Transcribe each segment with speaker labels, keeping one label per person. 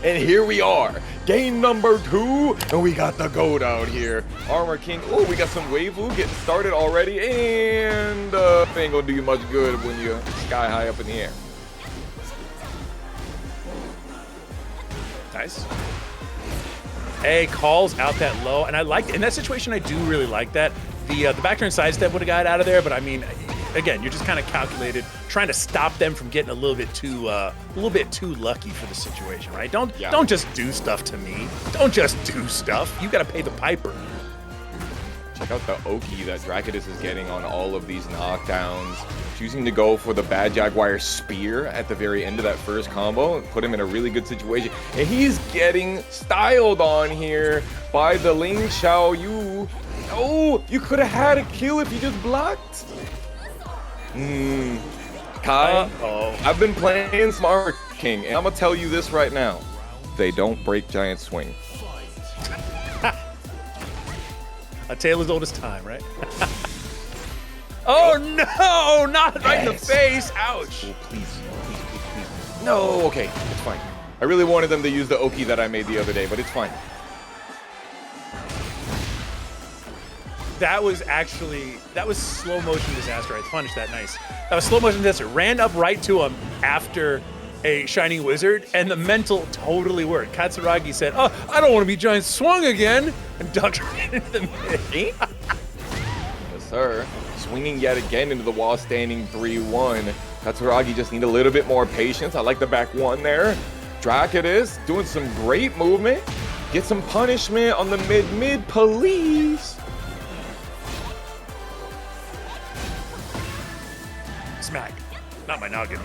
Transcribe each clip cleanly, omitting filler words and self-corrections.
Speaker 1: And here we are, game number 2, and we got the goat out here. Armor King, oh, we got some Waifu getting started already, and ain't gonna do you much good when you're sky high up in the air.
Speaker 2: Nice. A calls out that low, and I like in that situation. I do really like that. The back turn sidestep would have got out of there, but I mean, again, you're just kind of calculated, trying to stop them from getting a little bit too lucky for the situation, right? Don't just do stuff to me. Don't just do stuff. You got to pay the piper.
Speaker 1: Check out the Oki that Drakidus is getting on all of these knockdowns. Choosing to go for the Bad Jaguar Spear at the very end of that first combo and put him in a really good situation. And he's getting styled on here by the Ling Xiaoyu. Oh, you could have had a kill if you just blocked. Kai, I've been playing some Armor King, and I'm going to tell you this right now. They don't break giant swing.
Speaker 2: A tale as old as time, right? Oh no, not right in the face. Ouch.
Speaker 1: Oh, please. No, okay, it's fine. I really wanted them to use the Oki that I made the other day, but it's fine.
Speaker 2: That was slow motion disaster. I punished that nice. That was slow motion disaster. Ran up right to him after a Shining Wizard, and the mental totally worked. Katsuragi said, "Oh, I don't want to be giant swung again," and ducked right into the mid.
Speaker 1: Yes, sir. Swinging yet again into the wall, standing 3-1. Katsuragi just need a little bit more patience. I like the back one there. Drakidus doing some great movement. Get some punishment on the mid police.
Speaker 2: Smack. Not my noggin.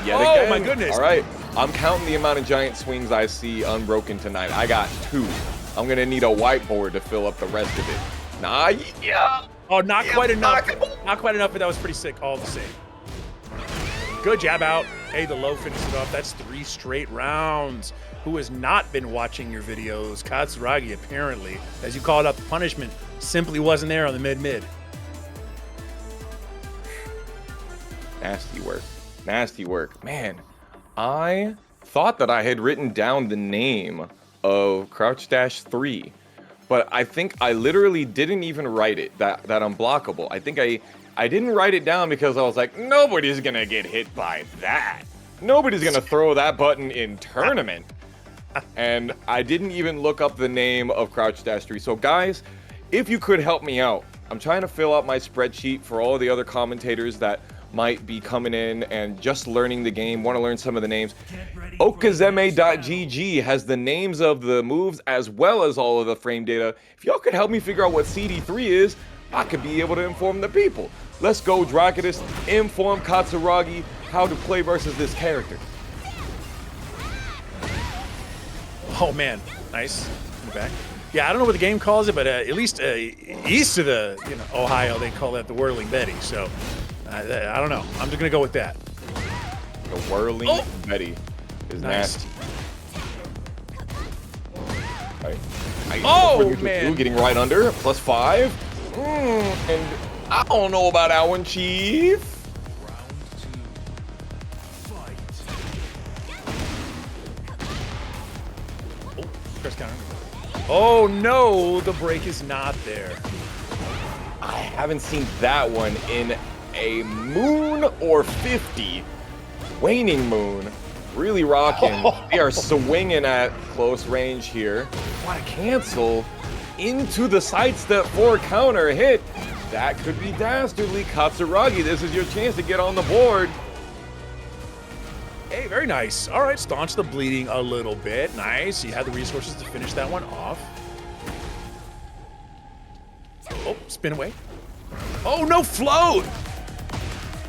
Speaker 1: Yet again.
Speaker 2: Oh my goodness.
Speaker 1: All right, I'm counting the amount of giant swings I see unbroken tonight. I got 2. I'm gonna need a whiteboard to fill up the rest of it. Nah, yeah.
Speaker 2: Oh, not quite enough. Not quite enough, but that was pretty sick all the same. Good jab out. Hey, the low finishes it off. That's 3 straight rounds. Who has not been watching your videos? Katsuragi, apparently, as you called out the punishment, simply wasn't there on the mid-mid.
Speaker 1: Nasty work. Nasty work. Man, I thought that I had written down the name of Crouch Dash 3, but I think I literally didn't even write it, that unblockable. I think I didn't write it down because I was like, nobody's gonna get hit by that. Nobody's gonna throw that button in tournament. And I didn't even look up the name of Crouch Dash 3. So guys, if you could help me out, I'm trying to fill out my spreadsheet for all the other commentators that might be coming in and just learning the game, want to learn some of the names. Okazeme.gg has the names of the moves as well as all of the frame data. If y'all could help me figure out what CD3 is, I could be able to inform the people. Let's go, Drakidus. Inform Katsuragi how to play versus this character.
Speaker 2: Oh man, nice. In the back. Yeah, I don't know what the game calls it, but at least east of the Ohio, they call that the Whirling Betty. So I don't know. I'm just gonna go with that.
Speaker 1: The Whirling Betty is nasty. Right.
Speaker 2: Oh man!
Speaker 1: Getting right under +5. And I don't know about that one, Chief.
Speaker 2: Oh no, the break is not there.
Speaker 1: I haven't seen that one in a moon or 50. Waning moon. Really rocking. They are swinging at close range here. Want to cancel into the sidestep for a counter hit. That could be dastardly. Katsuragi, this is your chance to get on the board.
Speaker 2: Hey, very nice. All right, staunch the bleeding a little bit. Nice. You had the resources to finish that one off. Oh, spin away. Oh, no float.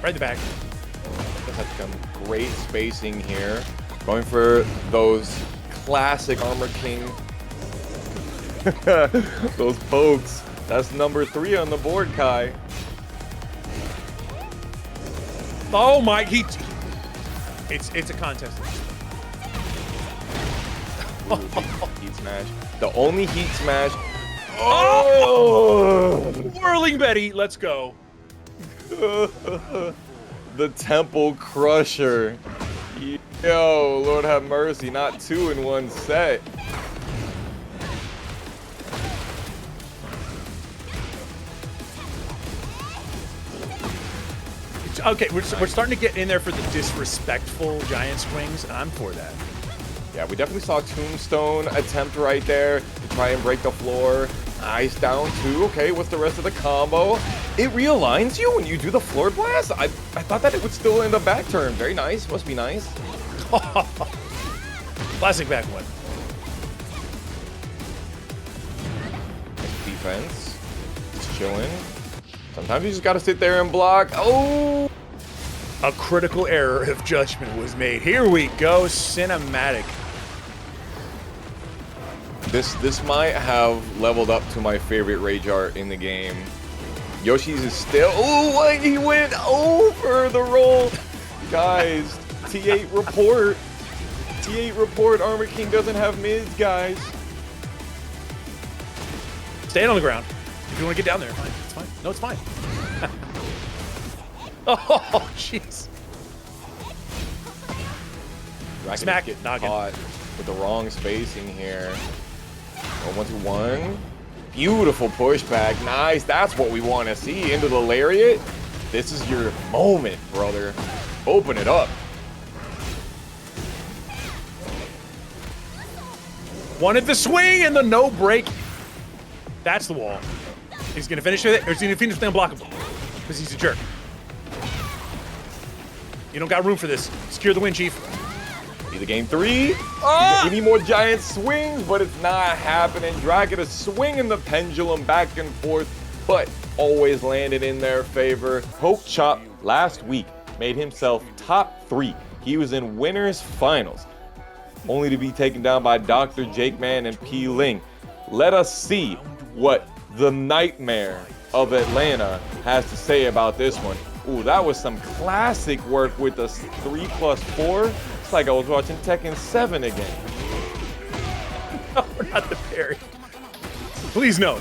Speaker 2: Right in the back.
Speaker 1: That's some great spacing here. Going for those classic Armor King. Those pokes. That's number 3 on the board, Kai.
Speaker 2: Oh my, it's a contest.
Speaker 1: Heat smash. The only heat smash. Oh!
Speaker 2: Whirling Betty, let's go.
Speaker 1: The Temple Crusher. Yo, Lord have mercy, not 2 in 1 set.
Speaker 2: Okay, we're starting to get in there for the disrespectful giant swings, and I'm for that.
Speaker 1: Yeah, we definitely saw a tombstone attempt right there to try and break the floor. Nice, down 2. Okay, what's the rest of the combo? It realigns you when you do the floor blast? I thought that it would still end up back turn. Very nice. Must be nice.
Speaker 2: Classic back one.
Speaker 1: Defense. Just chilling. Sometimes you just gotta sit there and block. Oh!
Speaker 2: A critical error of judgment was made. Here we go, cinematic.
Speaker 1: This might have leveled up to my favorite rage art in the game. Yoshi's is still. Oh, what? He went over the roll. Guys, T8 report. T8 report. Armor King doesn't have mids, guys.
Speaker 2: Stand on the ground. If you want to get down there, fine. It's fine. No, it's fine. Oh, jeez. Smack it, noggin.
Speaker 1: Caught with the wrong spacing here. 1-2-1. Beautiful pushback. Nice. That's what we want to see. Into the lariat. This is your moment, brother. Open it up.
Speaker 2: Wanted the swing and the no break. That's the wall. He's going to finish with it, or he's going to finish with the unblockable. Because he's a jerk. You don't got room for this. Secure the win, Chief.
Speaker 1: Either game 3. Give me more giant swings, but it's not happening. Drakidus swinging the pendulum back and forth, but always landed in their favor. Pokchop last week made himself top 3. He was in winners finals, only to be taken down by Dr. Jake Man and P. Ling. Let us see what the nightmare of Atlanta has to say about this one. Ooh, that was some classic work with the 3+4. It's like I was watching Tekken 7 again.
Speaker 2: No, not the parry. Please no.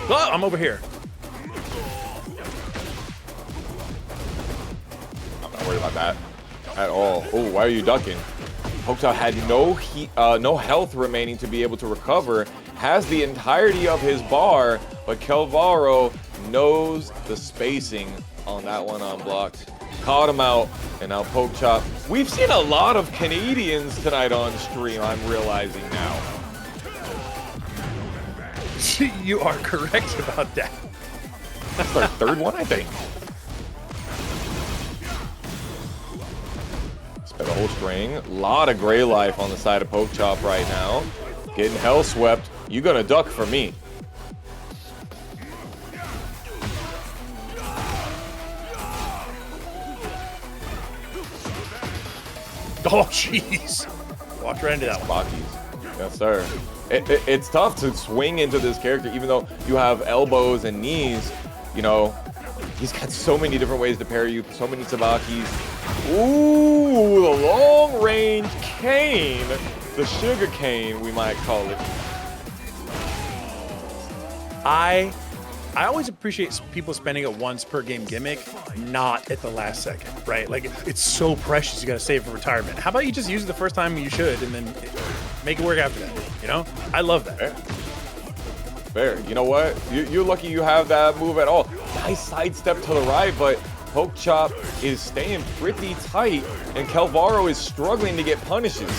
Speaker 2: Oh, I'm over here.
Speaker 1: I'm not worried about that at all. Oh, why are you ducking? Pokchop had no health remaining to be able to recover. Has the entirety of his bar, but Kelvaro knows the spacing on that one unblocked. Caught him out, and now Pokchop. We've seen a lot of Canadians tonight on stream, I'm realizing now.
Speaker 2: You are correct about that.
Speaker 1: That's our 3rd one, I think. Spent a whole string. A lot of gray life on the side of Pokchop right now. Getting hell swept. You gonna duck for me.
Speaker 2: Oh, jeez. Walked right into that one.
Speaker 1: Bakis. Yes, sir. It's tough to swing into this character, even though you have elbows and knees. You know, he's got so many different ways to parry you, so many Sabakis. Ooh, the long range cane. The sugar cane, we might call it.
Speaker 2: I always appreciate people spending it once per game gimmick, not at the last second, right? Like, it's so precious, you gotta save for retirement. How about you just use it the first time you should, and then make it work after that, you know? I love that.
Speaker 1: Fair. You know what? You're lucky you have that move at all. Nice sidestep to the right, but Pokchop is staying pretty tight, and Kelvaro is struggling to get punishes.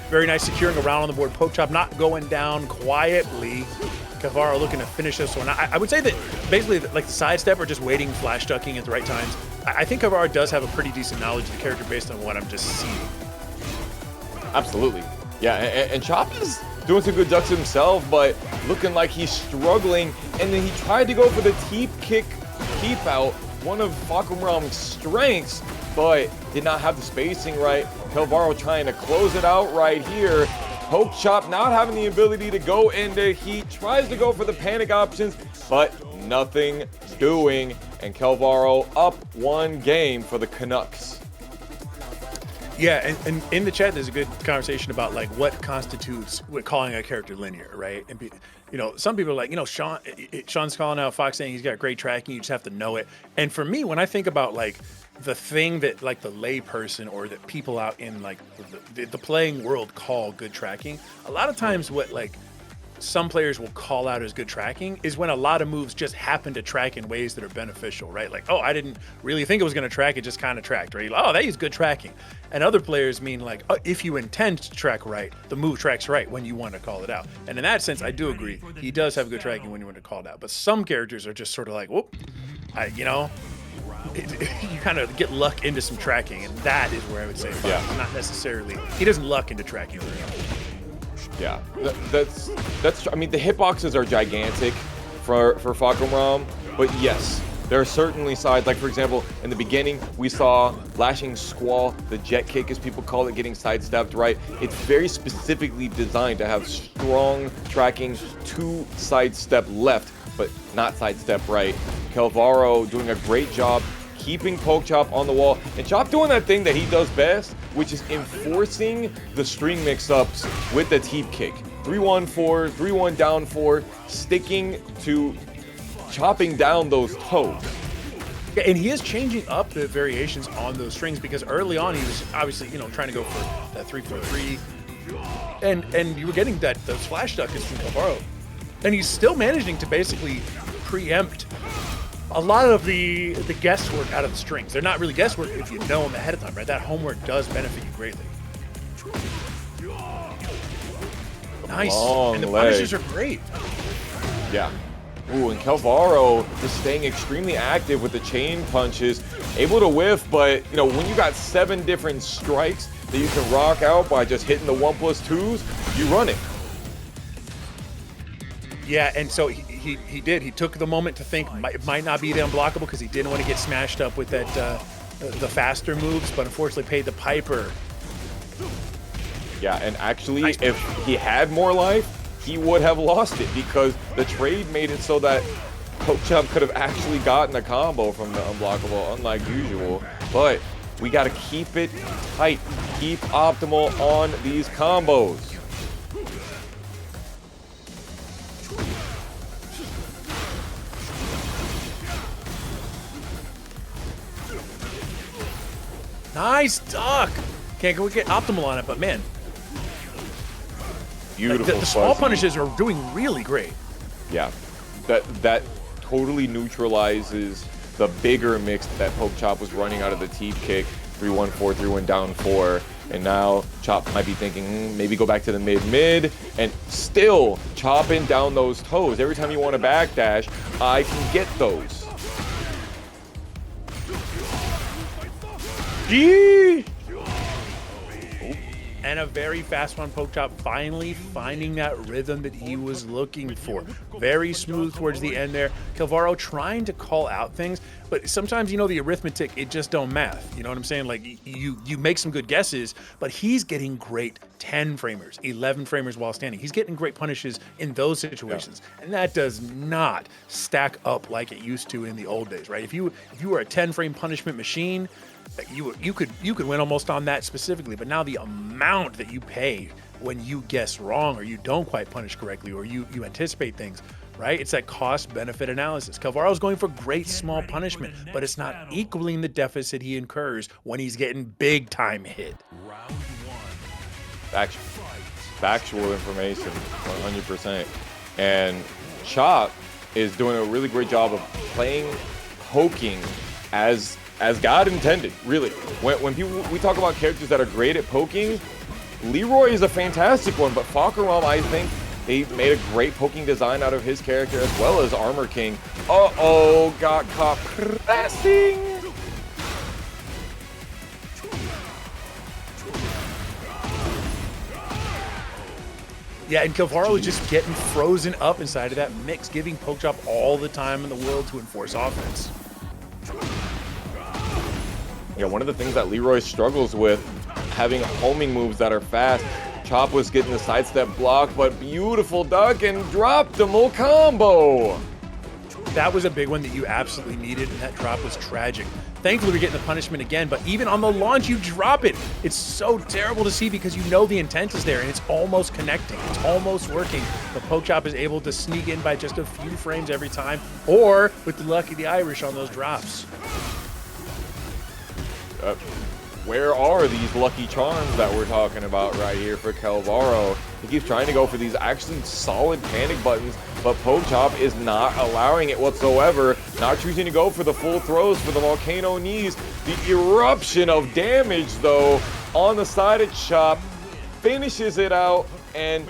Speaker 2: Very nice securing around on the board. Pokchop not going down quietly. Kelvaro looking to finish this one. I would say that basically like the sidestep or just waiting, flash ducking at the right times. I think Kelvaro does have a pretty decent knowledge of the character based on what I'm just seeing.
Speaker 1: Absolutely. Yeah, and Chop is doing some good ducks himself, but looking like he's struggling. And then he tried to go for the teep kick keep out, one of Fahkumram's strengths, but did not have the spacing right. Kelvaro trying to close it out right here. Pokchop not having the ability to go into heat, tries to go for the panic options, but nothing doing. And Kelvaro up 1 game for the Canucks.
Speaker 2: Yeah, and in the chat, there's a good conversation about like what constitutes with calling a character linear, right? And you know, some people are like, you know, Sean's calling out Fox saying he's got great tracking. You just have to know it. And for me, when I think about like the thing that like the lay person or that people out in like the playing world call good tracking, a lot of times what like some players will call out as good tracking is when a lot of moves just happen to track in ways that are beneficial, right? Like, oh, I didn't really think it was going to track, it just kind of tracked, right? Oh, that is good tracking. And other players mean like, oh, if you intend to track right, the move tracks right when you want to call it out. And in that sense, I do agree. He does have good tracking when you want to call it out. But some characters are just sort of like, whoop, you know, you kind of get luck into some tracking. And that is where I would say, not necessarily, he doesn't luck into tracking.
Speaker 1: Yeah, that's. I mean, the hitboxes are gigantic for Fahkumram, but yes, there are certainly sides. Like for example, in the beginning, we saw lashing squall, the jet kick, as people call it, getting sidestepped. Right, it's very specifically designed to have strong tracking to sidestep left, but not sidestep right. Kelvaro doing a great job keeping Pokchop on the wall, and Chop doing that thing that he does best, which is enforcing the string mix-ups with the teep kick. 3-1-4, 3-1 down 4, sticking to chopping down those toes.
Speaker 2: Yeah, and he is changing up the variations on those strings because early on he was obviously, you know, trying to go for that 3-4-3, and you were getting those flash duckers from Kelvaro, and he's still managing to basically preempt a lot of the guesswork out of the strings. They're not really guesswork if you know them ahead of time, right? That homework does benefit you greatly. Nice. And the punishes are great.
Speaker 1: Yeah. Ooh, and Kelvaro just staying extremely active with the chain punches, able to whiff, but you know, when you got 7 different strikes that you can rock out by just hitting the 1+2s, you run it.
Speaker 2: Yeah, and so he did. He took the moment to think it might not be the unblockable because he didn't want to get smashed up with that the faster moves, but unfortunately paid the piper.
Speaker 1: Yeah, and actually, if he had more life, he would have lost it because the trade made it so that Pokchop could have actually gotten a combo from the unblockable, unlike usual. But we got to keep it tight, keep optimal on these combos.
Speaker 2: Nice duck. Can't go get optimal on it, but man,
Speaker 1: beautiful.
Speaker 2: The small punishes are doing really great.
Speaker 1: Yeah, that totally neutralizes the bigger mix that Pokchop was running out of the teep kick. 3-1-4, 3-1 down 4, and now Chop might be thinking maybe go back to the mid, and still chopping down those toes. Every time you want to backdash, I can get those.
Speaker 2: Gee! And a very fast one, Pokchop finally finding that rhythm that he was looking for. Very smooth towards the end there. Kelvaro trying to call out things, but sometimes, you know, the arithmetic, it just don't math. You know what I'm saying? Like, you make some good guesses, but he's getting great 10 framers, 11 framers while standing. He's getting great punishes in those situations, and that does not stack up like it used to in the old days, right? If you were a 10-frame punishment machine, you could win almost on that specifically, but now the amount that you pay when you guess wrong or you don't quite punish correctly or you anticipate things, right? It's that cost-benefit analysis. Kelvaro's going for great small punishment, but it's not equaling the deficit he incurs when he's getting big-time hit.
Speaker 1: Factual information, 100%. And Chop is doing a really great job of playing poking as God intended, really. When we talk about characters that are great at poking, Leroy is a fantastic one, but Fahkumram, I think they made a great poking design out of his character as well as Armor King. Uh-oh, got caught pressing.
Speaker 2: Yeah, and Kelvaro is just getting frozen up inside of that mix, giving Pokchop all the time in the world to enforce offense.
Speaker 1: Yeah, one of the things that Leroy struggles with, having homing moves that are fast. Chop was getting the sidestep block, but beautiful duck and dropped the little combo.
Speaker 2: That was a big one that you absolutely needed, and that drop was tragic. Thankfully, we're getting the punishment again, but even on the launch, you drop it. It's so terrible to see because you know the intent is there, and it's almost connecting. It's almost working, but Pokchop is able to sneak in by just a few frames every time, or with the lucky the Irish on those drops.
Speaker 1: Where are these lucky charms that we're talking about right here for Kelvaro? He keeps trying to go for these actually solid panic buttons, but Pokchop is not allowing it whatsoever. Not choosing to go for the full throws for the volcano knees. The eruption of damage, though, on the side of Chop finishes it out, and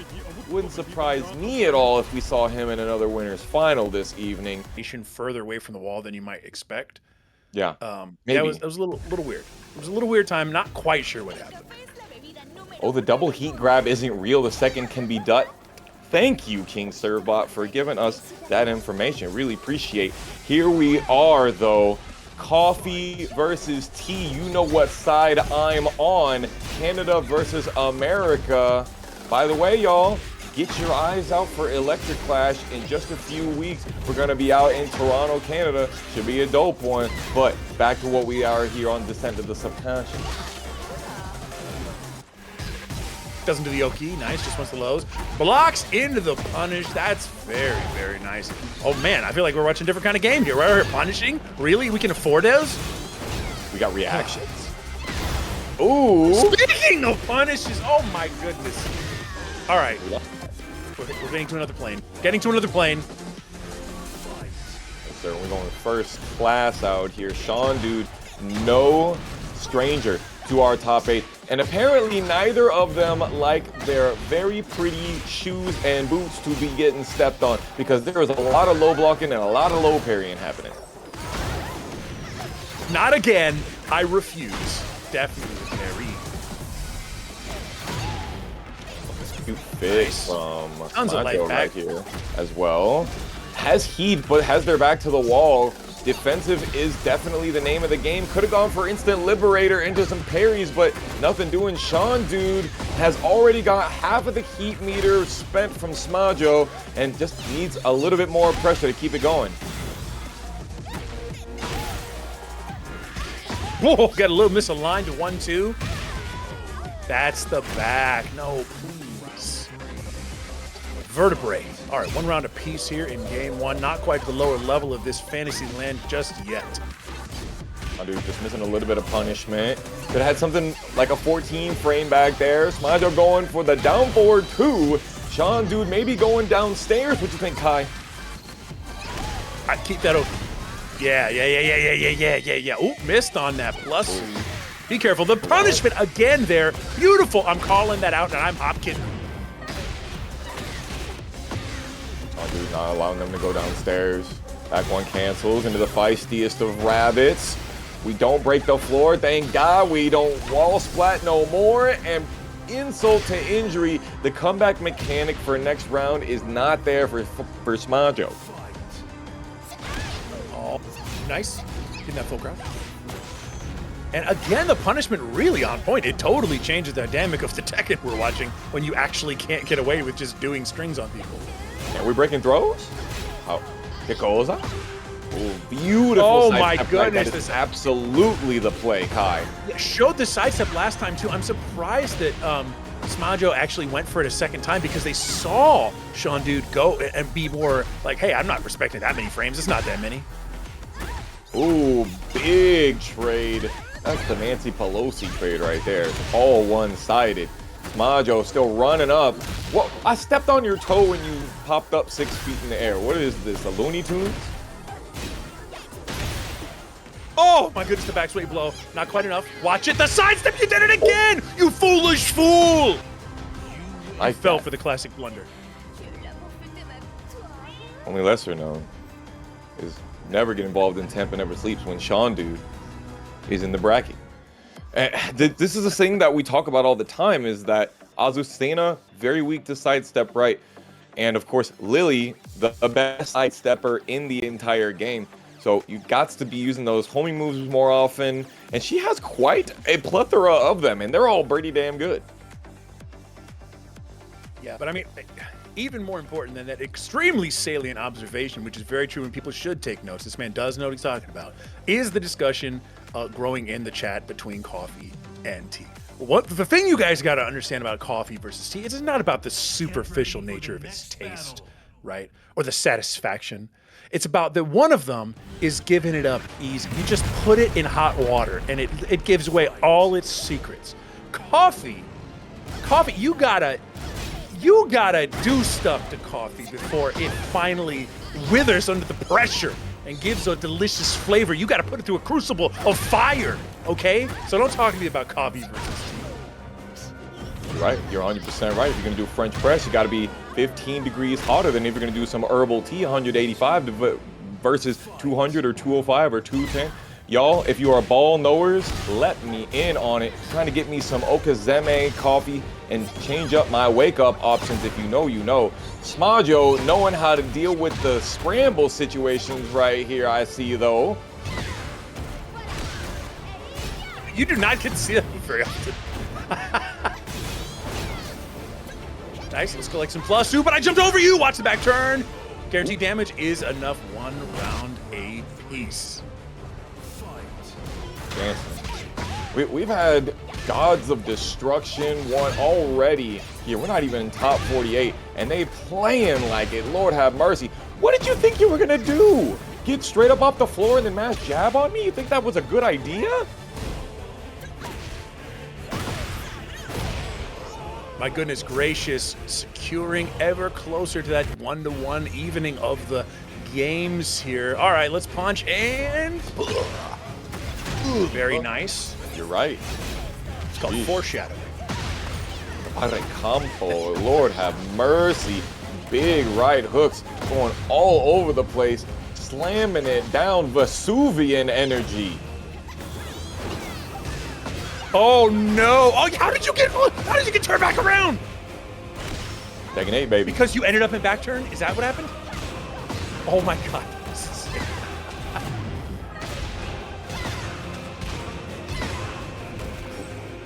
Speaker 1: wouldn't surprise me at all if we saw him in another winner's final this evening.
Speaker 2: Further away from the wall than you might expect.
Speaker 1: Yeah,
Speaker 2: yeah, it was a little weird. It was a little weird time. Not quite sure what happened.
Speaker 1: Oh, the double heat grab isn't real. The second can be done. Thank you, King Servbot, for giving us that information. Really appreciate. Here we are, though. Coffee versus tea. You know what side I'm on. Canada versus America. By the way, y'all, get your eyes out for Electric Clash in just a few weeks. We're going to be out in Toronto, Canada. Should be a dope one. But back to what we are here on Descent of the Subconscious.
Speaker 2: Doesn't do the Oki. Nice. Just wants the lows. Blocks into the punish. That's very, very nice. Oh, man. I feel like we're watching a different kind of game here. We're punishing? Really? We can afford those?
Speaker 1: We got reactions. Ooh.
Speaker 2: Speaking of punishes. Oh, my goodness. All right. We're getting to another plane. Getting to another plane.
Speaker 1: Yes, sir. We're going first class out here. Shaundude, no stranger to our top 8. And apparently neither of them like their very pretty shoes and boots to be getting stepped on, because there is a lot of low blocking and a lot of low parrying happening.
Speaker 2: Not again. I refuse. Definitely parry.
Speaker 1: Cute fish from Smajo right here as well. Has heat, but has their back to the wall. Defensive is definitely the name of the game. Could have gone for instant liberator into some parries, but nothing doing. Shaundude has already got half of the heat meter spent from Smajo and just needs a little bit more pressure to keep it going.
Speaker 2: Whoa, got a little misaligned to 1-2. That's the back. No, please. Vertebrae. All right, one round apiece here in game one. Not quite to the lower level of this fantasy land just yet.
Speaker 1: Oh, dude, just missing a little bit of punishment. Could have had something like a 14 frame back there. Smajo going for the down forward 2. Shaundude maybe going downstairs. What you think, Kai?
Speaker 2: I keep that open. Yeah. Oop, missed on that plus.
Speaker 1: Ooh.
Speaker 2: Be careful. The punishment again there. Beautiful. I'm calling that out, and I'm hop kidding.
Speaker 1: Oh, dude, not allowing them to go downstairs. Back one cancels into the feistiest of rabbits. We don't break the floor, thank God. We don't wall splat no more. And insult to injury, the comeback mechanic for next round is not there for Smajo.
Speaker 2: Oh, nice. Getting that full crowd. And again, the punishment really on point. It totally changes the dynamic of the Tekken we're watching when you actually can't get away with just doing strings on people.
Speaker 1: Are we breaking throws? Oh, it goes up. Ooh, beautiful.
Speaker 2: Oh my goodness.
Speaker 1: That is absolutely the play, Kai.
Speaker 2: Yeah, showed the sidestep last time too. I'm surprised that Smajo actually went for it a second time, because they saw Shaundude go and be more like, hey, I'm not respecting that many frames. It's not that many.
Speaker 1: Ooh, big trade. That's the Nancy Pelosi trade right there. All one-sided. Smajo still running up. Well, I stepped on your toe when you popped up 6 feet in the air. What is this, a Looney Tunes?
Speaker 2: Oh my goodness, the backsway blow. Not quite enough. Watch it, the sidestep, you did it again! You foolish fool! I fell for the classic blunder.
Speaker 1: Only lesser known is never get involved in TampaNeverSleeps when Shaundude is in the bracket. This is a thing that we talk about all the time, is that Azucena, very weak to sidestep right. And of course, Lili, the best sidestepper in the entire game. So you got to be using those homing moves more often. And she has quite a plethora of them, and they're all pretty damn good.
Speaker 2: Yeah, but I mean, even more important than that extremely salient observation, which is very true and people should take notes, this man does know what he's talking about, is the discussion growing in the chat between coffee and tea. The thing you guys got to understand about coffee versus tea is it's not about the superficial nature of its taste, right? Or the satisfaction. It's about that one of them is giving it up easy. You just put it in hot water and it gives away all its secrets. Coffee, you gotta do stuff to coffee before it finally withers under the pressure and gives a delicious flavor. You gotta put it through a crucible of fire, okay? So don't talk to me about coffee versus tea.
Speaker 1: Right, you're 100% right. If you're gonna do French press, you gotta be 15 degrees hotter than if you're gonna do some herbal tea, 185 versus 200 or 205 or 210. Y'all, if you are ball knowers, let me in on it. Trying to get me some Okazeme coffee and change up my wake-up options. If you know, you know. Smajo knowing how to deal with the scramble situations right here, I see, though.
Speaker 2: You do not get to see that very often. Nice, let's collect some plus two, but I jumped over you! Watch the back turn! Guaranteed damage is enough, 1 round a piece.
Speaker 1: We've had Gods of Destruction one already here. We're not even in top 48, and they playing like it. Lord have mercy. What did you think you were gonna do? Get straight up off the floor and then mash jab on me? You think that was a good idea?
Speaker 2: My goodness gracious, securing ever closer to that 1-to-1 evening of the games here. All right, let's punch and... Ooh, very nice.
Speaker 1: You're right.
Speaker 2: It's called foreshadowing.
Speaker 1: Campo, Lord have mercy. Big right hooks going all over the place, slamming it down, Vesuvian energy.
Speaker 2: Oh no! Oh, how did you get turned back around?
Speaker 1: TEKKEN 8, baby.
Speaker 2: Because you ended up in back turn? Is that what happened? Oh my god.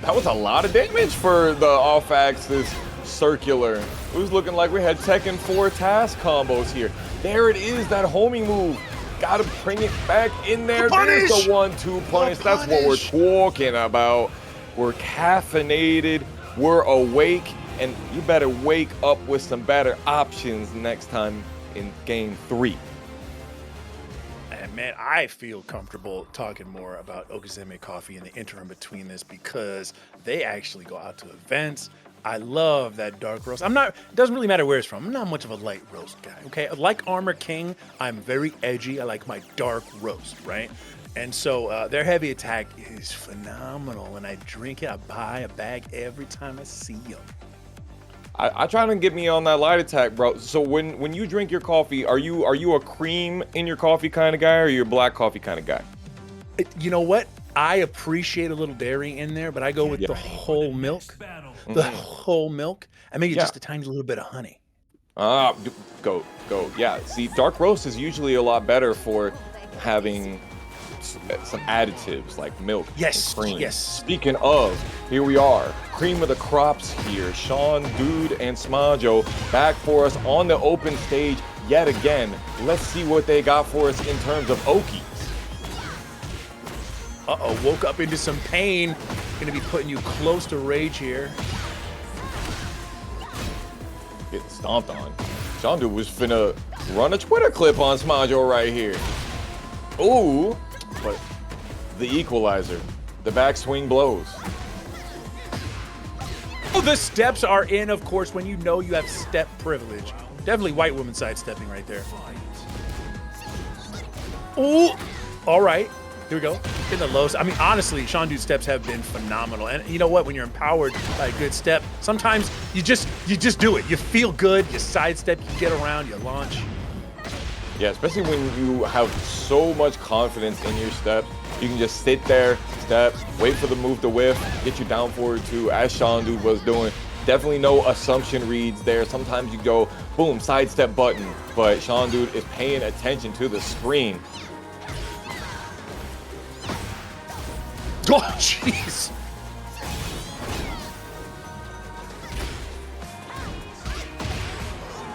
Speaker 1: That was a lot of damage for the off-axis circular. It was looking like we had Tekken 4 task combos here. There it is, that homing move. Gotta bring it back in there. There's the 1-2 punish. That's what we're talking about. We're caffeinated, we're awake, and you better wake up with some better options next time in game 3.
Speaker 2: Man, I feel comfortable talking more about Okazeme Coffee in the interim between this because they actually go out to events. I love that dark roast. It doesn't really matter where it's from. I'm not much of a light roast guy, okay? Like Armor King, I'm very edgy. I like my dark roast, right? And so their heavy attack is phenomenal. And I drink it, I buy a bag every time I see them.
Speaker 1: I try to get me on that light attack, bro. So when you drink your coffee, are you a cream in your coffee kind of guy, or are you a black coffee kind of guy?
Speaker 2: You know what? I appreciate a little dairy in there, but I go with the whole milk. The whole milk, and maybe just a tiny little bit of honey.
Speaker 1: Go. Yeah, see, dark roast is usually a lot better for having some additives like milk and cream.
Speaker 2: Yes.
Speaker 1: Speaking of, here we are, cream of the crops here. Shaundude and Smajo back for us on the open stage yet again. Let's see what they got for us in terms of Okies.
Speaker 2: Uh-oh, woke up into some pain. Gonna be putting you close to rage here.
Speaker 1: Getting stomped on. Shaundude was finna run a Twitter clip on Smajo right here. Ooh, but the equalizer. The backswing blows.
Speaker 2: Oh, the steps are in, of course, when you know you have step privilege. Definitely white woman sidestepping right there. Ooh, all right. Here we go. In the lows. I mean, honestly, Shaundude's steps have been phenomenal. And you know what? When you're empowered by a good step, sometimes you just do it. You feel good. You sidestep. You get around. You launch.
Speaker 1: Yeah, especially when you have so much confidence in your step. You can just sit there, step, wait for the move to whiff, get you down forward too, as Shaundude was doing. Definitely no assumption reads there. Sometimes you go, boom, sidestep button. But Shaundude is paying attention to the screen.
Speaker 2: Oh, jeez.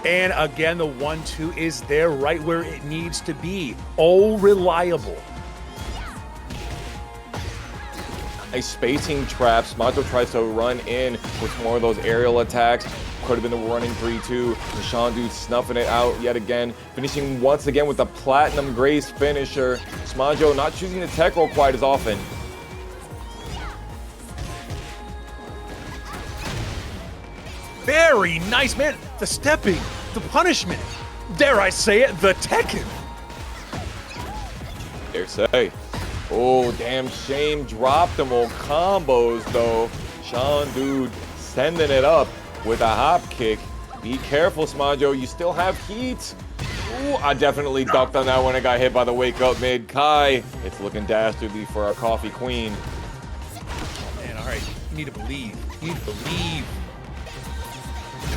Speaker 2: And again, the 1-2 is there right where it needs to be. Oh, reliable.
Speaker 1: A spacing trap. Smajo tries to run in with more of those aerial attacks. Could have been the running 3-2. Shaundude snuffing it out yet again. Finishing once again with the Platinum Grace finisher. Smajo not choosing the tech roll quite as often.
Speaker 2: Very nice, man. The stepping, the punishment. Dare I say it, the Tekken.
Speaker 1: Dare say. Oh, damn shame. Dropped them old combos, though. Shaundude sending it up with a hop kick. Be careful, Smajo. You still have heat. Ooh, I definitely ducked on that when I got hit by the wake up mid. Kai, it's looking dastardly for our coffee queen.
Speaker 2: Oh, man, all right. You need to believe. You need to believe.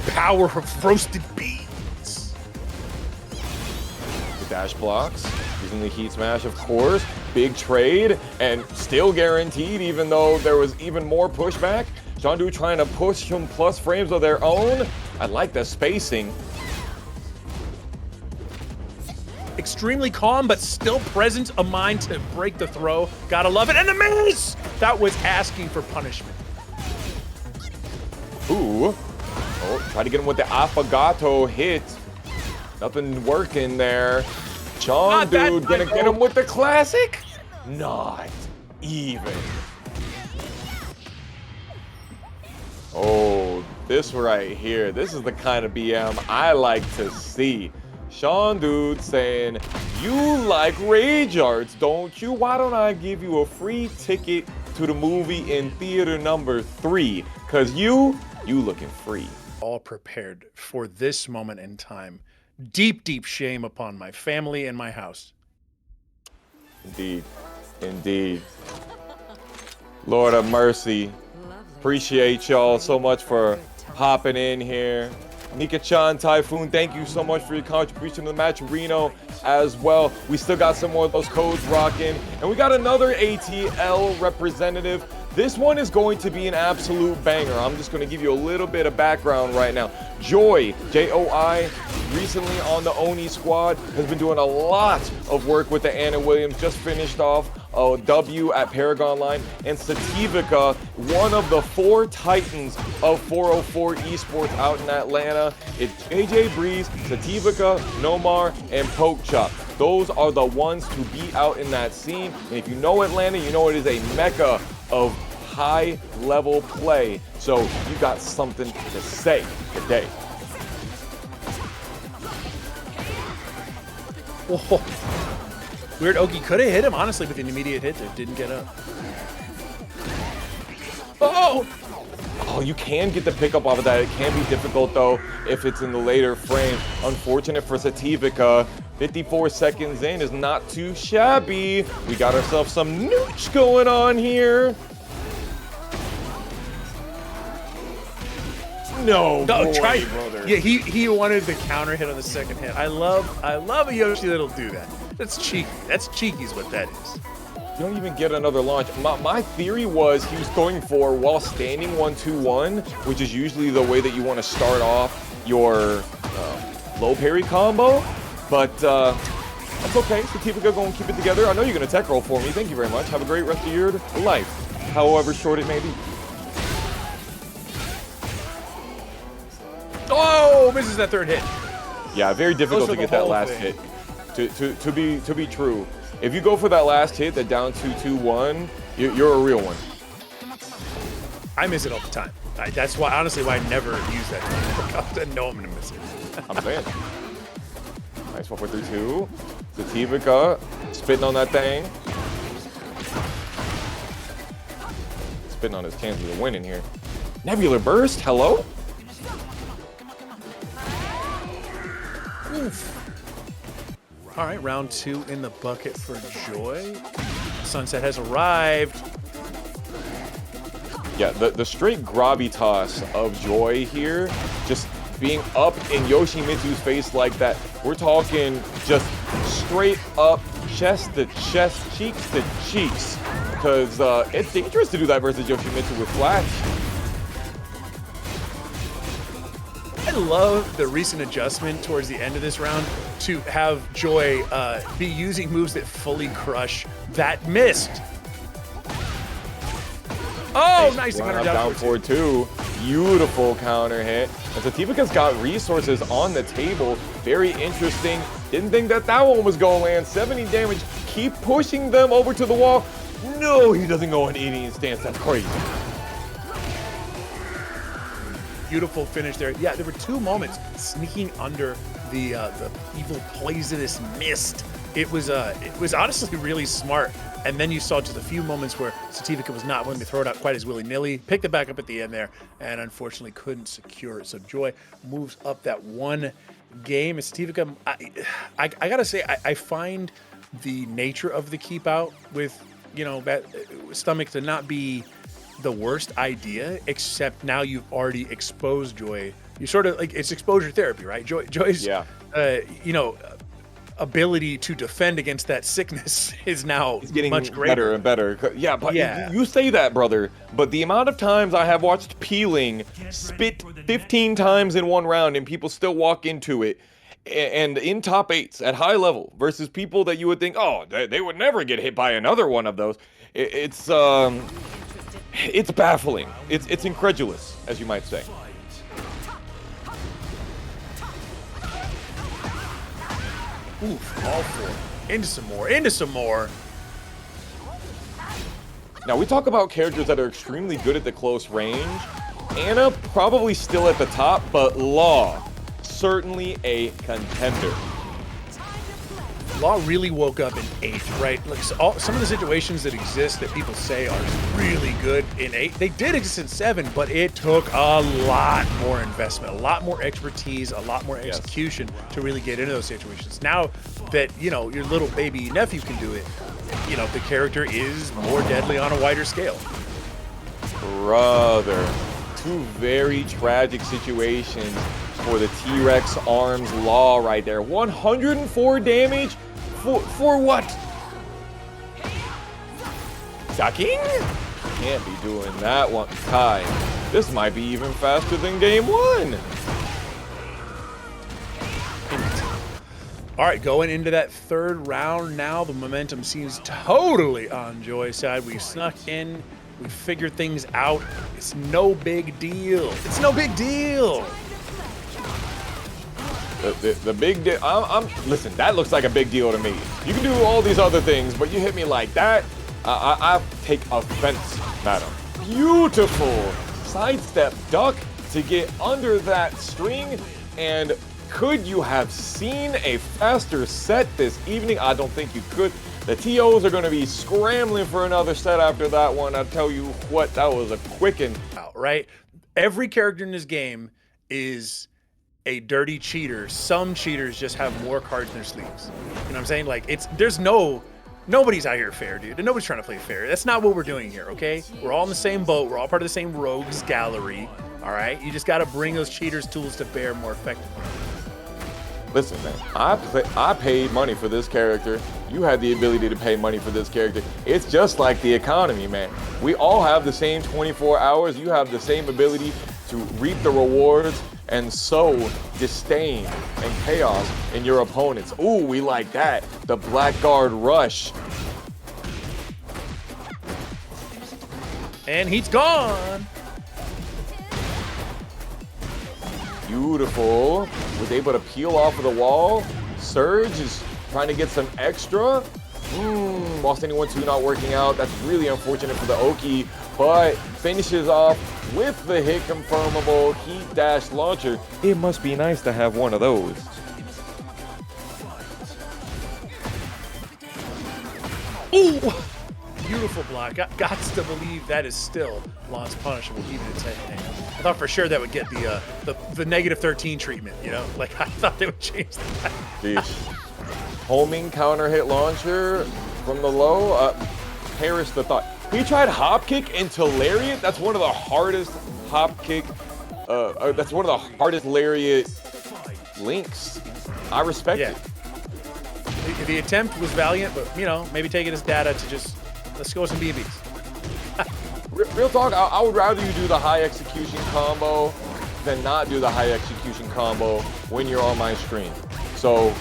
Speaker 2: The power of roasted beans.
Speaker 1: The dash blocks. Using the heat smash, of course. Big trade, and still guaranteed, even though there was even more pushback. Shaundude trying to push some plus frames of their own. I like the spacing.
Speaker 2: Extremely calm, but still present of mind to break the throw. Gotta love it. And the miss! That was asking for punishment.
Speaker 1: Ooh. Oh, try to get him with the affogato hit. Nothing working there. Shaundude gonna get him with the classic? Not even. Oh, this right here. This is the kind of BM I like to see. Shaundude saying, you like rage arts, don't you? Why don't I give you a free ticket to the movie in theater number 3? Cause you looking free.
Speaker 2: All prepared for this moment in time. Deep, deep shame upon my family and my house.
Speaker 1: Indeed. Indeed. Lord of mercy. Appreciate y'all so much for hopping in here. Nika-chan, Typhoon, thank you so much for your contribution to the match. Reno as well. We still got some more of those codes rocking. And we got another ATL representative. This one is going to be an absolute banger. I'm just going to give you a little bit of background right now. Joy, J-O-I, recently on the Oni squad, has been doing a lot of work with the Anna Williams. Just finished off a W at Paragon Line. And Sativicaa, one of the 4 titans of 404 esports out in Atlanta. It's JJ Breeze, Sativicaa, Nomar, and Pokchop. Those are the ones to be out in that scene. And if you know Atlanta, you know it is a mecca of high-level play. So you got something to say today.
Speaker 2: Whoa. Weird Oki could have hit him, honestly, with an immediate hit there. Didn't get up.
Speaker 1: Oh! Oh, you can get the pickup off of that. It can be difficult, though, if it's in the later frame. Unfortunate for Sativicaa. 54 seconds in is not too shabby. We got ourselves some nooch going on here. No, boy,
Speaker 2: try.
Speaker 1: brother.
Speaker 2: Yeah, he wanted the counter hit on the second hit. I love a Yoshi that'll do that. That's cheeky. That's cheeky is what that is.
Speaker 1: You don't even get another launch. My theory was he was going for while standing 1-2-1, which is usually the way that you want to start off your low parry combo. But that's okay. Sativicaa going to keep it together. I know you're going to tech roll for me. Thank you very much. Have a great rest of your life, however short it may be.
Speaker 2: Oh, misses that third hit.
Speaker 1: Yeah, very difficult to get that last hit. To be true, if you go for that last hit, that down 2-2-1, you're a real one.
Speaker 2: I miss it all the time. That's why, honestly, why I never use that. I know I'm gonna miss it.
Speaker 1: I'm saying. Nice 1-4-3-2. Sativicaa spitting on that thing. Spitting on his chances of winning here. Nebular Burst, hello?
Speaker 2: Oof. All right, round 2 in the bucket for Joy. Sunset has arrived.
Speaker 1: Yeah, the straight gravitas of Joy here, just being up in Yoshimitsu's face like that. We're talking just straight up chest to chest, cheeks to cheeks. Because it's dangerous to do that versus Yoshimitsu with flash.
Speaker 2: I love the recent adjustment towards the end of this round to have Joy be using moves that fully crush that missed. Oh, nice counter
Speaker 1: down forward two. Beautiful counter hit. And Sativicaa's got resources on the table. Very interesting. Didn't think that that one was going to land. 70 damage. Keep pushing them over to the wall. No, he doesn't go in Indian stance. That's crazy.
Speaker 2: Beautiful finish there. Yeah, there were 2 moments sneaking under the evil poisonous mist. It was honestly really smart. And then you saw just a few moments where Sativicaa was not willing to throw it out quite as willy-nilly. Picked it back up at the end there, and unfortunately couldn't secure it. So Joy moves up that 1 game. And Sativicaa, I gotta say, I find the nature of the keep out with, you know, that stomach to not be the worst idea, except now you've already exposed Joy. You sort of like, it's exposure therapy, right? Joy's, you know, ability to defend against that sickness is now
Speaker 1: getting
Speaker 2: much greater
Speaker 1: and better. Yeah, but you say that, brother, but the amount of times I have watched Peeling spit 15 times in 1 round and people still walk into it, and in top 8s at high level versus people that you would think, oh, they would never get hit by another one of those. It's baffling. It's incredulous, as you might say.
Speaker 2: Oof, all 4. Into some more, into some more.
Speaker 1: Now, we talk about characters that are extremely good at the close range. Anna probably still at the top, but Law, certainly a contender.
Speaker 2: Law really woke up in 8, right? Like, so some of the situations that exist that people say are really good in 8, they did exist in 7, but it took a lot more investment, a lot more expertise, a lot more execution to really get into those situations. Now that, you know, your little baby nephew can do it, you know, the character is more deadly on a wider scale.
Speaker 1: Brother, 2 very tragic situations for the T-Rex arms Law right there. 104 damage for what? Ducking? Can't be doing that one. Kai, this might be even faster than game 1.
Speaker 2: All right, going into that 3rd round now, the momentum seems totally on Joy's side. We snuck in, we figured things out. It's no big deal. It's no big deal.
Speaker 1: The big deal. Listen, that looks like a big deal to me. You can do all these other things, but you hit me like that, I take offense, madam. Beautiful sidestep duck to get under that string. And could you have seen a faster set this evening? I don't think you could. The TOs are going to be scrambling for another set after that one. I tell you what, that was a quicken.
Speaker 2: Right? Every character in this game is a dirty cheater. Some cheaters just have more cards in their sleeves. You know what I'm saying? Like, nobody's out here fair, dude. And nobody's trying to play fair. That's not what we're doing here, okay? We're all in the same boat. We're all part of the same rogues gallery, all right? You just got to bring those cheaters' tools to bear more effectively.
Speaker 1: Listen, man, I paid money for this character. You had the ability to pay money for this character. It's just like the economy, man. We all have the same 24 hours. You have the same ability to reap the rewards and sow disdain and chaos in your opponents. Ooh, we like that. The Blackguard Rush.
Speaker 2: And he's gone.
Speaker 1: Beautiful. Was able to peel off of the wall. Surge is trying to get some extra. Lost anyone two not working out. That's really unfortunate for the Oki, but finishes off with the hit confirmable heat dash launcher. It must be nice to have one of those.
Speaker 2: Ooh! Beautiful block. Got to believe that is still launch punishable, even in second. I thought for sure that would get the negative 13 treatment, you know? Like, I thought they would change that.
Speaker 1: Jeez. Homing counter hit launcher from the low. Perish the thought. He tried hop kick into lariat. That's one of the hardest hop kick. That's one of the hardest lariat links. I respect it.
Speaker 2: The attempt was valiant, but, you know, maybe take it as data to just, let's go with some BBs.
Speaker 1: Real talk, I would rather you do the high execution combo than not do the high execution combo when you're on my screen. So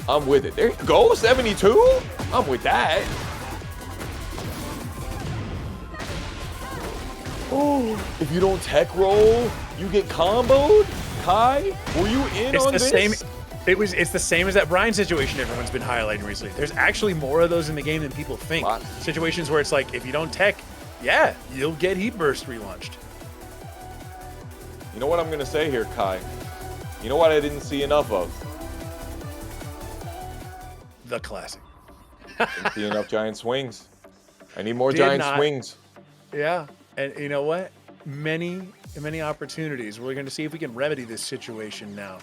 Speaker 1: I'm with it. There you go, 72. I'm with that. Oh, if you don't tech roll, you get comboed. Kai, were you in on this?
Speaker 2: It's the same as that Bryan situation everyone's been highlighting recently. There's actually more of those in the game than people think.
Speaker 1: What?
Speaker 2: Situations where it's like, if you don't tech, yeah, you'll get heat burst relaunched.
Speaker 1: You know what I'm gonna say here, Kai? You know what I didn't see enough of?
Speaker 2: The classic.
Speaker 1: Didn't see enough giant swings. I need more giant swings.
Speaker 2: Yeah, and you know what? Many opportunities. We're going to see if we can remedy this situation now.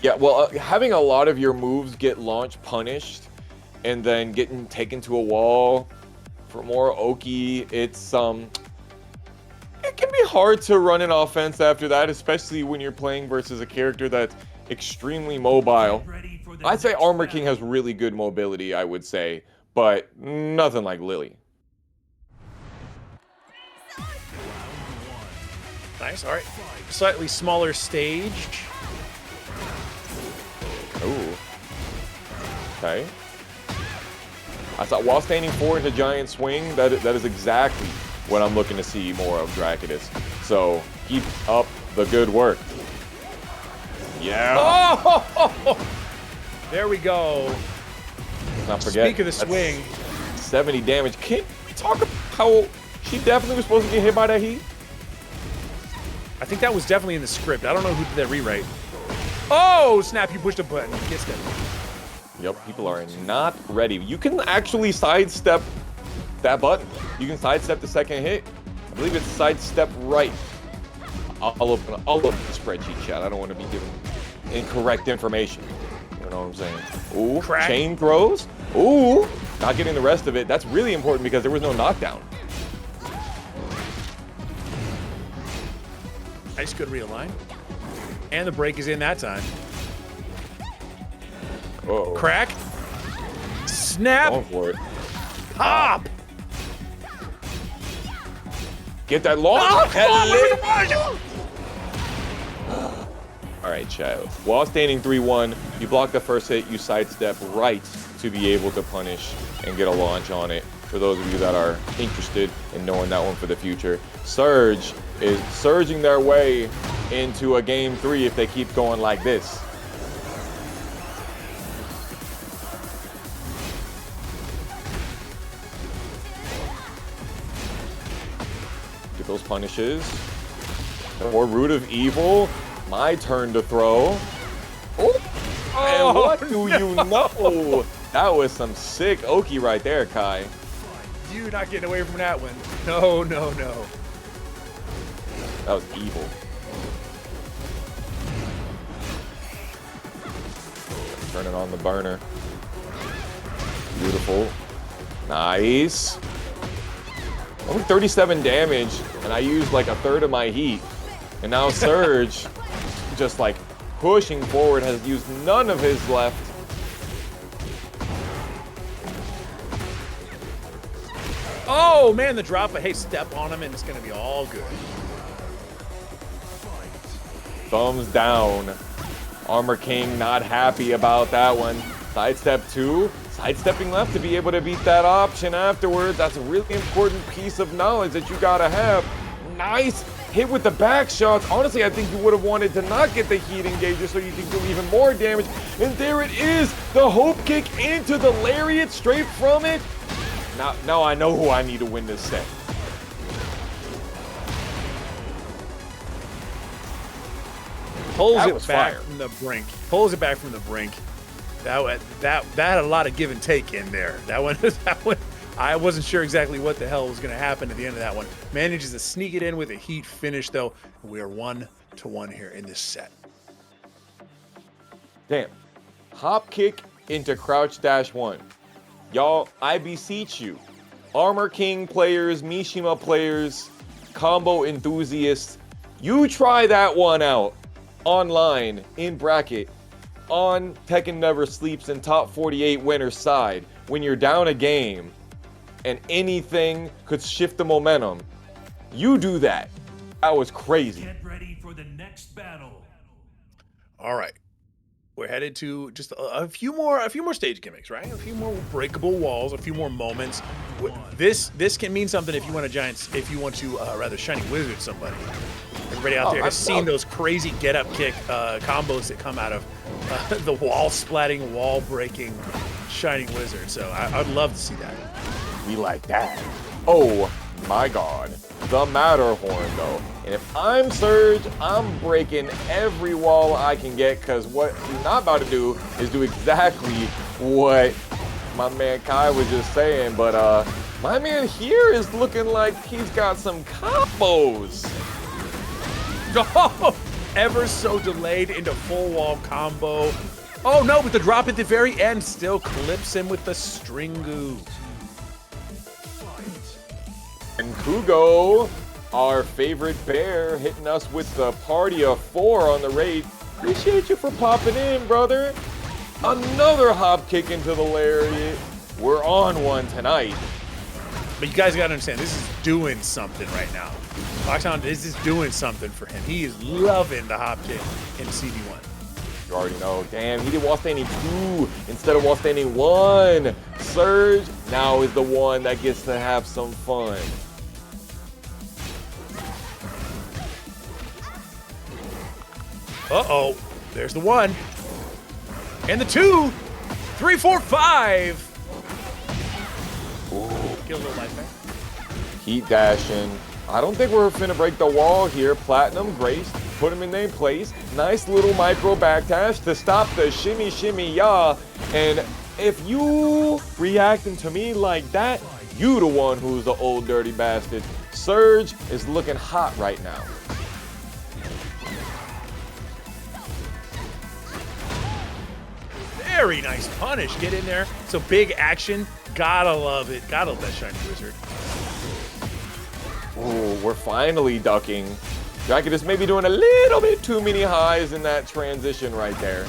Speaker 1: Yeah, well, having a lot of your moves get launch punished and then getting taken to a wall for more Oki, it's it can be hard to run an offense after that, especially when you're playing versus a character that's extremely mobile. I'd say Armor King has really good mobility, I would say, but nothing like Lili.
Speaker 2: Nice, all right. Slightly smaller stage.
Speaker 1: Ooh. Okay. I thought while standing forward into giant swing, that is exactly what I'm looking to see more of Drakidus. So keep up the good work. Yeah.
Speaker 2: Oh! There we go.
Speaker 1: Let's not forget.
Speaker 2: Speak of the swing.
Speaker 1: 70 damage. Can we talk about how she definitely was supposed to get hit by that heat?
Speaker 2: I think that was definitely in the script. I don't know who did that rewrite. Oh, snap, you pushed a button. Kissed it.
Speaker 1: Yep, people are not ready. You can actually sidestep that button. You can sidestep the second hit. I believe it's sidestep right. I'll open the spreadsheet chat. I don't want to be giving incorrect information. You know what I'm saying? Ooh,
Speaker 2: Crack.
Speaker 1: Chain throws. Ooh, not getting the rest of it. That's really important because there was no knockdown.
Speaker 2: Nice, good realign. And the break is in that time.
Speaker 1: Uh-oh.
Speaker 2: Crack. Snap.
Speaker 1: Going for it.
Speaker 2: Pop.
Speaker 1: Get that launch.
Speaker 2: Oh,
Speaker 1: All right, Xiaoyu. While standing 3-1, you block the first hit, you sidestep right to be able to punish and get a launch on it. For those of you that are interested in knowing that one for the future, Surge is surging their way into a game 3 if they keep going like this. Get those punishes. More Root of Evil. My turn to throw. Oh, and what do you know? That was some sick Oki right there, Kai.
Speaker 2: You not getting away from that one. No, no, no.
Speaker 1: That was evil. Turning on the burner. Beautiful. Nice. Only 37 damage, and I used like a third of my heat. And now Surge, just like pushing forward, has used none of his left.
Speaker 2: Oh, man, the drop. But hey, step on him, and it's going to be all good.
Speaker 1: Thumbs down. Armor King not happy about that one. Sidestep 2. Sidestepping left to be able to beat that option afterwards. That's a really important piece of knowledge that you gotta have. Nice hit with the back shots. Honestly, I think you would have wanted to not get the heat engager so you can do even more damage. And there it is, the hope kick into the lariat straight from it. Now I know who I need to win this set.
Speaker 2: Pulls it back from the brink. Pulls it back from the brink. That had a lot of give and take in there. That one, I wasn't sure exactly what the hell was going to happen at the end of that one. Manages to sneak it in with a heat finish, though. We are 1-1 here in this set.
Speaker 1: Damn. Hop kick into crouch dash 1. Y'all, I beseech you. Armor King players, Mishima players, combo enthusiasts, you try that one out online in bracket on Tekken Never Sleeps and top 48 winner side when you're down a game and anything could shift the momentum. You do that. That was crazy.
Speaker 3: Get ready for the next battle.
Speaker 2: All right. We're headed to just a few more stage gimmicks, right? A few more breakable walls, a few more moments. This can mean something if you want to rather shiny wizard somebody. Everybody out there has seen those crazy get up kick combos that come out of the wall splatting, wall breaking shining wizard. So I'd love to see that.
Speaker 1: We like that. Oh my god. The Matterhorn though. And if I'm Surge, I'm breaking every wall I can get, because what he's not about to do is do exactly what my man Kai was just saying. But my man here is looking like he's got some combos.
Speaker 2: Oh, ever so delayed into full wall combo. Oh no, but the drop at the very end still clips him with the Stringu.
Speaker 1: And Kugo, our favorite bear, hitting us with the party of 4 on the raid. Appreciate you for popping in, brother. Another hop kick into the lariat. We're on one tonight.
Speaker 2: But you guys gotta understand, this is doing something right now. Foxhound, this is doing something for him. He is loving the hop kick in CV1.
Speaker 1: You already know. Damn, he did wall standing 2 instead of wall standing 1. Surge now is the one that gets to have some fun.
Speaker 2: Uh-oh, there's the 1. And the 2. 3, 4, 5.
Speaker 1: Ooh.
Speaker 2: Get a little life back.
Speaker 1: Heat dashing. I don't think we're finna break the wall here. Platinum Grace, put him in their place. Nice little micro backdash to stop the shimmy shimmy ya. And if you reacting to me like that, you the one who's the old dirty bastard. Surge is looking hot right now.
Speaker 2: Very nice punish. Get in there. So big action. Gotta love it. Gotta love that shiny wizard.
Speaker 1: Ooh, we're finally ducking. Drakidus maybe doing a little bit too many highs in that transition right there.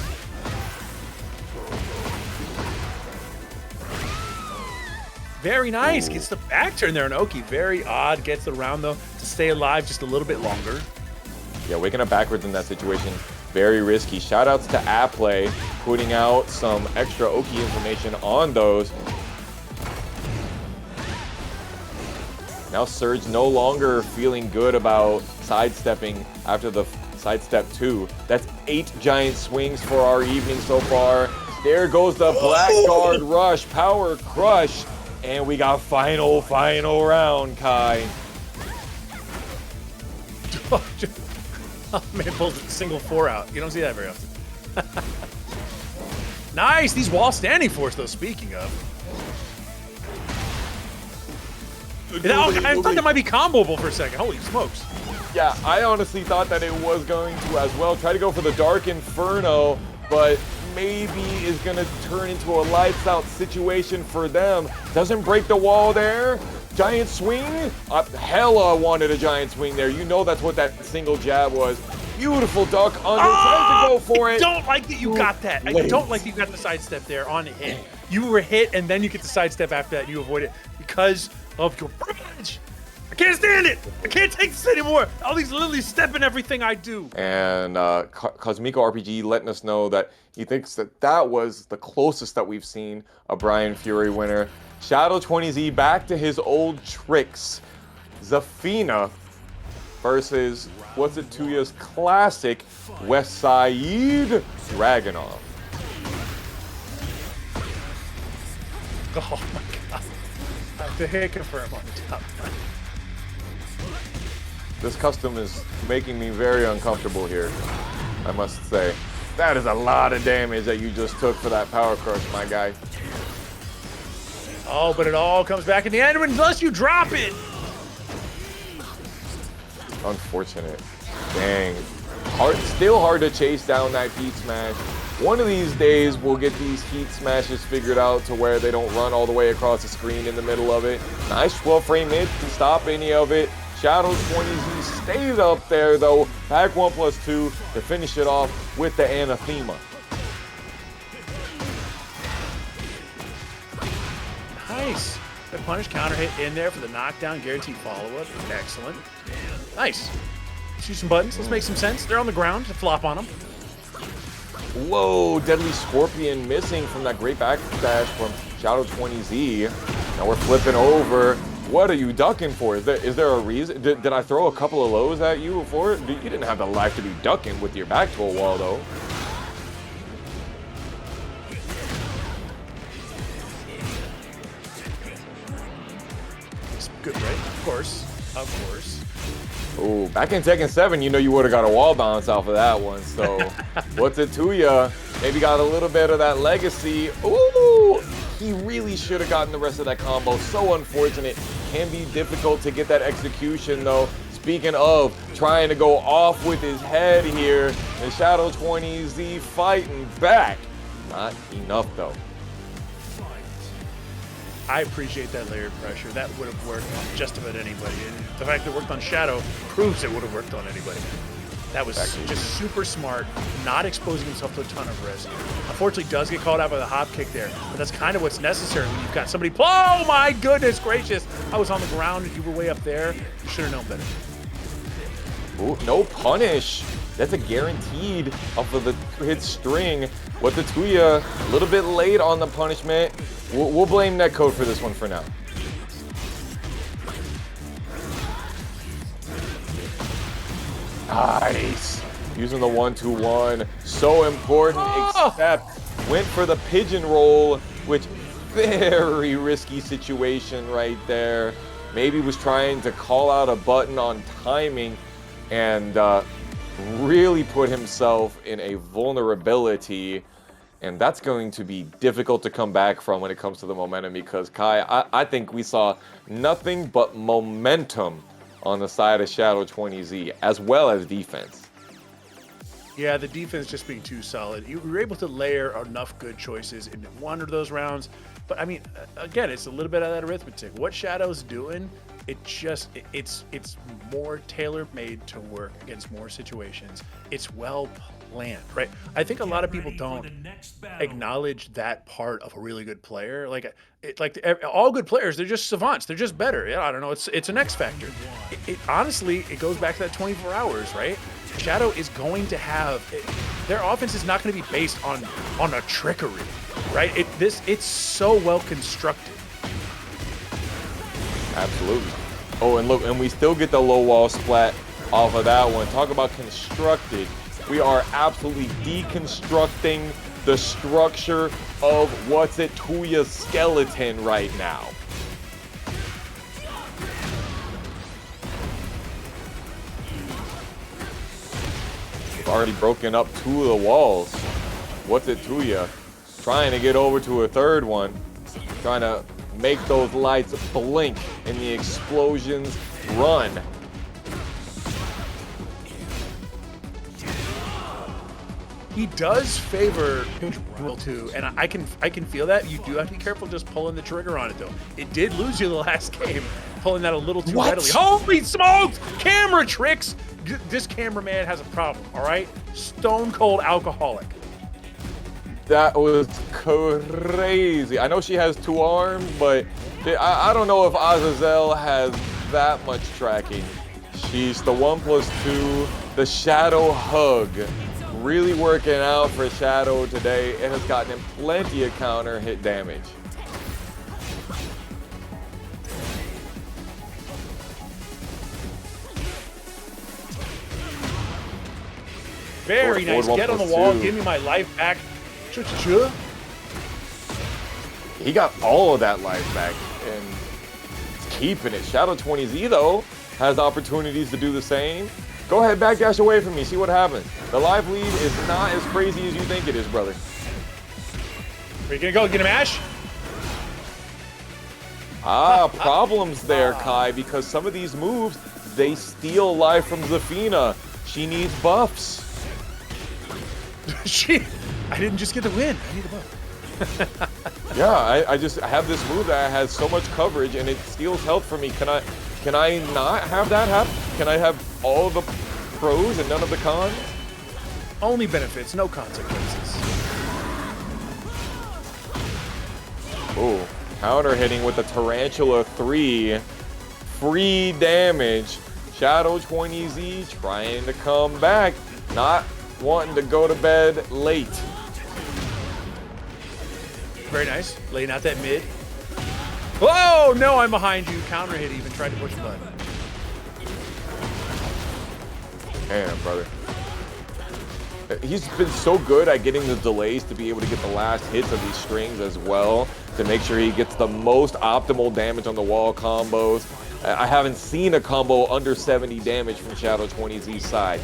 Speaker 2: Very nice.
Speaker 1: Ooh.
Speaker 2: Gets the back turn there on Oki. Very odd. Gets the round though to stay alive just a little bit longer.
Speaker 1: Yeah, waking up backwards in that situation, very risky. Shout outs to Applay, putting out some extra Oki information on those. Now Surge no longer feeling good about sidestepping after the sidestep 2. That's 8 giant swings for our evening so far. There goes the Blackguard Rush, Power Crush, and we got final round, Kai.
Speaker 2: Oh man, pulls a single 4 out. You don't see that very often. Nice. These wall standing force though, speaking of. I thought that might be comboable for a second. Holy smokes.
Speaker 1: Yeah, I honestly thought that it was going to as well. Try to go for the Dark Inferno, but maybe is going to turn into a lights out situation for them. Doesn't break the wall there. Giant swing. Hella wanted a giant swing there. You know that's what that single jab was. Beautiful duck under. Tries to go for it.
Speaker 2: I don't like that you got that. I don't like that you got the sidestep there on the hit. You were hit and then you get the sidestep after that and you avoid it because of your privilege. I can't stand it. I can't take this anymore. All these lilies stepping everything I do.
Speaker 1: And Cosmico RPG letting us know that he thinks that that was the closest that we've seen a Bryan Fury winner. Shadow 20Z back to his old tricks. Zafina versus what's it, TOOYA's classic West Side Dragunov.
Speaker 2: Oh my god. The hit confirm on the top.
Speaker 1: This custom is making me very uncomfortable here, I must say. That is a lot of damage that you just took for that power crush, my guy.
Speaker 2: Oh, but it all comes back in the end unless you drop it.
Speaker 1: Unfortunate. Dang. Still hard to chase down that heat smash. One of these days, we'll get these heat smashes figured out to where they don't run all the way across the screen in the middle of it. Nice 12 frame hit to stop any of it. Shadows 20Z stayed up there though. Back 1+2 to finish it off with the Anathema.
Speaker 2: Nice. The punish counter hit in there for the knockdown, guaranteed follow-up. Excellent. Nice. Shoot some buttons. Let's make some sense. They're on the ground to flop on them.
Speaker 1: Whoa, Deadly Scorpion missing from that great backdash from Shadow20Z. Now we're flipping over. What are you ducking for? Is there a reason? Did I throw a couple of lows at you before? You didn't have the life to be ducking with your back to a wall, though.
Speaker 2: It's good, right? Of course. Of course.
Speaker 1: Ooh, back in Tekken 7, you know you would have got a wall bounce off of that one. So, what's it to ya? Maybe got a little bit of that legacy. Ooh, he really should have gotten the rest of that combo. So unfortunate. Can be difficult to get that execution, though. Speaking of trying to go off with his head here, the Shadow20Z fighting back. Not enough, though.
Speaker 2: I appreciate that layered pressure. That would have worked on just about anybody. And the fact that it worked on Shadow proves it would have worked on anybody. That was just super smart, not exposing himself to a ton of risk. Unfortunately, does get called out by the hop kick there, but that's kind of what's necessary when you've got somebody. Oh my goodness gracious! I was on the ground and you were way up there. You should have known better.
Speaker 1: Ooh, no punish. That's a guaranteed off of the hit string. What the TOOYA, a little bit late on the punishment. We'll blame netcode for this one for now. Nice. Using the 1-2-1. So important, except went for the pigeon roll, which very risky situation right there. Maybe was trying to call out a button on timing and really put himself in a vulnerability. And that's going to be difficult to come back from when it comes to the momentum because, Kai, I think we saw nothing but momentum on the side of Shadow20Z, as well as defense.
Speaker 2: Yeah, the defense just being too solid. You were able to layer enough good choices into one of those rounds. But, I mean, again, it's a little bit of that arithmetic. What Shadow's doing, it's more tailor-made to work against more situations. It's well planned, right? I think a lot of people don't acknowledge that part of a really good player. All good players, they're just savants. They're just better. Yeah, I don't know. It's an X factor. Honestly, it goes back to that 24 hours, right? Shadow is going to have their offense is not going to be based on a trickery, right? It's so well constructed.
Speaker 1: Absolutely. Oh, and look, and we still get the low wall splat off of that one. Talk about constructed. We are absolutely deconstructing the structure of TOOYA's skeleton right now. We've already broken up 2 of the walls. TOOYA trying to get over to a third one. Trying to make those lights blink and the explosions run.
Speaker 2: He does favor rule 2, and I can feel that. You do have to be careful just pulling the trigger on it, though. It did lose you the last game, pulling that a little too readily. Holy smokes! Camera tricks! This cameraman has a problem, all right? Stone cold alcoholic.
Speaker 1: That was crazy. I know she has 2 arms, but I don't know if Azazel has that much tracking. She's the 1+2, the Shadow hug. Really working out for Shadow today. It has gotten him plenty of counter hit damage.
Speaker 2: Very nice. Get on the wall. Give me my life back.
Speaker 1: He got all of that life back and it's keeping it. Shadow20Z, though, has opportunities to do the same. Go ahead, backdash away from me. See what happens. The live lead is not as crazy as you think it is, brother.
Speaker 2: Are you gonna go get a mash?
Speaker 1: Problems there, Kai, because some of these moves, they steal life from Zafina. She needs buffs.
Speaker 2: I didn't just get the win. I need a buff.
Speaker 1: Yeah, I have this move that has so much coverage and it steals health from me. Can I not have that happen? Can I have all the pros and none of the cons?
Speaker 2: Only benefits, no consequences.
Speaker 1: Oh, Counter hitting with the Tarantula 3. Free damage. Shadow 20Z trying to come back. Not wanting to go to bed late.
Speaker 2: Very nice. Laying out that mid. Oh, no, I'm behind you. Counter hit even. Tried to push the button.
Speaker 1: Damn, brother. He's been so good at getting the delays to be able to get the last hits of these strings as well, to make sure he gets the most optimal damage on the wall combos. I haven't seen a combo under 70 damage from Shadow 20Z's side.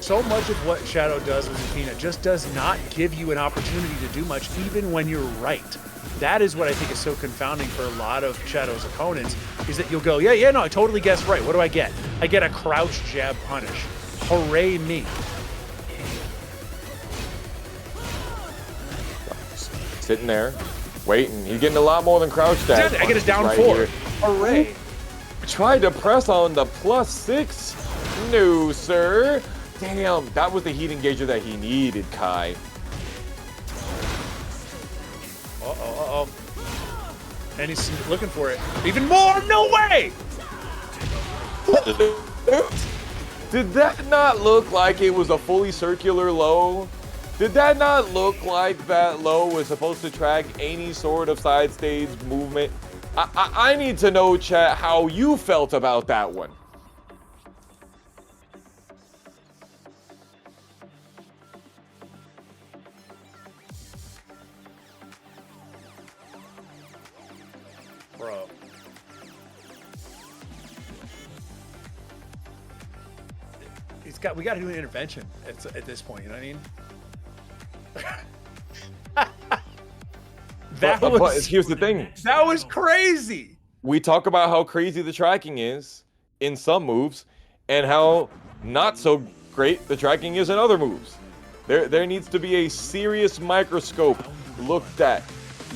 Speaker 2: So much of what Shadow does with Zafina just does not give you an opportunity to do much, even when you're right. That is what I think is so confounding for a lot of Shadow's opponents, is that you'll go, yeah, no, I totally guessed right. What do I get? I get a crouch jab punish. Hooray me.
Speaker 1: Sitting there, waiting. He's getting a lot more than crouch dash.
Speaker 2: I get his down
Speaker 1: right
Speaker 2: 4.
Speaker 1: Here.
Speaker 2: Hooray.
Speaker 1: Tried to press on the +6. No, sir. Damn, that was the heat engager that he needed, Kai.
Speaker 2: Uh-oh. And he's looking for it. Even more? No way!
Speaker 1: Did that not look like it was a fully circular low? Did that not look like that low was supposed to track any sort of side stage movement? I need to know, chat, how you felt about that one.
Speaker 2: Bro. We got to do an intervention at this point, you know what I mean?
Speaker 1: But here's the thing.
Speaker 2: That was crazy.
Speaker 1: We talk about how crazy the tracking is in some moves and how not so great the tracking is in other moves. There needs to be a serious microscope looked at.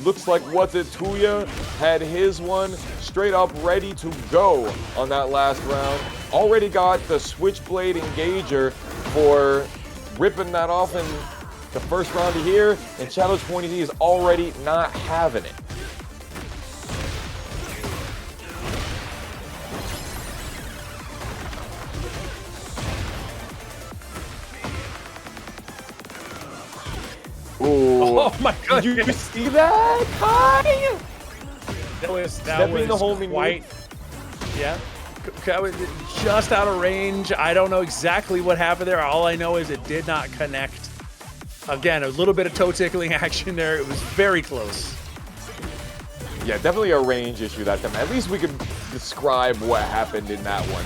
Speaker 1: Looks like TOOYA had his one straight up ready to go on that last round. Already got the Switchblade Engager for ripping that off in the first round of here, and Shadow 20Z is already not having it. Ooh.
Speaker 2: Oh my god.
Speaker 1: Did you see that, Kai?
Speaker 2: That was
Speaker 1: Stepping the homing
Speaker 2: quite, yeah. That was just out of range. I don't know exactly what happened there. All I know is it did not connect. Again, a little bit of toe tickling action there. It was very close.
Speaker 1: Yeah, definitely a range issue that time. At least we could describe what happened in that one.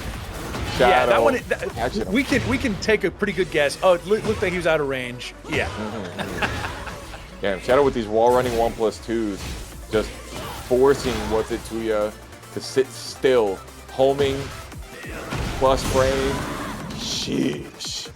Speaker 1: Shadow,
Speaker 2: yeah, that one. We can take a pretty good guess. Oh, it looked like he was out of range. Yeah.
Speaker 1: Yeah, Shadow with these wall running 1+2s, just forcing TOOYA to sit still, homing plus frame. Sheesh.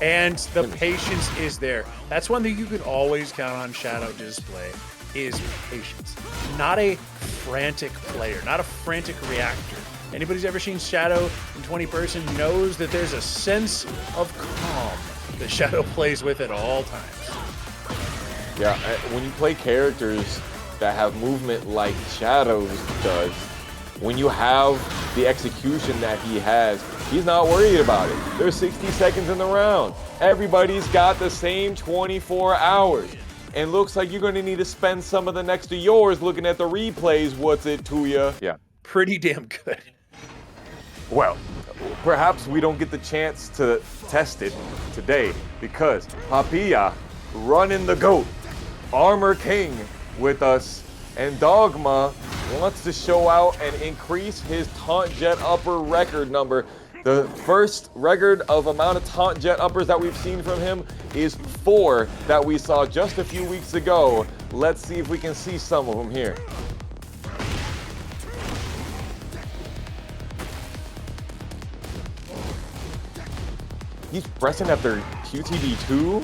Speaker 2: And the patience is there. That's one thing you can always count on Shadow to display, is patience. Not a frantic player, not a frantic reactor. Anybody who's ever seen Shadow in 20-person knows that there's a sense of calm that Shadow plays with at all times.
Speaker 1: Yeah, when you play characters that have movement like Shadows does, when you have the execution that he has, he's not worried about it. There's 60 seconds in the round. Everybody's got the same 24 hours. And looks like you're going to need to spend some of the next of yours looking at the replays, TOOYA? Yeah.
Speaker 2: Pretty damn good.
Speaker 1: Well, perhaps we don't get the chance to test it today because Papilla running the GOAT, Armor King with us, and Dogma wants to show out and increase his taunt jet upper record number. The first record of amount of taunt jet uppers that we've seen from him is 4 that we saw just a few weeks ago. Let's see if we can see some of them here. He's pressing after QTD2.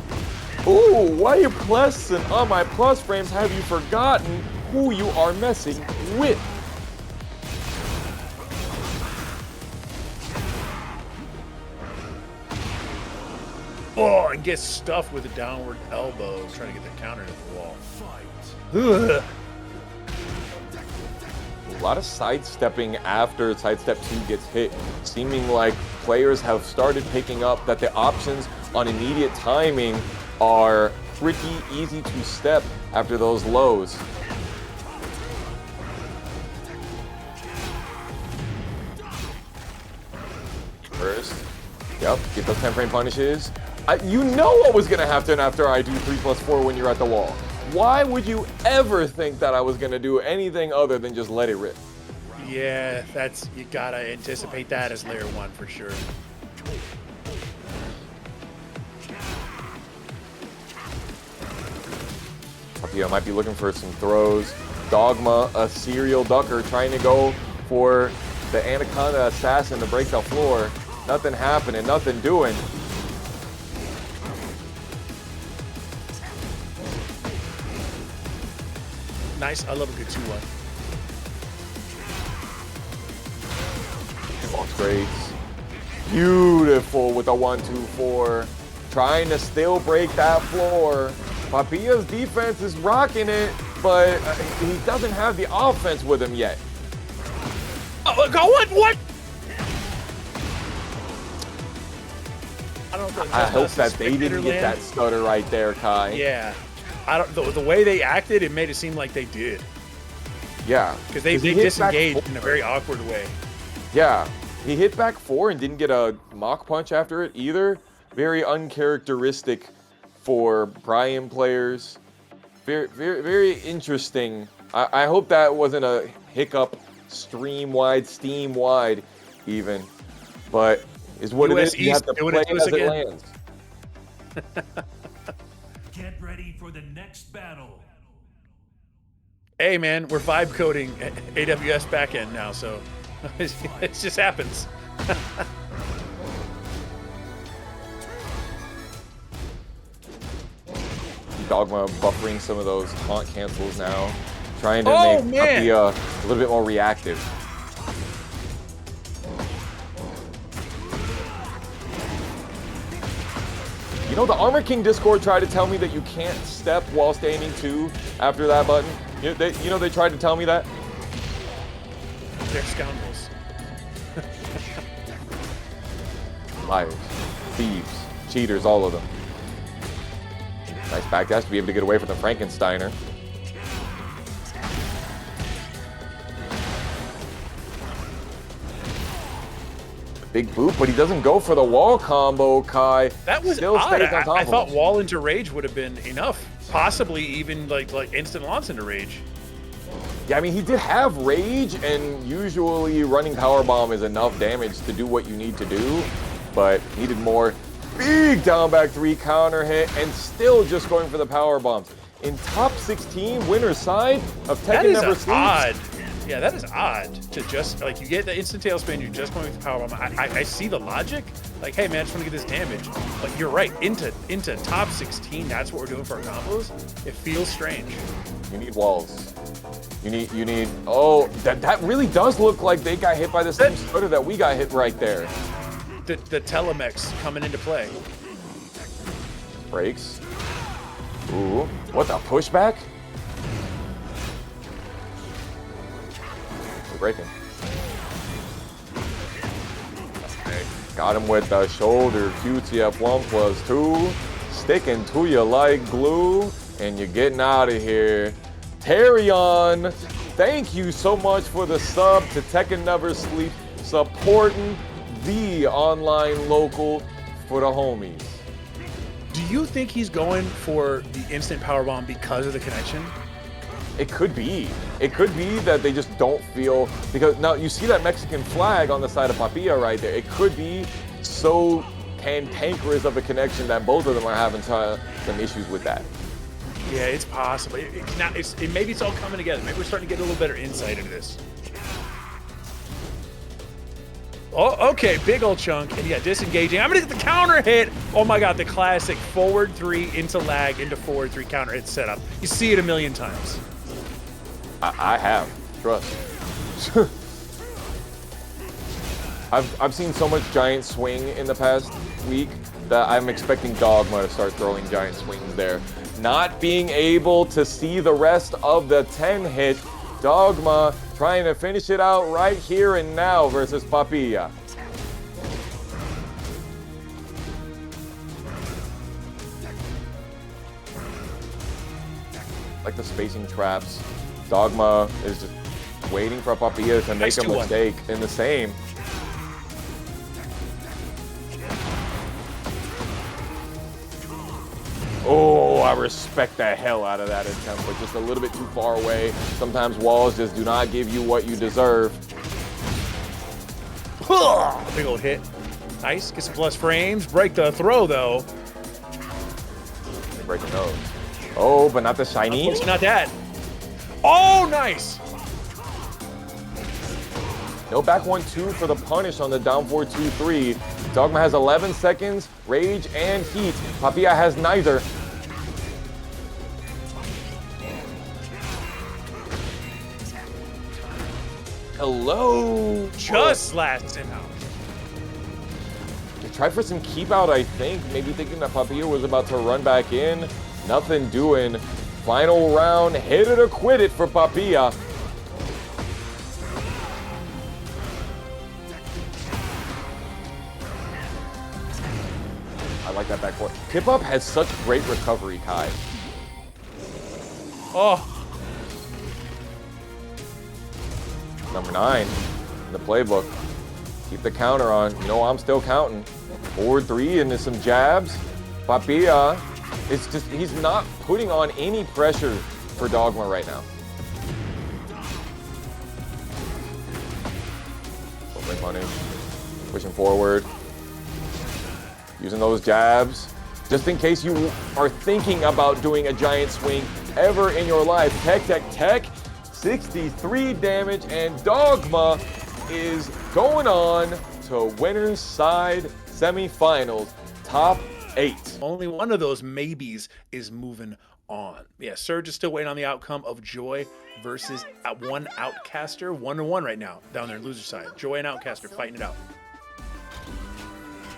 Speaker 1: Ooh, why you pressing on my plus frames? Have you forgotten who you are messing with?
Speaker 2: Oh, and gets stuffed with a downward elbow, trying to get the counter to the wall. Ugh.
Speaker 1: A lot of sidestepping after sidestep 2 gets hit, seeming like players have started picking up that the options on immediate timing are pretty easy to step after those lows. First, yep, get those 10-frame punishes. You know what was going to happen after I do 3+4 when you're at the wall. Why would you ever think that I was going to do anything other than just let it rip?
Speaker 2: Yeah, you gotta anticipate that as layer 1 for sure.
Speaker 1: Papilla might be looking for some throws. Dogma, a serial ducker, trying to go for the Anaconda Assassin to break the floor. Nothing happening, nothing doing.
Speaker 2: Nice, I love a good 2-1.
Speaker 1: Box breaks. Beautiful with a 1-2-4. Trying to still break that floor. Papilla's defense is rocking it, but he doesn't have the offense with him yet.
Speaker 2: Oh, go what? I don't know.
Speaker 1: I hope that they didn't get that stutter right there, Kai.
Speaker 2: Yeah. I don't. The way they acted, it made it seem like they did.
Speaker 1: Yeah.
Speaker 2: Because they disengaged in a very awkward way.
Speaker 1: Yeah. He hit back 4 and didn't get a mock punch after it either. Very uncharacteristic for Bryan players. Very, very, very interesting. I hope that wasn't a hiccup stream-wide, Steam-wide even. But is what it is. You have to play it as it lands.
Speaker 3: Get ready for the next battle.
Speaker 2: Hey, man, we're vibe coding AWS backend now, so it just happens.
Speaker 1: Dogma buffering some of those taunt cancels now, trying to make Papilla a little bit more reactive. You know, the Armor King Discord tried to tell me that you can't step while standing 2 after that button. You know, they tried to tell me that.
Speaker 2: They're scoundrels.
Speaker 1: Liars, thieves, cheaters, all of them. Nice backdash to be able to get away from the Frankensteiner. Big boot, but he doesn't go for the wall combo, Kai.
Speaker 2: That was
Speaker 1: still
Speaker 2: odd.
Speaker 1: stays on top
Speaker 2: I
Speaker 1: of
Speaker 2: thought
Speaker 1: him.
Speaker 2: wall into rage would have been enough. Possibly even like instant launch into rage.
Speaker 1: Yeah, I mean, he did have rage, and usually running powerbomb is enough damage to do what you need to do, but needed more. Big down back 3 counter hit, and still just going for the power bombs. In top 16 winner's side of Tekken Never Sleeps.
Speaker 2: Odd. Yeah, that is odd to just like you get the instant tailspin, you're just going with the power bomb. I see the logic. Like, hey man, I just want to get this damage. But you're right, into top 16, that's what we're doing for our combos. It feels strange.
Speaker 1: You need walls. You need. Oh, that really does look like they got hit by the same stutter that we got hit right there.
Speaker 2: The telemex coming into play.
Speaker 1: Breaks. Ooh, what the pushback? We're breaking. Okay. Got him with the shoulder QTF 1+2. Sticking to you like glue. And you're getting out of here. Terrion, thank you so much for the sub to Tekken Never Sleep, supporting the online local for the homies.
Speaker 2: Do you think he's going for the instant powerbomb because of the connection?
Speaker 1: It could be. It could be that they just don't feel, because now you see that Mexican flag on the side of Papilla right there. It could be so cantankerous of a connection that both of them are having some issues with that.
Speaker 2: Yeah, it's possible. Maybe it's all coming together. Maybe we're starting to get a little better insight into this. Oh, okay, big old chunk, and yeah, disengaging. I'm gonna get the counter hit. Oh my god, the classic forward 3 into lag into forward 3 counter hit setup. You see it a million times.
Speaker 1: I have, trust. I've seen so much giant swing in the past week that I'm expecting Dogma to start throwing giant swings there. Not being able to see the rest of the 10 hit. Dogma trying to finish it out right here and now versus Papilla. Like the spacing traps. Dogma is just waiting for Papilla to make a mistake in the same. Oh, I respect the hell out of that attempt, but just a little bit too far away. Sometimes walls just do not give you what you deserve.
Speaker 2: Big old hit. Nice. Get some plus frames. Break the throw, though.
Speaker 1: Break the nose. Oh, but not the shiny.
Speaker 2: Not that. Oh, nice.
Speaker 1: No back 1-2 for the punish on the down 4-2-3. Dogma has 11 seconds, rage and heat. Papilla has neither. Hello.
Speaker 2: Just last in out.
Speaker 1: They tried for some keep out, I think. Maybe thinking that Papilla was about to run back in. Nothing doing. Final round, hit it or quit it for Papilla. I like that backboard. Tip up has such great recovery, Kai.
Speaker 2: Oh.
Speaker 1: Number 9 in the playbook. Keep the counter on. You know, I'm still counting. Forward 3 into some jabs. Papilla, it's just, he's not putting on any pressure for Dogma right now. Open punish. Pushing forward. Using those jabs. Just in case you are thinking about doing a giant swing ever in your life. Tech. 63 damage, and Dogma is going on to winner's side semifinals, top 8.
Speaker 2: Only one of those maybes is moving on. Yeah, Surge is still waiting on the outcome of Joy versus one Outcaster. 1-1 right now down there, loser side. Joy and Outcaster fighting it out.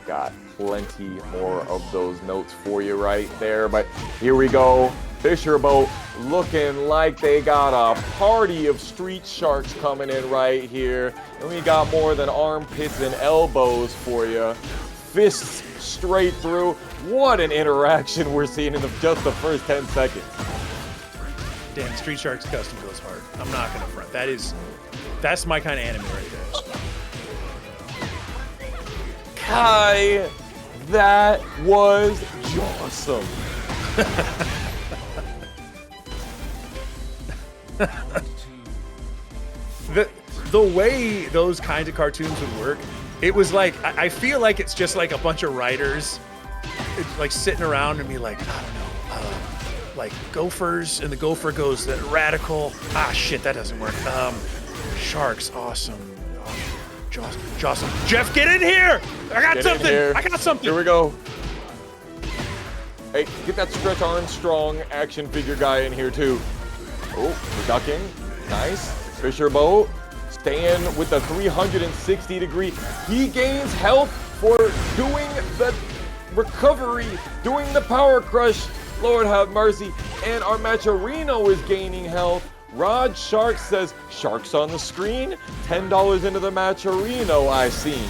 Speaker 1: Got plenty more of those notes for you right there, but here we go. Fisherboat looking like they got a party of street sharks coming in right here. And we got more than armpits and elbows for you. Fists straight through. What an interaction we're seeing in just the first 10 seconds.
Speaker 2: Damn, Street Sharks custom goes hard. I'm not gonna front. That's my kind of anime right there.
Speaker 1: Kai, that was awesome.
Speaker 2: The way those kinds of cartoons would work, it was like, I feel like it's just like a bunch of writers like sitting around and be like, I don't know, like gophers, and the gopher goes radical. Ah, shit, that doesn't work. Sharks, awesome. Jocelyn. Jeff, get in here! I got something!
Speaker 1: Here we go. Hey, get that Stretch Armstrong action figure guy in here too. Oh, we're ducking. Nice. Fisherboat staying with the 360 degree. He gains health for doing the recovery, doing the power crush. Lord have mercy. And our Matcherino is gaining health. Rod Shark says, sharks on the screen? $10 into the Matcherino I seen.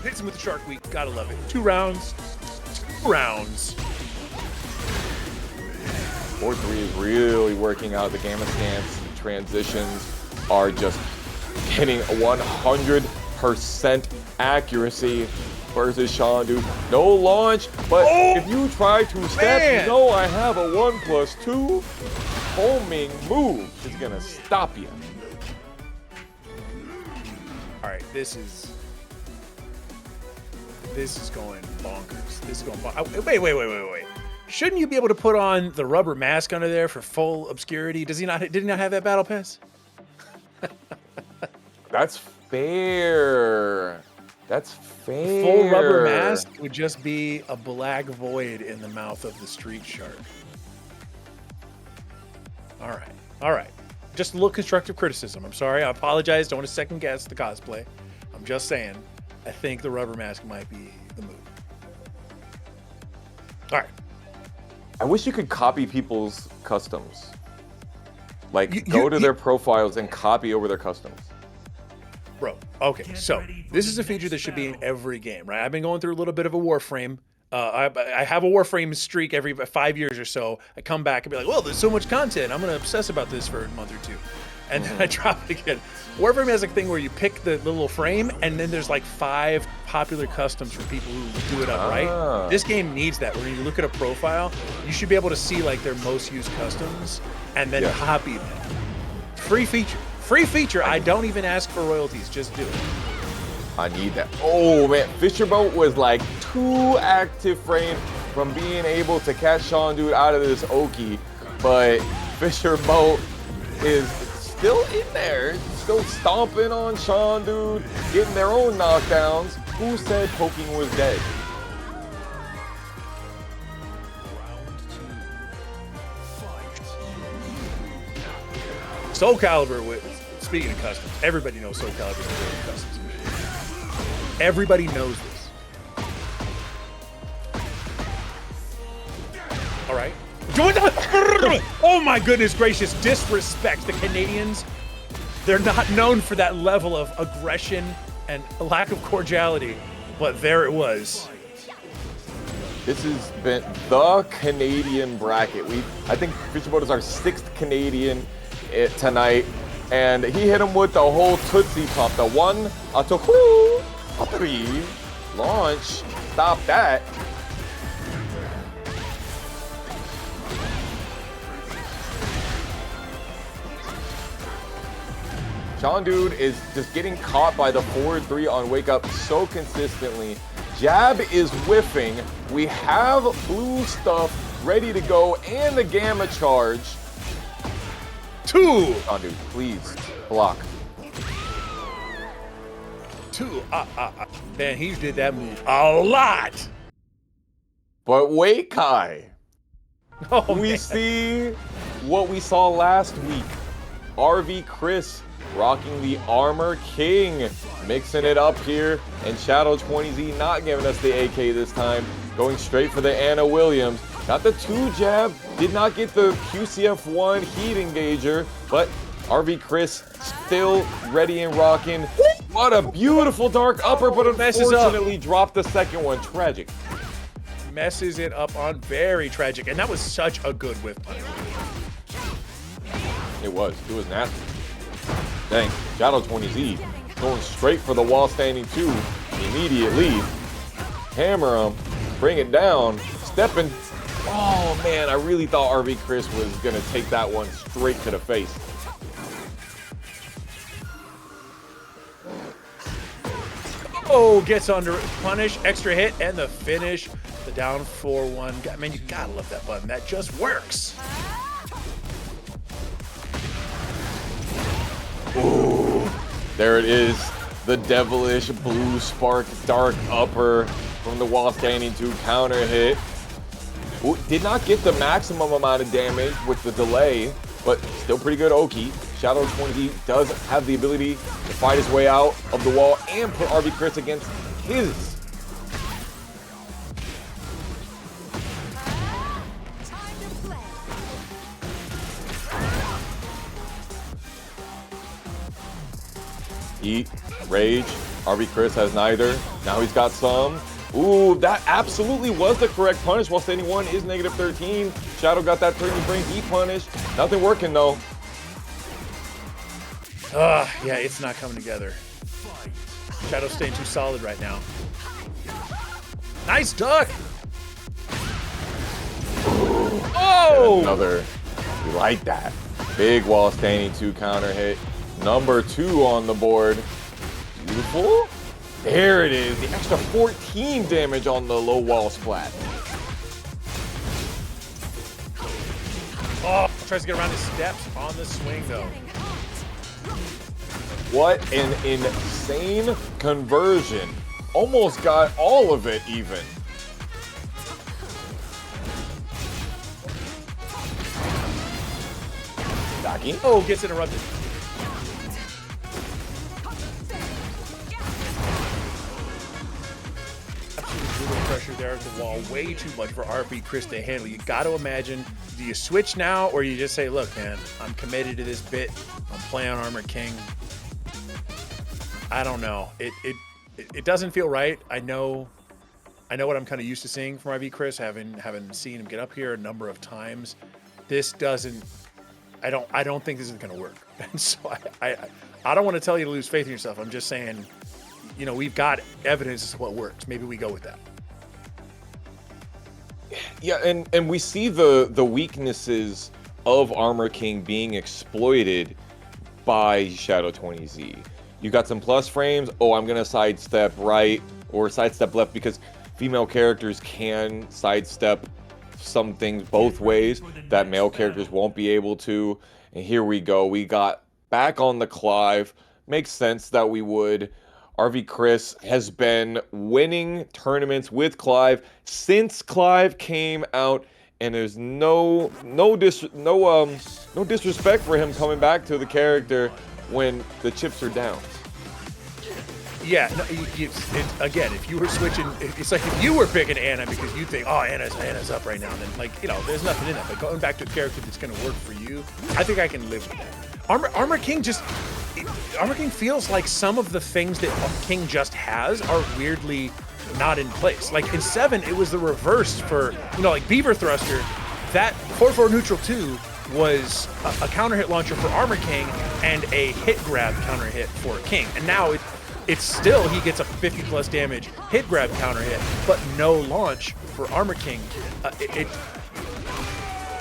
Speaker 2: Hits him with the Shark Week. Gotta love it. 2 rounds. 2 rounds.
Speaker 1: 4-3 is really working out. The gamma stance transitions are just hitting 100% accuracy versus Shaundude. No launch, but if you try to step, you know I have a 1+2. Homing move is gonna stop you.
Speaker 2: All right, this is going bonkers. This is going bonkers. Wait. Shouldn't you be able to put on the rubber mask under there for full obscurity? Did he not have that battle pass?
Speaker 1: That's fair. That's fair.
Speaker 2: Full rubber mask would just be a black void in the mouth of the street shark. All right. Just a little constructive criticism. I'm sorry. I apologize. Don't want to second guess the cosplay. I'm just saying. I think the rubber mask might be the move. All right.
Speaker 1: I wish you could copy people's customs. Like,
Speaker 2: You-
Speaker 1: go to
Speaker 2: you-
Speaker 1: their profiles and copy over their customs.
Speaker 2: Bro, okay, so this is a feature that should be in every game, right? I've been going through a little bit of a Warframe. I have a Warframe streak every 5 years or so. I come back and be like, well, there's so much content. I'm going to obsess about this for a month or two. And then I drop it again. Warframe has a thing where you pick the little frame, and then there's like 5 popular customs for people who do it up right. This game needs that. When you look at a profile, you should be able to see like their most used customs and then copy them. Free feature. Free feature. I don't even ask for royalties. Just do it.
Speaker 1: I need that. Oh man, Fisherboat was like 2 active frames from being able to catch Shaundude out of this Oki, but Fisherboat is still in there, still stomping on Shaundude, getting their own knockdowns. Who said poking was dead?
Speaker 2: Soul Calibur, speaking of customs, everybody knows Soul Calibur is doing customs. Everybody knows this. All right. Oh my goodness gracious, disrespect. The Canadians, they're not known for that level of aggression and lack of cordiality, but there it was.
Speaker 1: This has been the Canadian bracket. I think Fisherboat is our 6th Canadian tonight, and he hit him with the whole Tootsie Pop. The 1, a 2, a 3, launch, stop that. Shaundude is just getting caught by the forward 3 on Wake Up so consistently. Jab is whiffing. We have blue stuff ready to go and the Gamma Charge.
Speaker 2: 2.
Speaker 1: Shaundude, please block.
Speaker 2: 2. Man, he did that move a lot.
Speaker 1: But wait, Kai.
Speaker 2: Oh,
Speaker 1: We
Speaker 2: man.
Speaker 1: see what we saw last week. RV Cris rocking the Armor King, mixing it up here, and Shadow 20Z not giving us the AK this time, going straight for the Anna Williams. Got the 2 jab, did not get the QCF1 heat engager, but RV Cris still ready and rocking. What a beautiful dark upper, but
Speaker 2: Messes up.
Speaker 1: unfortunately dropped the second one. Tragic.
Speaker 2: Messes it up on very tragic, and that was such a good whiff punch.
Speaker 1: It was nasty. Dang, Shadow 20Z going straight for the wall standing 2 immediately. Hammer him, bring it down, stepping. Oh man, I really thought RV Cris was gonna take that one straight to the face.
Speaker 2: Oh, gets under punish, extra hit, and the finish. The down 4-1. Man, you gotta love that button. That just works.
Speaker 1: Ooh, there it is. The devilish blue spark dark upper from the wall standing 2 counter hit. Ooh, did not get the maximum amount of damage with the delay, but still pretty good Oki. Shadow 20 does have the ability to fight his way out of the wall and put RV Cris against his. Heat, rage, RV Cris has neither. Now he's got some. Ooh, that absolutely was the correct punish. While standing 1 is negative 13. Shadow got that 30 bring heat punish. Nothing working though.
Speaker 2: Yeah, it's not coming together. Shadow's staying too solid right now. Nice duck! Oh!
Speaker 1: Another, we like that. Big wall standing 2 counter hit. Number 2 on the board. Beautiful. There it is. The extra 14 damage on the low wall splat.
Speaker 2: Oh, tries to get around his steps on the swing though.
Speaker 1: What an insane conversion. Almost got all of it even. Daki.
Speaker 2: Oh, gets interrupted. pressure there at the wall. Way too much for RB Cris to handle. You got to imagine, do you switch now or you just say, look, man, I'm committed to this bit. I'm playing Armor King. I don't know. It doesn't feel right. I know what I'm kind of used to seeing from RB Cris, having seen him get up here a number of times. This doesn't. I don't think this is going to work. And so I don't want to tell you to lose faith in yourself. I'm just saying, you know, we've got evidence of what works. Maybe we go with that.
Speaker 1: Yeah, and we see the weaknesses of Armor King being exploited by Shadow 20Z. You got some plus frames. Oh, I'm gonna sidestep right or sidestep left because female characters can sidestep some things both ways that male characters won't be able to. And here we go. We got back on the Clive. Makes sense that we would. RB Cris has been winning tournaments with Clive since Clive came out, and there's no disrespect for him coming back to the character when the chips are down.
Speaker 2: Yeah, no, again, if you were switching, it's like if you were picking Ana because you think, oh, Ana's up right now, and then, like, you know, there's nothing in that. But going back to a character that's going to work for you, I think I can live with that. Armor King feels like some of the things that King just has are weirdly not in place. Like in 7, it was the reverse for, you know, like Beaver Thruster. That 4/4 neutral 2 was a counter hit launcher for Armor King and a hit grab counter hit for King. And now it's still, he gets a 50 plus damage hit grab counter hit, but no launch for Armor King.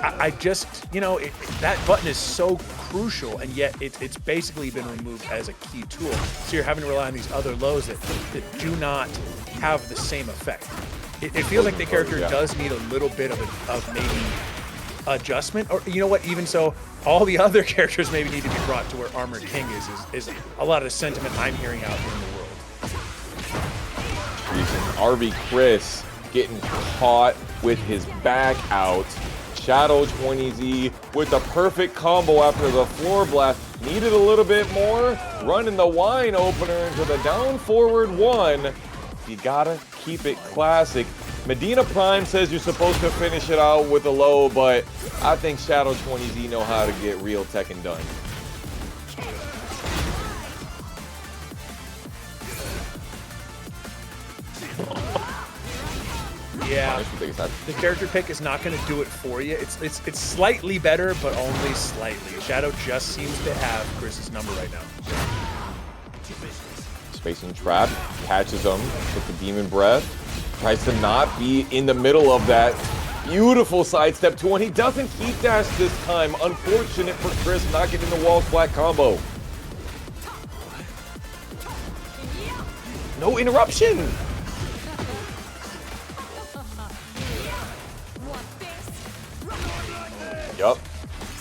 Speaker 2: I just, you know, that button is so crucial, and yet it's basically been removed as a key tool. So you're having to rely on these other lows that do not have the same effect. It feels like the character does need a little bit of maybe adjustment, or you know what, even so, all the other characters maybe need to be brought to where Armor King is a lot of the sentiment I'm hearing out in the world.
Speaker 1: RB Cris getting caught with his back out. Shadow 20Z with the perfect combo after the floor blast. Needed a little bit more. Running the wine opener into the down forward 1. You gotta keep it classic. Medina Prime says you're supposed to finish it out with a low, but I think Shadow 20Z know how to get real Tekken done.
Speaker 2: Yeah, the character pick is not going to do it for you. It's slightly better, but only slightly. Shadow just seems to have Chris's number right now.
Speaker 1: Spacing trap, catches him with the Demon Breath. Tries to not be in the middle of that beautiful sidestep 2, and he doesn't keep dash this time. Unfortunate for Cris not getting the wall flat combo. No interruption. Yup,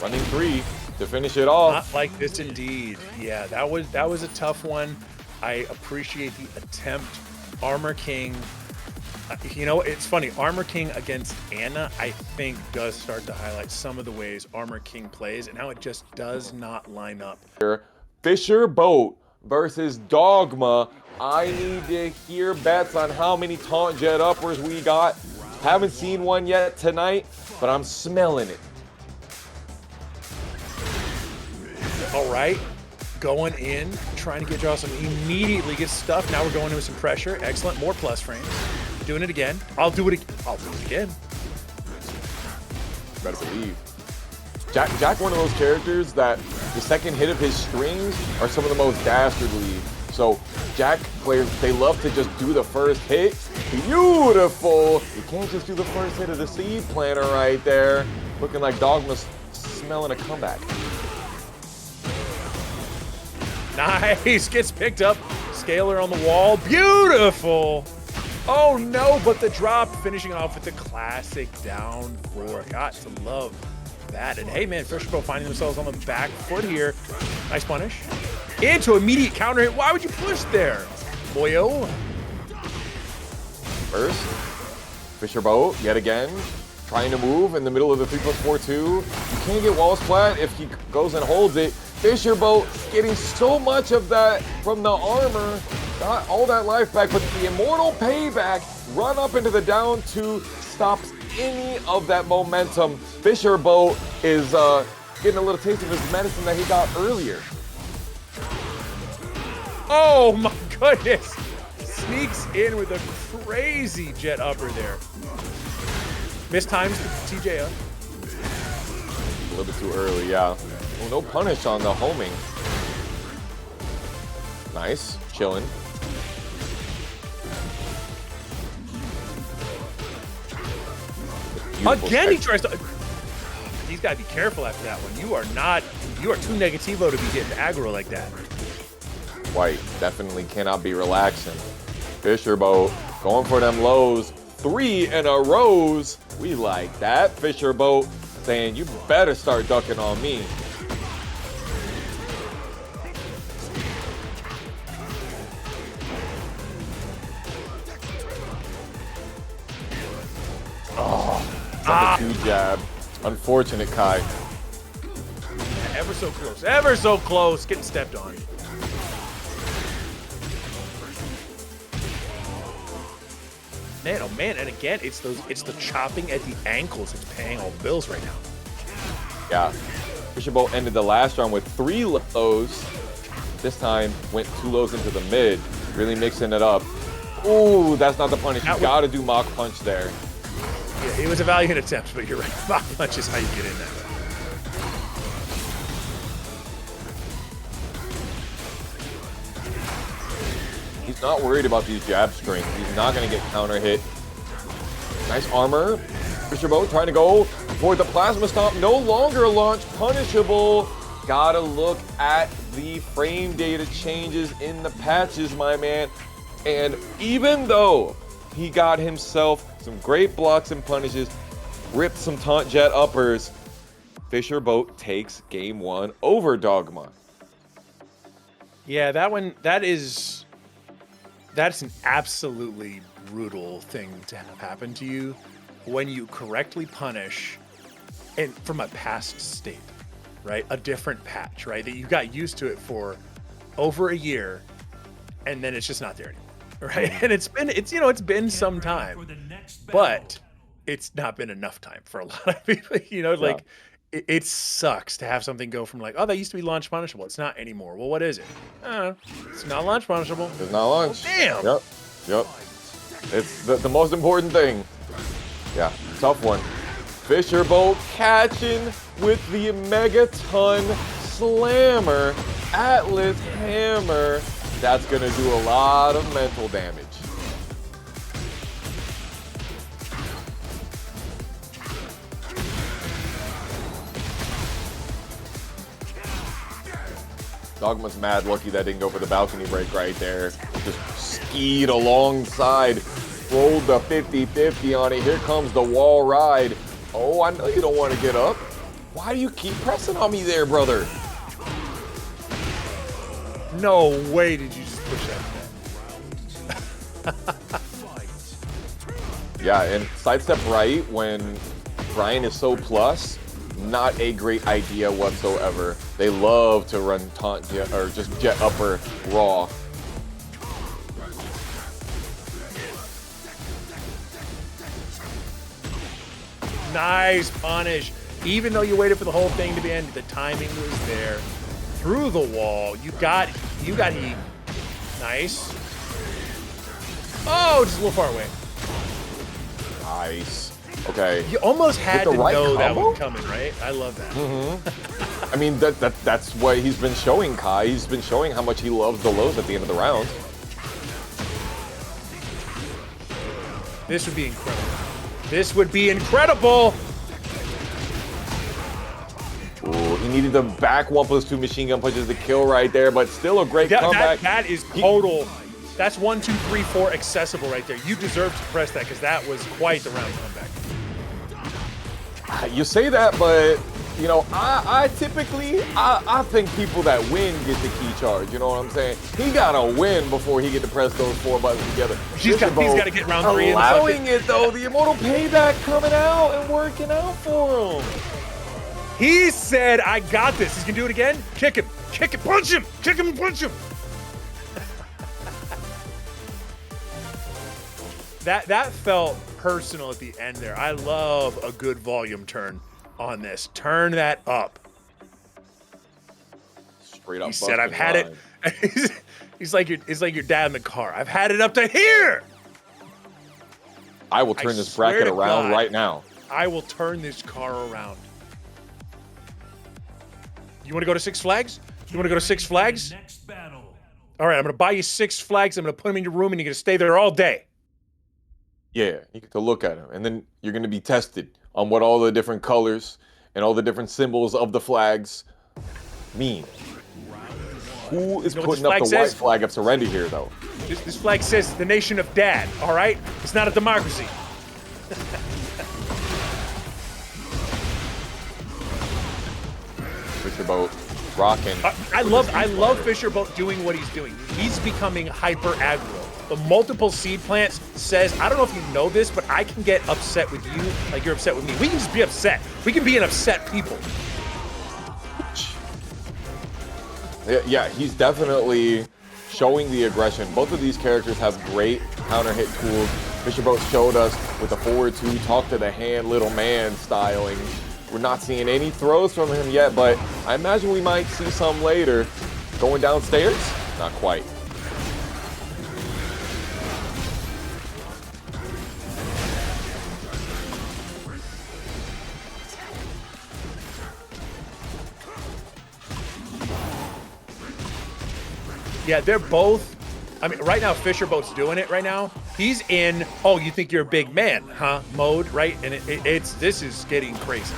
Speaker 1: running 3 to finish it off.
Speaker 2: Not like this indeed. Yeah, that was a tough one. I appreciate the attempt. Armor King, you know, it's funny. Armor King against Ana, I think, does start to highlight some of the ways Armor King plays and how it just does not line up.
Speaker 1: Fisherboat versus Dogma. I need to hear bets on how many taunt jet uppers we got. Haven't seen one yet tonight, but I'm smelling it.
Speaker 2: All right, going in, trying to get draw some, immediately gets stuffed. Now we're going into some pressure. Excellent, more plus frames. Doing it again. I'll do it again.
Speaker 1: Better believe. Jack, one of those characters that the second hit of his strings are some of the most dastardly. So Jack players, they love to just do the first hit. Beautiful. You can't just do the first hit of the seed planter right there. Looking like Dogma's smelling a comeback.
Speaker 2: Nice, gets picked up. Scalar on the wall, beautiful. Oh no, but the drop, finishing off with the classic down 4. Got to love that. And hey man, Fisherboat finding themselves on the back foot here. Nice punish. Into immediate counter hit. Why would you push there, boyo?
Speaker 1: First, Fisherboat yet again, trying to move in the middle of the 3+4-2. You can't get walls flat if he goes and holds it. Fisherboat getting so much of that from the armor. Got all that life back, but the immortal payback run up into the down 2 stops any of that momentum. Fisherboat is getting a little taste of his medicine that he got earlier.
Speaker 2: Oh my goodness! Sneaks in with a crazy jet upper there. Mistimes the TJ up.
Speaker 1: A little bit too early, yeah. Well, no punish on the homing. Nice, chilling.
Speaker 2: Again, he tries to. He's got to be careful after that one. You are too negativo to be getting aggro like that.
Speaker 1: White definitely cannot be relaxing. Fisherboat going for them lows. 3 in a row. We like that. Fisherboat saying, you better start ducking on me. Oh, the 2 jab. Unfortunate, Kai.
Speaker 2: Ever so close. Ever so close. Getting stepped on. Man, oh man, and again, it's the chopping at the ankles that's paying all the bills right now.
Speaker 1: Yeah. Fisherboat ended the last round with 3 lows. This time went 2 lows into the mid, really mixing it up. Ooh, that's not the punish. You gotta do mock punch there.
Speaker 2: Yeah, it was a valiant attempt, but you're right. Mock punch is how you get in there.
Speaker 1: He's not worried about these jab strings. He's not going to get counter hit. Nice armor. Fisherboat trying to go for the plasma stomp. No longer launch punishable. Gotta look at the frame data changes in the patches, my man. And even though he got himself some great blocks and punishes, ripped some taunt jet uppers, Fisherboat takes game 1 over Dogma.
Speaker 2: Yeah, that's an absolutely brutal thing to have happen to you when you correctly punish and from a past state, right? A different patch, right? That you got used to it for over a year and then it's just not there anymore, right? And it's been some time, but it's not been enough time for a lot of people, like it sucks to have something go from like, oh, that used to be launch punishable. It's not anymore. Well, what is it? It's not launch punishable.
Speaker 1: It's not launch.
Speaker 2: Damn.
Speaker 1: Yep. It's the most important thing. Yeah, tough one. Fisherboat catching with the Megaton Slammer. Atlas Hammer. That's going to do a lot of mental damage. Dogma's mad lucky that didn't go for the balcony break right there. Just skied alongside, rolled the 50-50 on it. Here comes the wall ride. Oh, I know you don't want to get up. Why do you keep pressing on me there, brother?
Speaker 2: No way did you just push that.
Speaker 1: Yeah, and sidestep right when Bryan is so plus, not a great idea whatsoever. They love to run taunt jet, or just jet upper raw.
Speaker 2: Nice punish. Even though you waited for the whole thing to be ended, the timing was there. Through the wall. You got heat. Nice. Oh, just a little far away.
Speaker 1: Nice. Okay.
Speaker 2: You almost had to
Speaker 1: right
Speaker 2: know that
Speaker 1: combo?
Speaker 2: one coming, right? I love that.
Speaker 1: Mm-hmm. I mean, that's what he's been showing, Kai. He's been showing how much he loves the lows at the end of the round.
Speaker 2: This would be incredible. This would be incredible.
Speaker 1: Ooh, he needed the back 1+2 machine gun punches to kill right there, but still a great comeback.
Speaker 2: That is total. That's 1, 2, 3, 4 accessible right there. You deserve to press that because that was quite the round comeback.
Speaker 1: You say that, but you know, I typically think people that win get the key charge. You know what I'm saying? He gotta win before he get to press those 4 buttons together.
Speaker 2: He's got to get round 3 in the
Speaker 1: allowing it though. The immortal payback coming out and working out for him.
Speaker 2: He said, "I got this." He's gonna do it again. Kick him, punch him, kick him and punch him. That felt personal at the end there. I love a good volume turn on this. Turn that up.
Speaker 1: Straight up.
Speaker 2: He said, "I've had
Speaker 1: line.
Speaker 2: it." He's like your dad in the car. I've had it up to here.
Speaker 1: I will turn this bracket around right now.
Speaker 2: I will turn this car around. You want to go to Six Flags? You want to go to Six Flags?
Speaker 3: Next battle.
Speaker 2: All right, I'm going to buy you Six Flags. I'm going to put them in your room, and you're going to stay there all day.
Speaker 1: Yeah, you get to look at them, and then you're going to be tested on what all the different colors and all the different symbols of the flags mean. Who is putting up the white flag of surrender here, though?
Speaker 2: This flag says the nation of dad, all right? It's not a democracy.
Speaker 1: Fisherboat rocking.
Speaker 2: I love Fisherboat doing what he's doing. He's becoming hyper aggro. The multiple seed plants says, I don't know if you know this, but I can get upset with you like you're upset with me. We can just be upset. We can be an upset people.
Speaker 1: Yeah, he's definitely showing the aggression. Both of these characters have great counter hit tools. Fisherboat showed us with the forward two, talk to the hand, little man styling. We're not seeing any throws from him yet, but I imagine we might see some later. Going downstairs? Not quite.
Speaker 2: Yeah, they're both, I mean, right now, Fisherboat's doing it right now. He's in, oh, you think you're a big man, huh, mode, right? And this is getting crazy.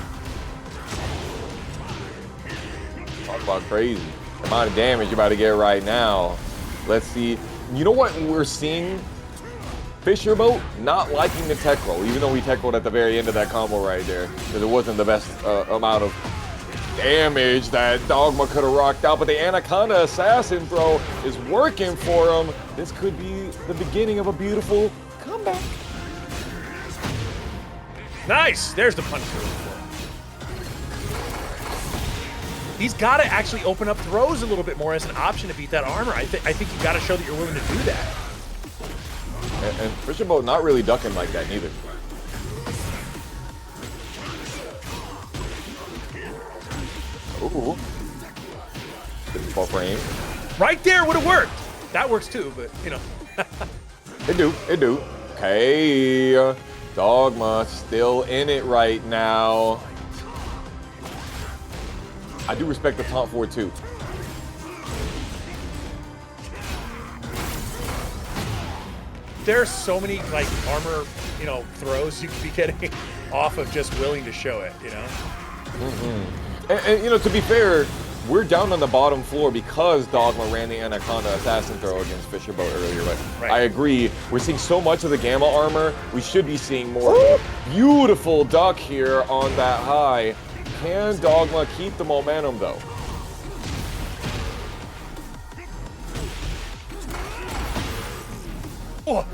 Speaker 1: Talk about crazy. The amount of damage you're about to get right now. Let's see. You know what we're seeing? Fisherboat not liking the tech roll, even though he tech rolled at the very end of that combo right there, because it wasn't the best amount of damage that Dogma could have rocked out, but the Anaconda Assassin throw is working for him. This could be the beginning of a beautiful comeback.
Speaker 2: Nice! There's the punch. He's got to actually open up throws a little bit more as an option to beat that armor. I think you got to show that you're willing to do that.
Speaker 1: And Fisherboat not really ducking like that neither. Ooh. Good ball frame.
Speaker 2: Right there would have worked. That works too, but you know.
Speaker 1: It do. Okay. Dogma still in it right now. I do respect the taunt forward too.
Speaker 2: There's so many like armor, you know, throws you could be getting off of just willing to show it, you know?
Speaker 1: Mm-hmm. And you know, to be fair, we're down on the bottom floor because Dogma ran the Anaconda Assassin throw against Fisherboat earlier, but right. I agree. We're seeing so much of the Gamma armor. We should be seeing more of a beautiful duck here on that high. Can Dogma keep the momentum, though?
Speaker 2: Oh,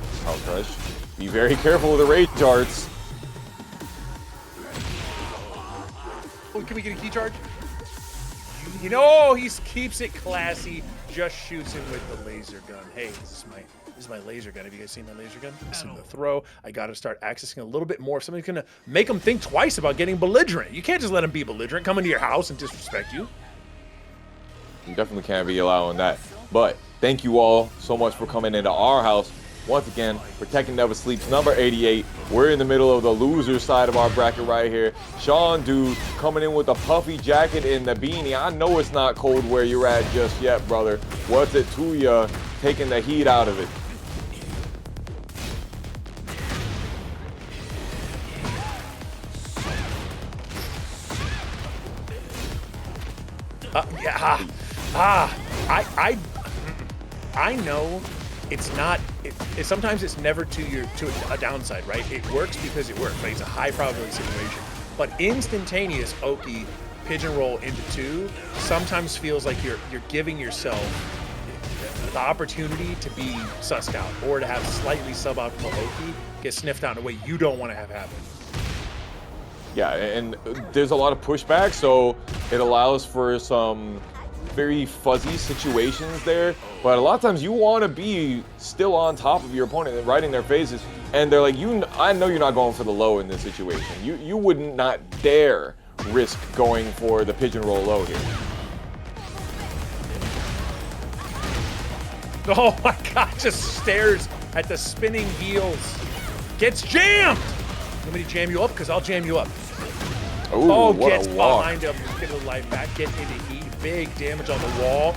Speaker 1: Crush. Be very careful with the rage darts.
Speaker 2: Oh, can we get a key charge? You know, he keeps it classy, just shoots him with the laser gun. Hey, this is my laser gun. Have you guys seen my laser gun? This is the throw. I got to start accessing a little bit more. If somebody's going to make them think twice about getting belligerent. You can't just let them be belligerent, come into your house and disrespect you.
Speaker 1: You definitely can't be allowing that. But thank you all so much for coming into our house. Once again, for TEKKEN Never Sleeps, number 88. We're in the middle of the loser side of our bracket right here. Shaundude coming in with a puffy jacket and the beanie. I know it's not cold where you're at just yet, brother. What's it to ya? Taking the heat out of it.
Speaker 2: I know it's not. Sometimes it's never to a downside, right? It works because it works. Right? It's a high probability situation, but instantaneous Oki pigeon roll into 2 sometimes feels like you're giving yourself the opportunity to be sussed out or to have slightly suboptimal Oki get sniffed out in a way you don't want to have happen.
Speaker 1: Yeah, and there's a lot of pushback, so it allows for some very fuzzy situations there, but a lot of times you want to be still on top of your opponent and right in their faces, and they're like, I know you're not going for the low in this situation. You wouldn't not dare risk going for the pigeon roll low here.
Speaker 2: Oh my god, just stares at the spinning heels. Gets jammed! Let me jam you up, because I'll jam you up.
Speaker 1: Ooh,
Speaker 2: oh,
Speaker 1: what
Speaker 2: gets
Speaker 1: a walk.
Speaker 2: behind him. Get the life back, get into heat. Big damage on the wall.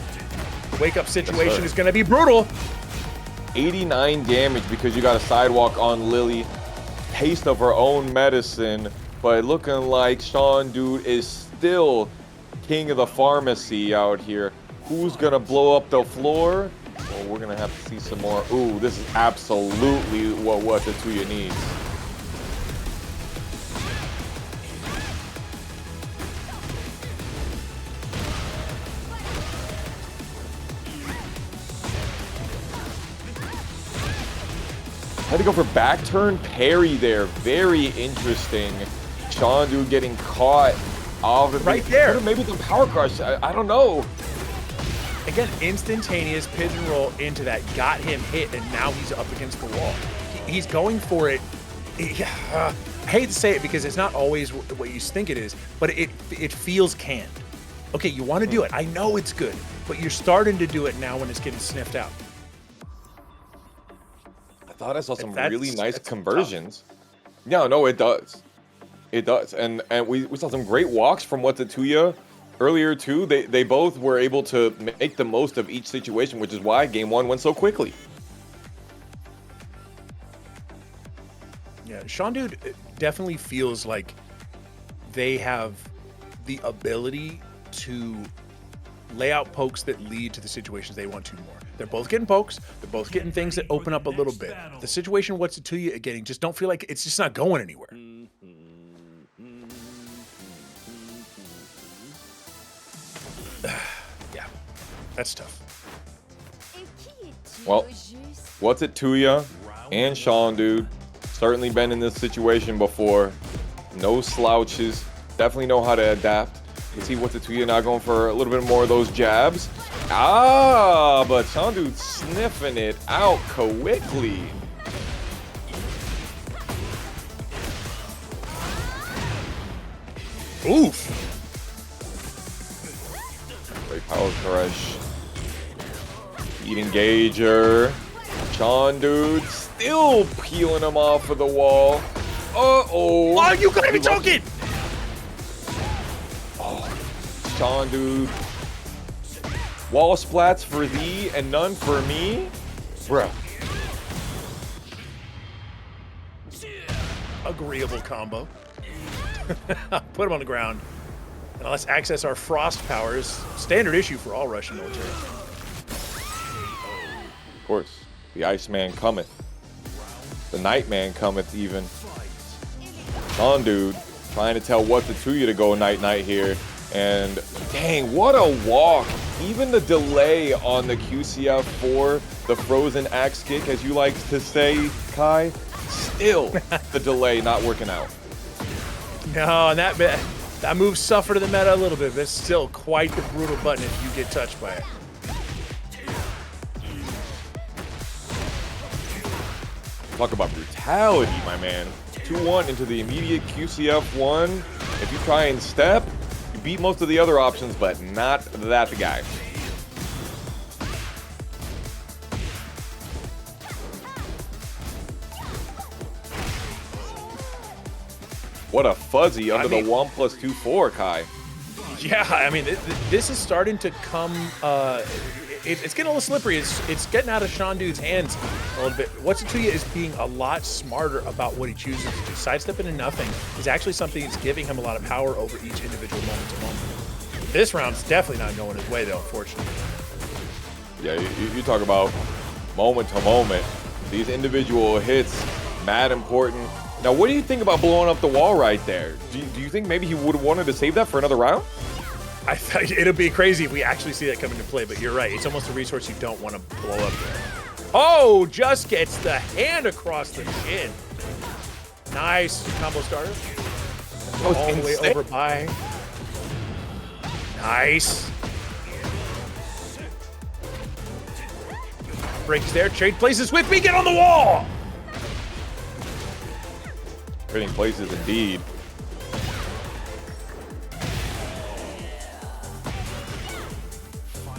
Speaker 2: The wake-up situation is going to be brutal.
Speaker 1: 89 damage because you got a sidewalk on Lili. Taste of her own medicine, but looking like Shaundude is still king of the pharmacy out here. Who's going to blow up the floor? Well, we're going to have to see some more. Ooh, this is absolutely what the TOOYA needs. Had to go for back turn parry there. Very interesting. Shaundude getting caught off the
Speaker 2: right there.
Speaker 1: Maybe the power crush. I don't know.
Speaker 2: Again, instantaneous pigeon roll into that. Got him hit, and now he's up against the wall. He's going for it. I hate to say it because it's not always what you think it is, but it feels canned. Okay, you want to do it. I know it's good, but you're starting to do it now when it's getting sniffed out.
Speaker 1: I thought I saw some really nice conversions. No, it does. It does. And we saw some great walks from TOOYA earlier too. They both were able to make the most of each situation, which is why game one went so quickly.
Speaker 2: Yeah, Shaundude definitely feels like they have the ability to lay out pokes that lead to the situations they want to more. They're both getting pokes. They're both getting things that open up a little bit. The situation what's it to you getting just don't feel like it's just not going anywhere. Yeah, that's tough.
Speaker 1: Well, WHATZIT TOOYA and Shaundude certainly been in this situation before. No slouches. Definitely know how to adapt. You see WHATZIT TOOYA now going for a little bit more of those jabs. But Shaundude sniffing it out quickly.
Speaker 2: Oof.
Speaker 1: Great power crush. Heat engager. Shaundude still peeling him off of the wall. Uh-oh.
Speaker 2: Oh, you couldn't even choke it!
Speaker 1: Shaundude. Wall splats for thee and none for me? Bruh.
Speaker 2: Agreeable combo. Put him on the ground. Now let's access our frost powers. Standard issue for all Russian military.
Speaker 1: Of course. The Iceman cometh. The Nightman cometh even. Shaundude trying to tell WHATZIT TOOYA to go night-night here. And dang, what a walk. Even the delay on the QCF for the frozen axe kick, as you like to say, Kai, still the delay not working out.
Speaker 2: No, and that move suffered in the meta a little bit, but it's still quite the brutal button if you get touched by it.
Speaker 1: Talk about brutality, my man. 2-1 into the immediate QCF1. If you try and step, you beat most of the other options, but not that guy. What a fuzzy under the 1+2/4, Kai.
Speaker 2: Yeah, I mean, this is starting to come. It's getting a little slippery. It's getting out of Shaundude's hands a little bit. WHATZIT TOOYA is being a lot smarter about what he chooses to do. Sidestepping into nothing is actually something that's giving him a lot of power over each individual moment to moment. This round's definitely not going his way, though, unfortunately.
Speaker 1: Yeah, you talk about moment to moment. These individual hits, mad important. Now, what do you think about blowing up the wall right there? Do you think maybe he would have wanted to save that for another round?
Speaker 2: I thought it'll be crazy if we actually see that come into play, but you're right. It's almost a resource you don't want to blow up there. Oh, just gets the hand across the chin. Nice combo starter. All the way over by. Nice. Breaks there. Trade places with me. Get on the wall.
Speaker 1: Trading places indeed.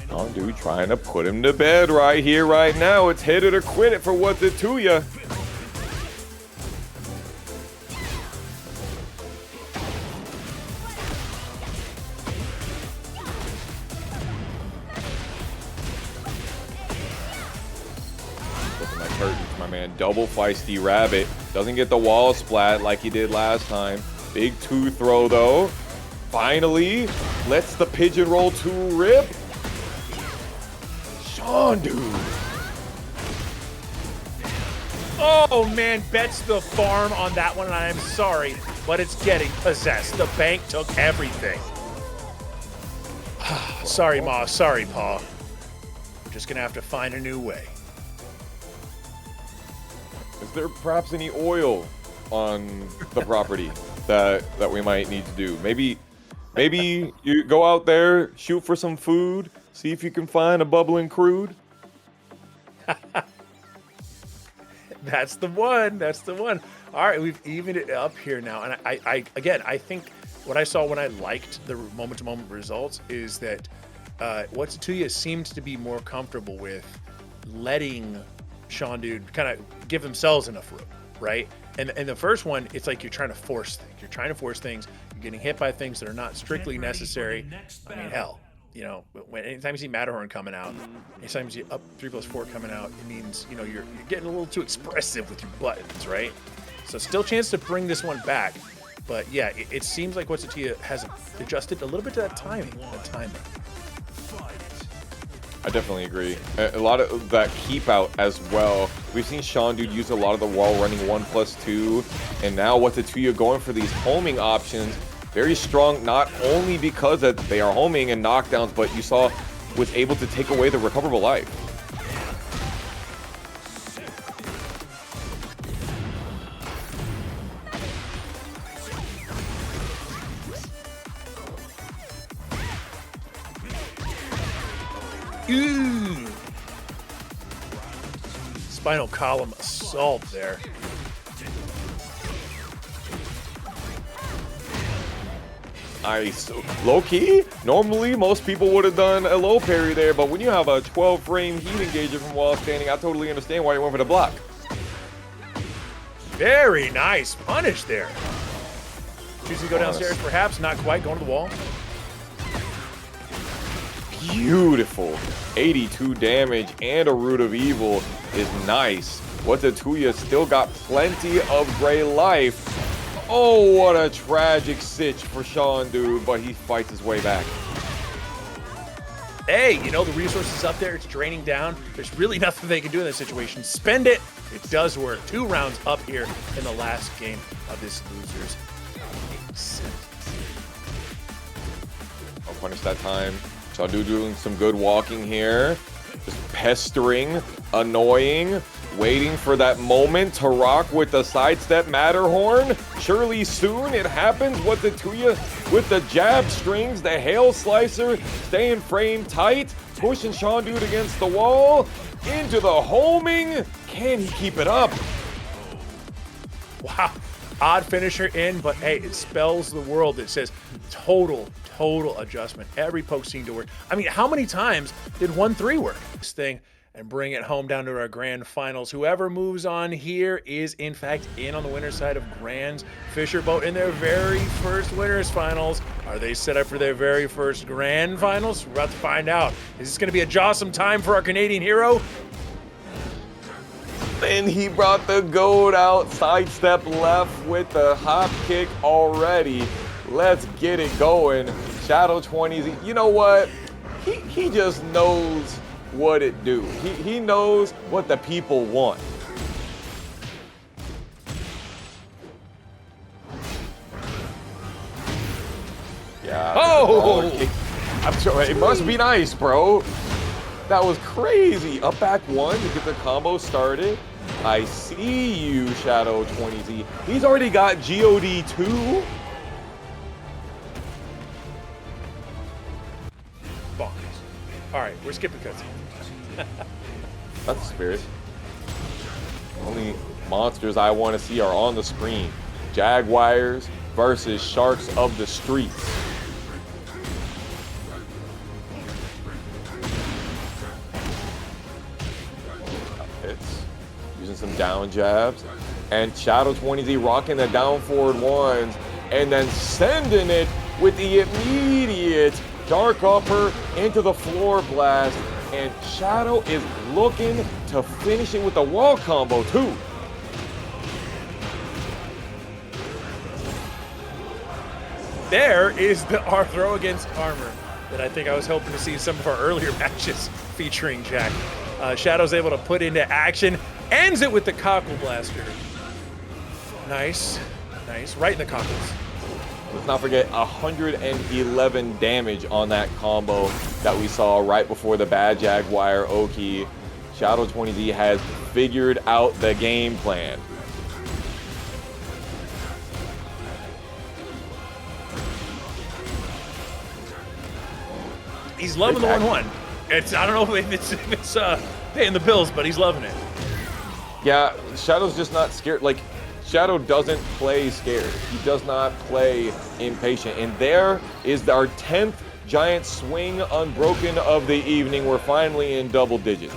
Speaker 1: Shaundude trying to put him to bed right here, right now. It's hit it or quit it for WHATZIT TOOYA. My man, double feisty rabbit. Doesn't get the wall splat like he did last time. Big 2 throw though. Finally, lets the pigeon roll 2 rip. Shaundude.
Speaker 2: Oh man, bets the farm on that one, and I'm sorry, but it's getting possessed. The bank took everything. Sorry, Ma. Sorry, Pa. We're just gonna have to find a new way.
Speaker 1: Is there perhaps any oil on the property that we might need to do? Maybe you go out there, shoot for some food, see if you can find a bubbling crude.
Speaker 2: That's the one. That's the one. All right, we've evened it up here now. And I think what I saw when I liked the moment-to-moment results is that WHATZIT TOOYA seemed to be more comfortable with letting Shaundude kind of give themselves enough room, right? And the first one, it's like you're trying to force things. You're trying to force things. You're getting hit by things that are not strictly necessary. I mean, hell, you know, anytime you see Matterhorn coming out, anytime you see up 3+4 coming out, it means, you know, you're getting a little too expressive with your buttons, right? So still chance to bring this one back. But yeah, it seems like WHATZIT TOOYA has adjusted a little bit to that timing.
Speaker 1: I definitely agree. A lot of that keep out as well. We've seen Shaundude use a lot of the wall running 1+2, and now WHATZIT TOOYA going for these homing options. Very strong, not only because that they are homing and knockdowns, but you saw was able to take away the recoverable life.
Speaker 2: Ooh. Spinal column assault there.
Speaker 1: Nice. Low key, normally most people would have done a low parry there, but when you have a 12 frame heat engager from while standing, I totally understand why you went for the block.
Speaker 2: Very nice punish there. Choosing to go downstairs, perhaps, not quite, going to the wall.
Speaker 1: Beautiful. 82 damage and a Root of Evil is nice. WHATZIT TOOYA still got plenty of gray life. Oh, what a tragic sitch for Shaundude, but he fights his way back.
Speaker 2: Hey, you know, the resources up there, it's draining down. There's really nothing they can do in this situation. Spend it. It does work. 2 rounds up here in the last game of this losers.
Speaker 1: I'll punish that time. Shaundude doing some good walking here. Just pestering, annoying, waiting for that moment to rock with the sidestep Matterhorn. Surely soon it happens. WHATZIT TOOYA with the jab strings, the hail slicer, staying frame tight, pushing Shaundude against the wall, into the homing. Can he keep it up?
Speaker 2: Wow. Odd finisher in, but hey, it spells the world. It says total adjustment. Every poke seemed to work. I mean, how many times did 1-3 work? This thing and bring it home down to our grand finals. Whoever moves on here is in fact in on the winner's side of Grand's Fisherboat in their very first winners finals. Are they set up for their very first grand finals? We're about to find out. Is this going to be a jawsome time for our Canadian hero?
Speaker 1: And he brought the goat out, sidestep left with the hop kick already. Let's get it going. Shadow 20s, you know what? He just knows what it do. He knows what the people want. Yeah.
Speaker 2: Oh!
Speaker 1: I'm sure it must be nice, bro. That was crazy. Up back 1 to get the combo started. I see you, Shadow 20Z. He's already got GOD 2.
Speaker 2: Bonkers. All right, we're skipping cutscene.
Speaker 1: That's the spirit. Only monsters I want to see are on the screen. Jaguars versus sharks of the streets. Hits. Using some down jabs. And Shadow 20Z rocking the down forward ones. And then sending it with the immediate dark upper into the floor blast. And Shadow is looking to finish it with the wall combo too.
Speaker 2: There is the throw against armor that I think I was hoping to see in some of our earlier matches featuring Jack. Shadow's able to put into action, ends it with the cockle blaster. Nice, nice, right in the cockles.
Speaker 1: Let's not forget 111 damage on that combo that we saw right before the bad Jaguar Oki. Shadow 20Z has figured out the game plan.
Speaker 2: He's loving the 1-1. I don't know if it's paying the bills, but he's loving it.
Speaker 1: Yeah, Shadow's just not scared. Like, Shadow doesn't play scared. He does not play impatient. And there is our 10th giant swing unbroken of the evening. We're finally in double digits.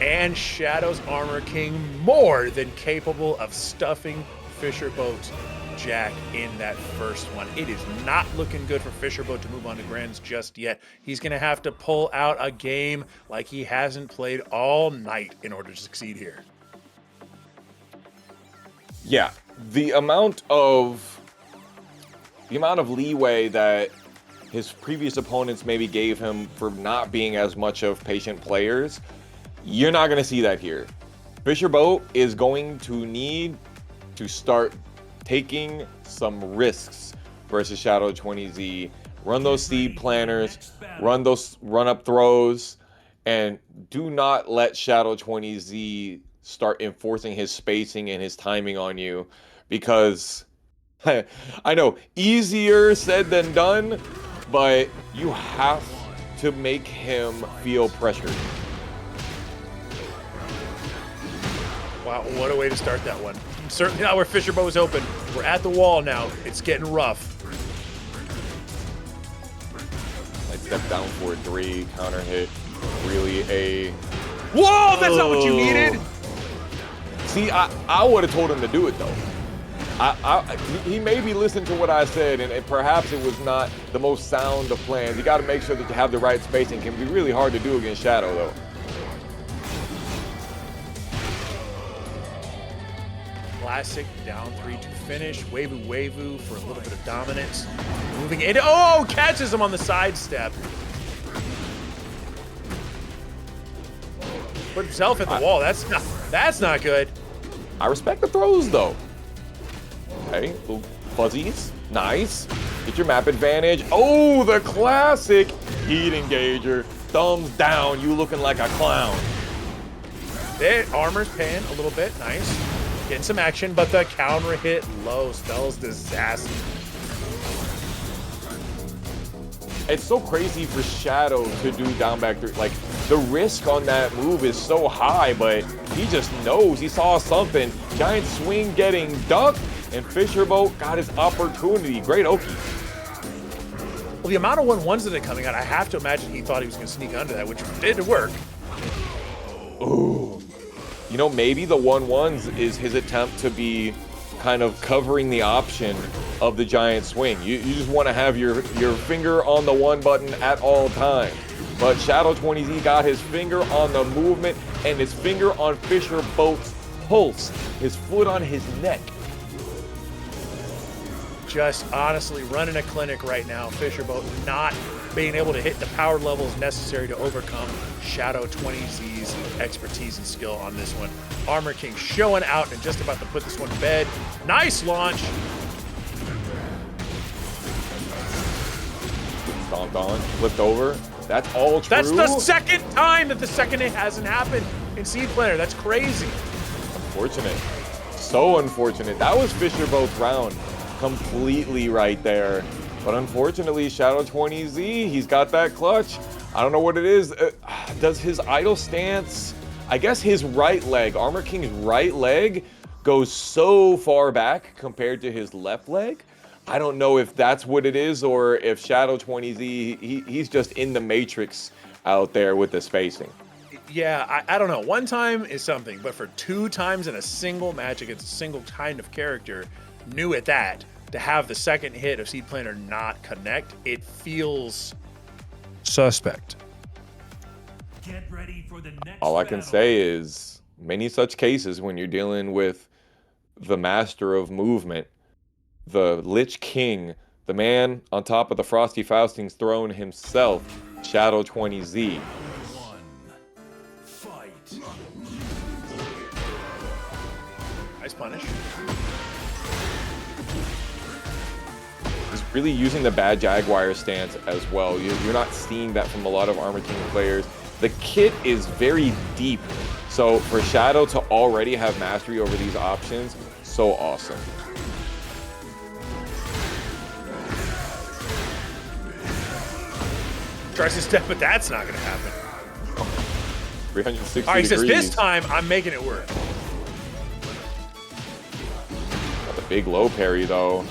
Speaker 2: And Shadow's Armor King more than capable of stuffing Fisherboat's Jack in that first one. It is not looking good for Fisherboat to move on to Grands just yet. He's going to have to pull out a game like he hasn't played all night in order to succeed here.
Speaker 1: Yeah, the amount of leeway that his previous opponents maybe gave him for not being as much of patient players, you're not going to see that here. Fisherboat is going to need to start taking some risks versus Shadow 20Z. Run those seed planners, run those run-up throws, and do not let Shadow 20Z start enforcing his spacing and his timing on you, because I know, easier said than done, but you have to make him feel pressured.
Speaker 2: Wow, what a way to start that one. Certainly not where Fisherboat was open. We're at the wall now. It's getting rough.
Speaker 1: I step down for 3, counter hit. Really a...
Speaker 2: Whoa, that's not what you needed!
Speaker 1: See, I would have told him to do it, though. He maybe listened to what I said, and perhaps it was not the most sound of plans. You got to make sure that you have the right spacing. It can be really hard to do against Shadow, though.
Speaker 2: Classic down 3 to finish. Wavu for a little bit of dominance. Moving in. Oh, catches him on the sidestep. Put himself at the wall. That's not good.
Speaker 1: I respect the throws, though. Okay, little fuzzies. Nice. Get your map advantage. Oh, the classic heat engager. Thumbs down. You looking like a clown.
Speaker 2: Armor's paying a little bit. Nice. Getting some action, but the counter hit low spells disaster.
Speaker 1: It's so crazy for Shadow to do down back 3. Like, the risk on that move is so high, but he just knows. He saw something. Giant swing getting ducked, and Fisherboat got his opportunity. Great Oki.
Speaker 2: Well, the amount of 1-1s that are coming out, I have to imagine he thought he was going to sneak under that, which did work.
Speaker 1: Ooh. You know, maybe the 1-1s is his attempt to be kind of covering the option of the giant swing. You just want to have your finger on the 1 button at all times. But Shadow 20Z got his finger on the movement and his finger on Fisherboat's pulse, his foot on his neck.
Speaker 2: Just honestly running a clinic right now. Fisherboat not being able to hit the power levels necessary to overcome Shadow 20Z's expertise and skill on this one. Armor King showing out and just about to put this one to bed. Nice launch.
Speaker 1: Stomped on, flipped over. That's all true.
Speaker 2: That's the second time that the second hit hasn't happened in Seed Planner. That's crazy.
Speaker 1: Unfortunate. So unfortunate. That was Fisherboat's round. Completely right there. But unfortunately, Shadow 20Z, he's got that clutch. I don't know what it is. Does his idle stance, I guess his right leg, Armor King's right leg goes so far back compared to his left leg. I don't know if that's what it is or if Shadow 20Z, he's just in the matrix out there with the spacing.
Speaker 2: Yeah, I don't know. One time is something, but for 2 times in a single match against a single kind of character, new at that, to have the second hit of Seed Planner not connect, it feels suspect.
Speaker 3: Get ready for the next
Speaker 1: All I can say is many such cases when you're dealing with the master of movement, the Lich King, the man on top of the Frosty Fausting's throne himself, Shadow 20Z.
Speaker 2: Nice punish.
Speaker 1: He's really using the bad Jaguar stance as well. You're not seeing that from a lot of Armor King players. The kit is very deep, so for Shadow to already have mastery over these options, so awesome.
Speaker 2: Tries to step, but that's not going to happen.
Speaker 1: 360
Speaker 2: All right, he says,
Speaker 1: degrees.
Speaker 2: this time, I'm making it work.
Speaker 1: Got the big low parry, though.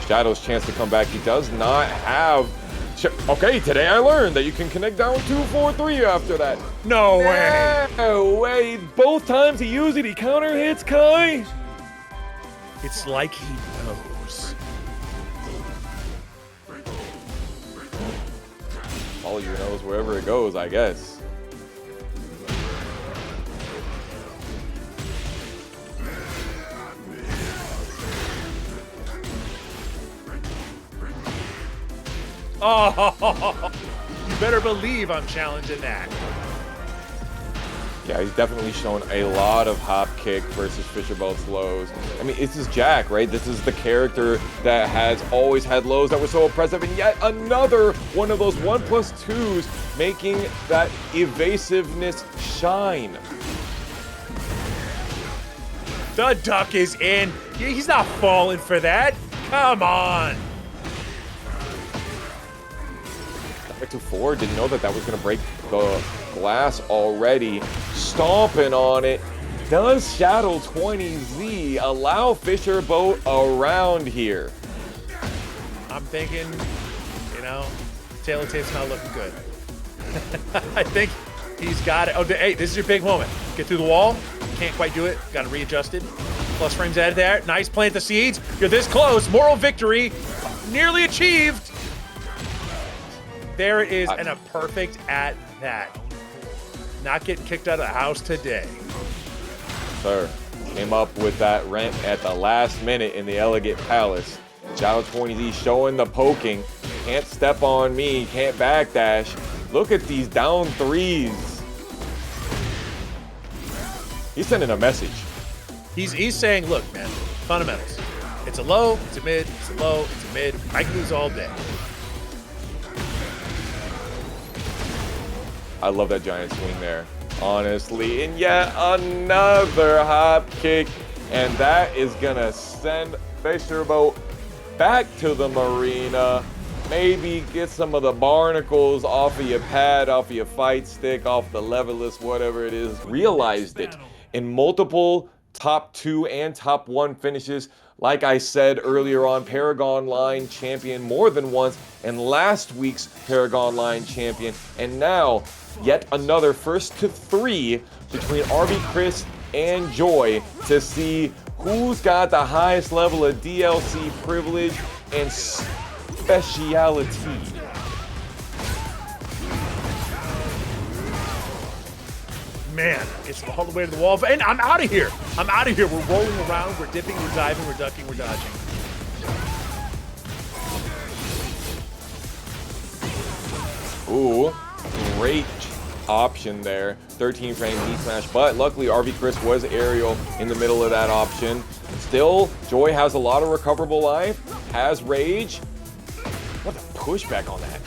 Speaker 1: Shadow's chance to come back. He does not have... Okay, today I learned that you can connect down 2-4-3 after that.
Speaker 2: No way.
Speaker 1: No way. Both times he used it, he counter hits Kai.
Speaker 2: It's like he knows.
Speaker 1: Follow your nose wherever it goes, I guess.
Speaker 2: Oh, you better believe I'm challenging that.
Speaker 1: Yeah, he's definitely shown a lot of hop kick versus Fisherboat's lows. I mean, this is Jack, right? This is the character that has always had lows that were so oppressive, and yet another one of those 1+2s making that evasiveness shine.
Speaker 2: The duck is in. He's not falling for that. Come on.
Speaker 1: Back to 4, didn't know that that was going to break the glass already. Stomping on it. Does Shadow 20Z allow Fisherboat around here?
Speaker 2: I'm thinking, you know, Taylor Tape's not looking good. I think he's got it. Oh, hey, this is your big moment. Get through the wall. Can't quite do it. Got it readjusted. Plus frames added there. Nice, plant the seeds. You're this close. Moral victory. Nearly achieved. There it is, and a perfect at that. Not getting kicked out of the house today.
Speaker 1: Sir, came up with that rent at the last minute in the Elegant Palace. Shadow 20Z showing the poking. Can't step on me, can't backdash. Look at these down 3s. He's sending a message.
Speaker 2: He's saying, look, man, fundamentals. It's a low, it's a mid, it's a low, it's a mid. I can lose all day.
Speaker 1: I love that giant swing there, honestly. And yet another hop kick. And that is going to send Fisherboat back to the marina. Maybe get some of the barnacles off of your pad, off of your fight stick, off the levelist, whatever it is. Realized it in multiple top 2 and top 1 finishes. Like I said earlier on, Paragon Line champion more than once, and last week's Paragon Line champion. And now, yet another first to 3 between RB Cris and Joy to see who's got the highest level of DLC privilege and speciality.
Speaker 2: Man, it's all the way to the wall. And I'm out of here. I'm out of here. We're rolling around. We're dipping. We're diving. We're ducking. We're dodging.
Speaker 1: Ooh, great option there. 13 frame knee smash, but luckily RB Cris was aerial in the middle of that option. Still, Joy has a lot of recoverable life, has rage. What a pushback on that.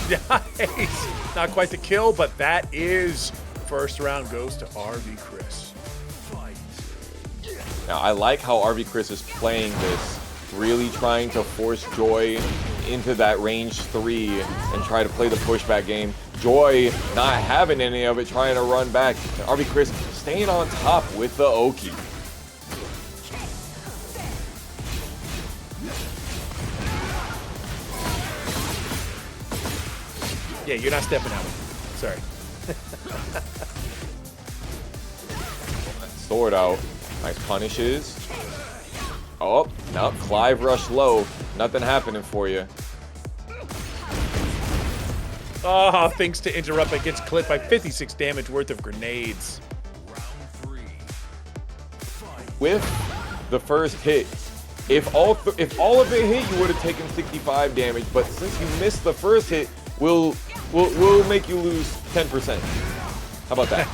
Speaker 2: Nice. Not quite the kill, but that is first round goes to RB Cris.
Speaker 1: Now, I like how RB Cris is playing this really trying to force Joy into that range 3 and try to play the pushback game. Joy not having any of it, trying to run back. And RB Cris staying on top with the Oki.
Speaker 2: Yeah, you're not stepping out. Sorry.
Speaker 1: Sword out. Nice punishes. Oh, now Clive rush low. Nothing happening for you.
Speaker 2: Oh, thanks to interrupt, it gets clipped by 56 damage worth of grenades.
Speaker 1: With the first hit, if all of it hit, you would have taken 65 damage. But since you missed the first hit, we'll make you lose 10%. How about that?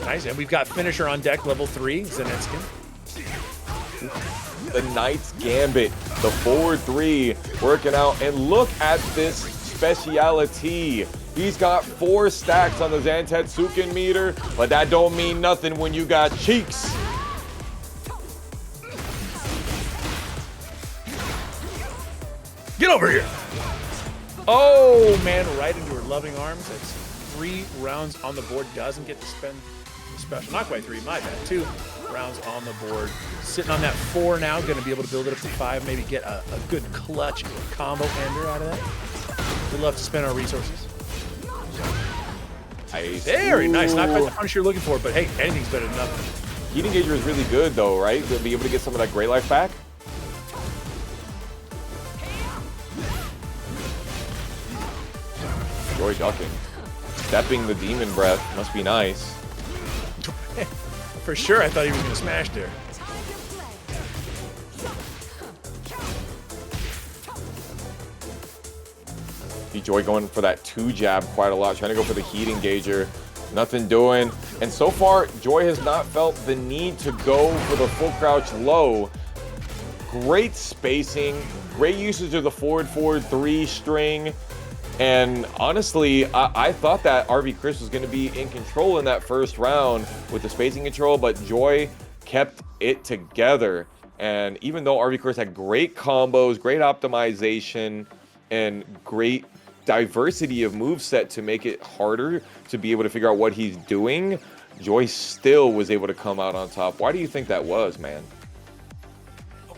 Speaker 2: Nice, and we've got finisher on deck, level 3, Zenetskin.
Speaker 1: The Knight's Gambit, the forward 3 working out, and look at this speciality. He's got 4 stacks on the Zantetsuken meter, but that don't mean nothing when you got cheeks.
Speaker 2: Get over here! Oh man, right into her loving arms. That's 3 rounds on the board. Doesn't get to spend the special. Not quite 3, my bad. 2 rounds on the board. Sitting on that 4 now. Going to be able to build it up to 5. Maybe get a good clutch combo ender out of that. We'd love to spend our resources.
Speaker 1: Nice.
Speaker 2: Very nice. Not quite the punch you're looking for, but hey, anything's better than nothing.
Speaker 1: Heat Engager is really good though, right? To be able to get some of that Great Life back. Joy ducking. Stepping the Demon Breath must be nice.
Speaker 2: For sure, I thought he was going to smash there.
Speaker 1: See Joy going for that 2 jab quite a lot, trying to go for the Heat Engager. Nothing doing. And so far, Joy has not felt the need to go for the full crouch low. Great spacing, great usage of the forward 3 string. And honestly, I thought that RB Cris was going to be in control in that first round with the spacing control, but Joy kept it together. And even though RB Cris had great combos, great optimization, and great diversity of moveset to make it harder to be able to figure out what he's doing, Joy still was able to come out on top. Why do you think that was, man?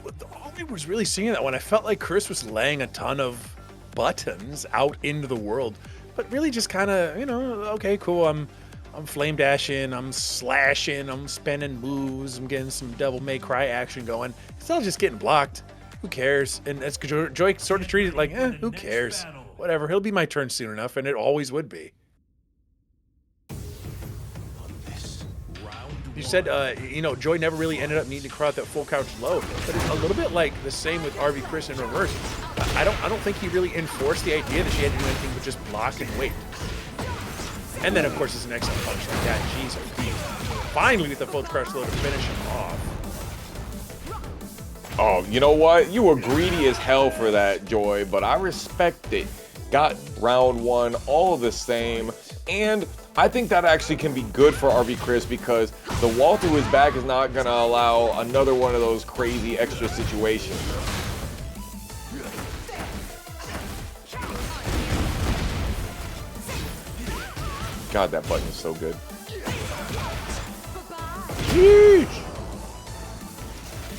Speaker 2: I was really seeing that when I felt like Cris was laying a ton of buttons out into the world, but really just kind of, you know, okay, cool, I'm flame dashing, I'm slashing, I'm spinning moves, I'm getting some Devil May Cry action going. It's all just getting blocked. Who cares? And as Joy sort of treated it like, who cares? Whatever, he'll be my turn soon enough, and it always would be. You said, you know, Joy never really ended up needing to crowd that full couch low, but it's a little bit like the same with RB Cris in reverse. I don't think he really enforced the idea that she had to do anything but just block and wait. And then, of course, it's an excellent punch like that. Jeez, finally with the full crouch low to finish him off.
Speaker 1: Oh, you know what? You were greedy as hell for that, Joy, but I respect it. Got round 1 all the same, and I think that actually can be good for RB Cris because the wall through his back is not going to allow another one of those crazy extra situations. God, that button is so good. Sheesh.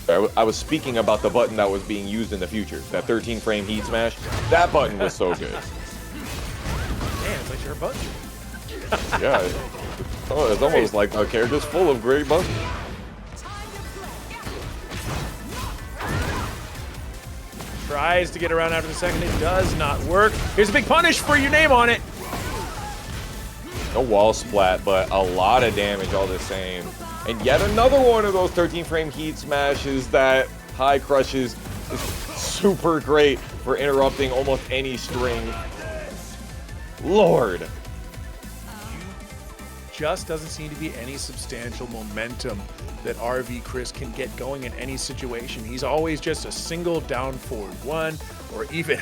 Speaker 1: I was speaking about the button that was being used in the future. That 13-frame heat smash. That button was so good.
Speaker 2: Man, it's like your button.
Speaker 1: Yeah. Oh, it's almost like a character's full of great buttons.
Speaker 2: Tries to get around after the second. It does not work. Here's a big punish for your name on it.
Speaker 1: No wall splat, but a lot of damage all the same. And yet another one of those 13-frame heat smashes that high crushes is super great for interrupting almost any string. Lord.
Speaker 2: Just doesn't seem to be any substantial momentum that RB Cris can get going in any situation. He's always just a single down forward 1, or even,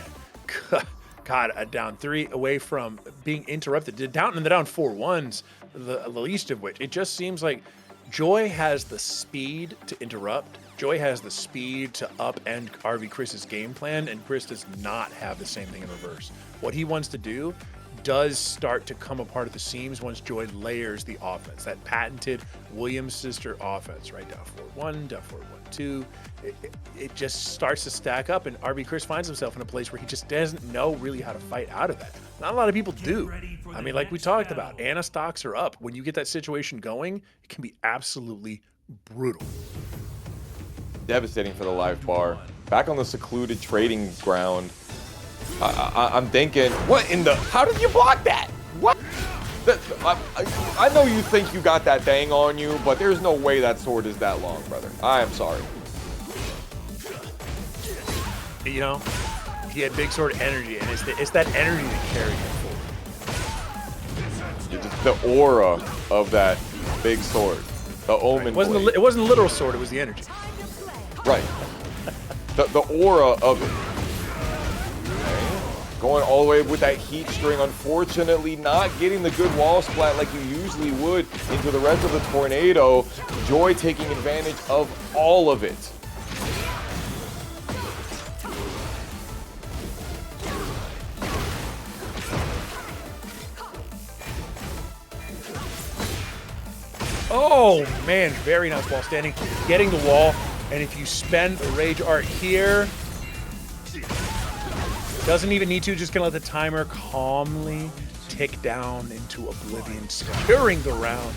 Speaker 2: God, God, a down 3 away from being interrupted. The down 4-1s, the least of which. It just seems like Joy has the speed to interrupt. Joy has the speed to upend RV Chris's game plan, and Cris does not have the same thing in reverse. What he wants to do does start to come apart at the seams once Joy layers the offense, that patented Williams sister offense, right? Down 4-1, down 4-1-2. It just starts to stack up, and RV Cris finds himself in a place where he just doesn't know really how to fight out of that. Not a lot of people do. I mean, like we talked about, Anna stocks are up. When you get that situation going, it can be absolutely brutal.
Speaker 1: Devastating for the live bar. Back on the secluded trading ground. I'm thinking, what in the? How did you block that? What? I know you think you got that thing on you, but there's no way that sword is that long, brother. I am sorry.
Speaker 2: You know, he had big sword energy, and it's that energy that carried him forward.
Speaker 1: It's just the aura of that big sword, the omen.
Speaker 2: Right. It wasn't a literal sword; it was the energy.
Speaker 1: Right. The aura of it. Going all the way with that heat string, unfortunately not getting the good wall splat like you usually would into the rest of the tornado. Joy taking advantage of all of it.
Speaker 2: Oh man, very nice wall standing, getting the wall, and if you spend the rage art here, doesn't even need to, just gonna let the timer calmly tick down into oblivion, securing the round.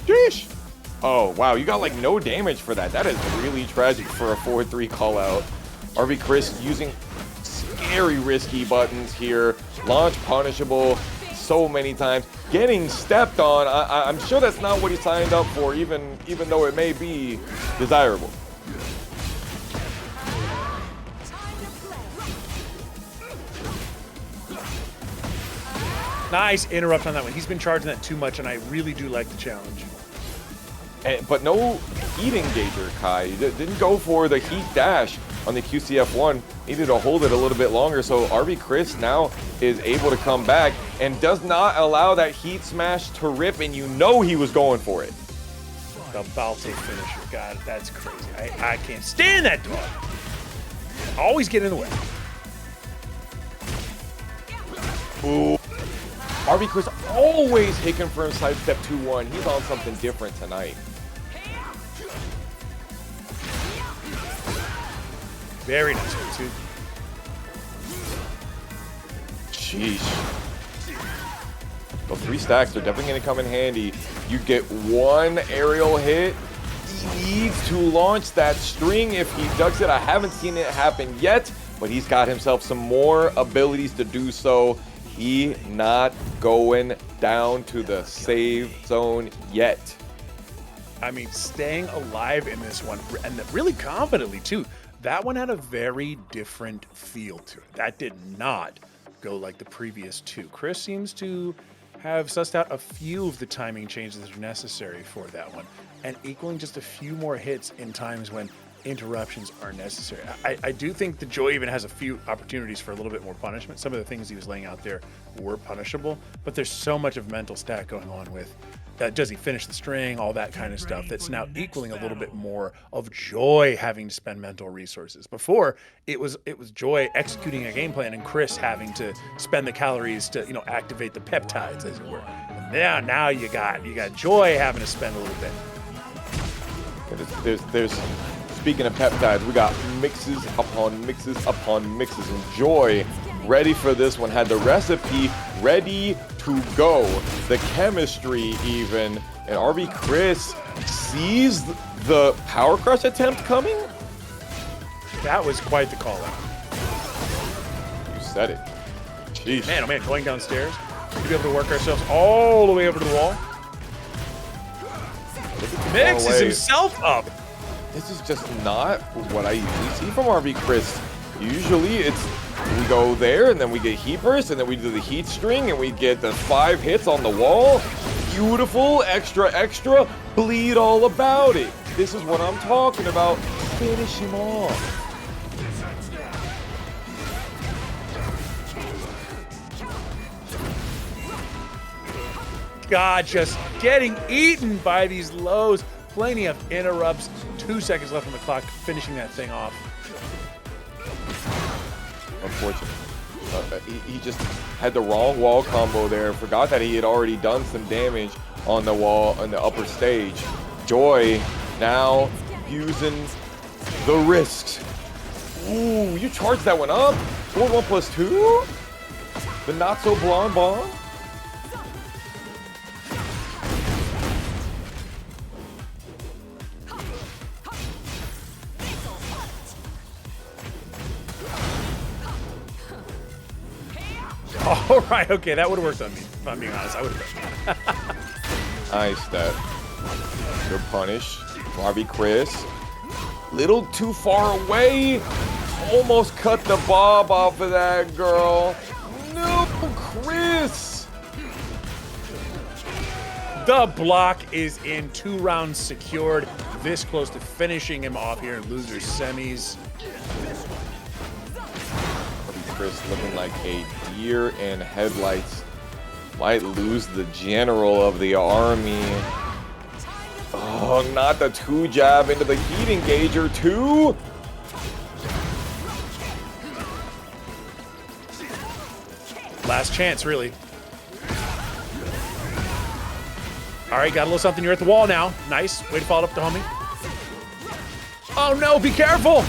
Speaker 1: Sheesh. Oh, wow, you got like no damage for that. That is really tragic for a 4-3 call out. RV Cris using scary risky buttons here. Launch punishable so many times. Getting stepped on, I'm sure that's not what he signed up for, even though it may be desirable.
Speaker 2: Nice interrupt on that one. He's been charging that too much, and I really do like the challenge.
Speaker 1: But no heat engager, Kai. Didn't go for the heat dash on the QCF1. Needed to hold it a little bit longer, so RV Cris now is able to come back and does not allow that heat smash to rip, and you know he was going for it.
Speaker 2: The Balte finisher. God, that's crazy. I can't stand that dog. Always get in the way.
Speaker 1: Ooh. RV Cris always hit confirm sidestep 2-1. He's on something different tonight.
Speaker 2: Very nice one, too.
Speaker 1: Sheesh. Those 3 stacks are definitely going to come in handy. You get one aerial hit. He needs to launch that string if he ducks it. I haven't seen it happen yet, but he's got himself some more abilities to do so. He not going down to the save zone yet.
Speaker 2: I mean, staying alive in this one, and really confidently, too. That one had a very different feel to it. That did not go like the previous 2. Cris seems to have sussed out a few of the timing changes that are necessary for that one, and equaling just a few more hits in times when interruptions are necessary. I do think the Joy even has a few opportunities for a little bit more punishment. Some of the things he was laying out there were punishable, but there's so much of mental stack going on with does he finish the string, all that kind of stuff, that's now equaling a little bit more of Joy having to spend mental resources. Before, it was Joy executing a game plan and Cris having to spend the calories to, you know, activate the peptides, as it were. And now you got Joy having to spend a little bit.
Speaker 1: There's speaking of peptides, we got mixes upon mixes upon mixes, and Joy ready for this one, had the recipe ready to go, the chemistry even, and RV Cris sees the power crush attempt coming.
Speaker 2: That was quite the call out.
Speaker 1: You said it. Jeez.
Speaker 2: Man, oh man, going downstairs to be able to work ourselves all the way over to the wall. Mixes himself up.
Speaker 1: This is just not what I usually see from RV Cris. Usually it's we go there and then we get heat burst and then we do the heat string and we get the 5 hits on the wall. Beautiful, extra, bleed all about it. This is what I'm talking about. Finish him off.
Speaker 2: God, just getting eaten by these lows. Plenty of interrupts. 2 seconds left on the clock, finishing that thing off.
Speaker 1: Unfortunate. He just had the wrong wall combo there. Forgot that he had already done some damage on the wall on the upper stage. Joy now using the risks. Ooh, you charged that one up. Forward 1+2. The not so blonde bomb.
Speaker 2: All right, okay, that would have worked on me. If I'm being honest, I would have.
Speaker 1: Nice, that. Good punish. Barbie Cris. Little too far away. Almost cut the bob off of that girl. No, Cris.
Speaker 2: The block is in. 2 rounds secured. This close to finishing him off here in losers semis.
Speaker 1: Cris looking like a deer in headlights. Might lose the general of the army. Oh, not the 2 jab into the heat engager, 2.
Speaker 2: Last chance, really. All right, got a little something. You're at the wall now. Nice. Way to follow up the homie. Oh, no, be careful.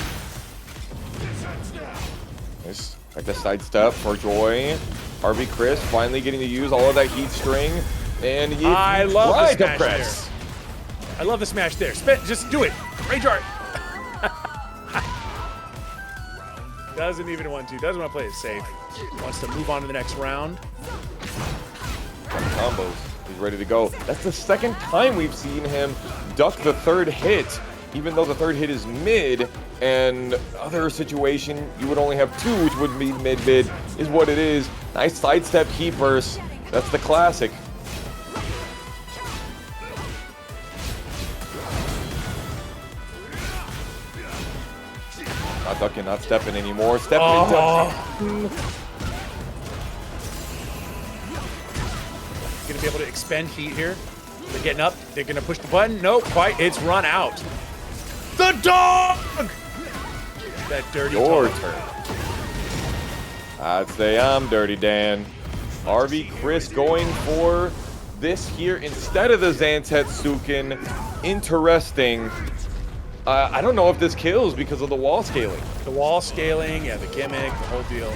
Speaker 1: Nice. Like the sidestep for Joy. Barbie Cris finally getting to use all of that heat string. And he
Speaker 2: I love the smash
Speaker 1: press.
Speaker 2: there. I love the smash there. Just do it. Rage art. Doesn't even want to. Doesn't want to play it safe. Wants to move on to the next round.
Speaker 1: Combos. He's ready to go. That's the second time we've seen him duck the 3rd hit, even though the 3rd hit is mid. And other situation, you would only have 2, which would be mid-mid, is what it is. Nice sidestep heat burst. That's the classic. Not ducking, not stepping anymore. Stepping into.
Speaker 2: Gonna be able to expend heat here. They're getting up. They're gonna push the button. Nope, quite. It's run out. The dog! That dirty
Speaker 1: Your
Speaker 2: dog.
Speaker 1: turn. I'd say I'm Dirty Dan. Barbie Cris going for this here instead of the Zantetsuken. Interesting. I don't know if this kills because of the wall scaling.
Speaker 2: The wall scaling, yeah, the gimmick, the whole deal.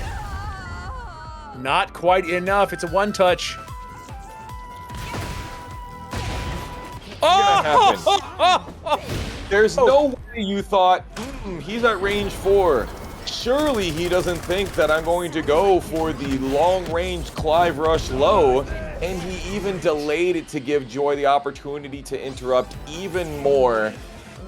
Speaker 2: Not quite enough. It's a 1-touch.
Speaker 1: Oh! There's no way you thought, he's at range 4. Surely he doesn't think that I'm going to go for the long-range Clive Rush low. And he even delayed it to give Joy the opportunity to interrupt even more.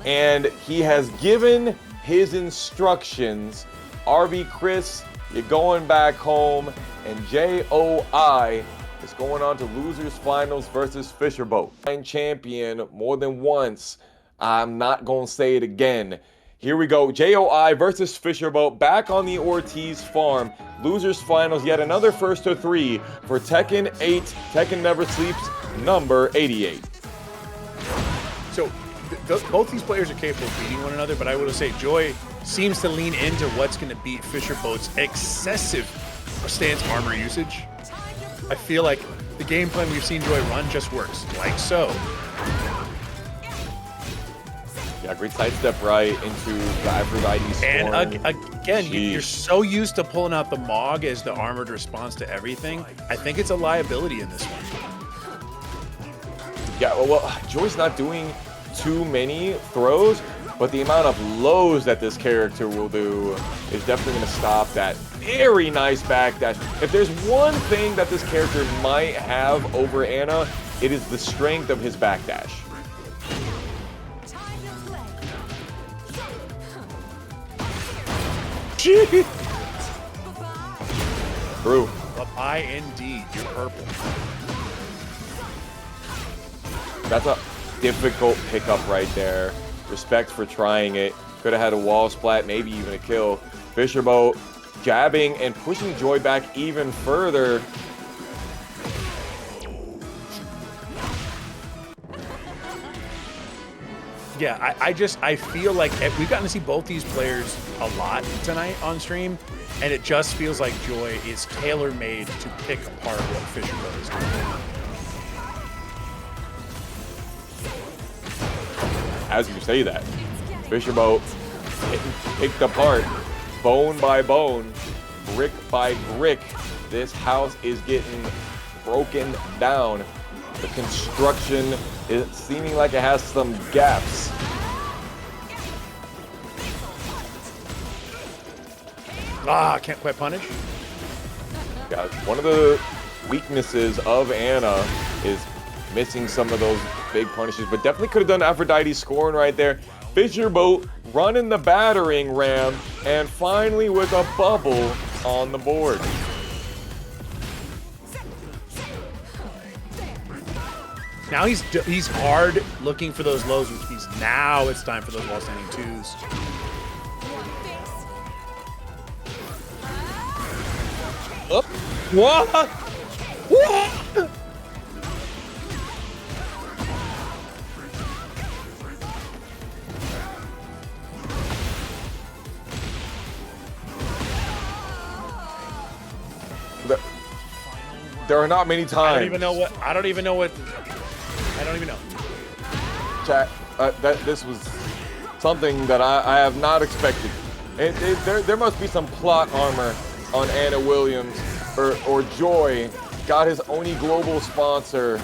Speaker 1: And he has given his instructions. RB Cris, you're going back home. And JOI is going on to losers finals versus Fisherboat. Champion more than once. I'm not going to say it again. Here we go. JOI versus Fisherboat back on the Ortiz farm. Losers finals, yet another first to 3 for Tekken 8, Tekken Never Sleeps, number 88.
Speaker 2: So both these players are capable of beating one another, but I will say Joy seems to lean into what's going to beat Fisherboat's excessive stance armor usage. I feel like the game plan we've seen Joy run just works, like so.
Speaker 1: Yeah, great sidestep right into the Aphrodite Storm.
Speaker 2: And again, you're so used to pulling out the Mog as the armored response to everything. I think it's a liability in this one.
Speaker 1: Yeah, well, Joy's not doing too many throws, but the amount of lows that this character will do is definitely going to stop that very nice backdash. If there's one thing that this character might have over Anna, it is the strength of his backdash. True.
Speaker 2: But I indeed, you're purple.
Speaker 1: That's a difficult pickup right there. Respect for trying it. Could have had a wall splat, maybe even a kill. Fisherboat jabbing and pushing Joy back even further.
Speaker 2: Yeah, I feel like we've gotten to see both these players a lot tonight on stream, and it just feels like Joy is tailor-made to pick apart what Fisherboat is doing.
Speaker 1: As you say that, Fisherboat getting picked apart, bone by bone, brick by brick. This house is getting broken down. The construction is seeming like it has some gaps.
Speaker 2: Can't quite punish.
Speaker 1: Yeah, one of the weaknesses of Anna is missing some of those big punishes, but definitely could have done Aphrodite scoring right there. Fisherboat running the battering ram, and finally with a bubble on the board.
Speaker 2: Now he's hard looking for those lows, which means now it's time for those wall standing twos.
Speaker 1: Up. What? What? There are not many times.
Speaker 2: I don't even know.
Speaker 1: Chat, this was something that I have not expected. There must be some plot armor on Anna Williams, or Joy got his Oni global sponsor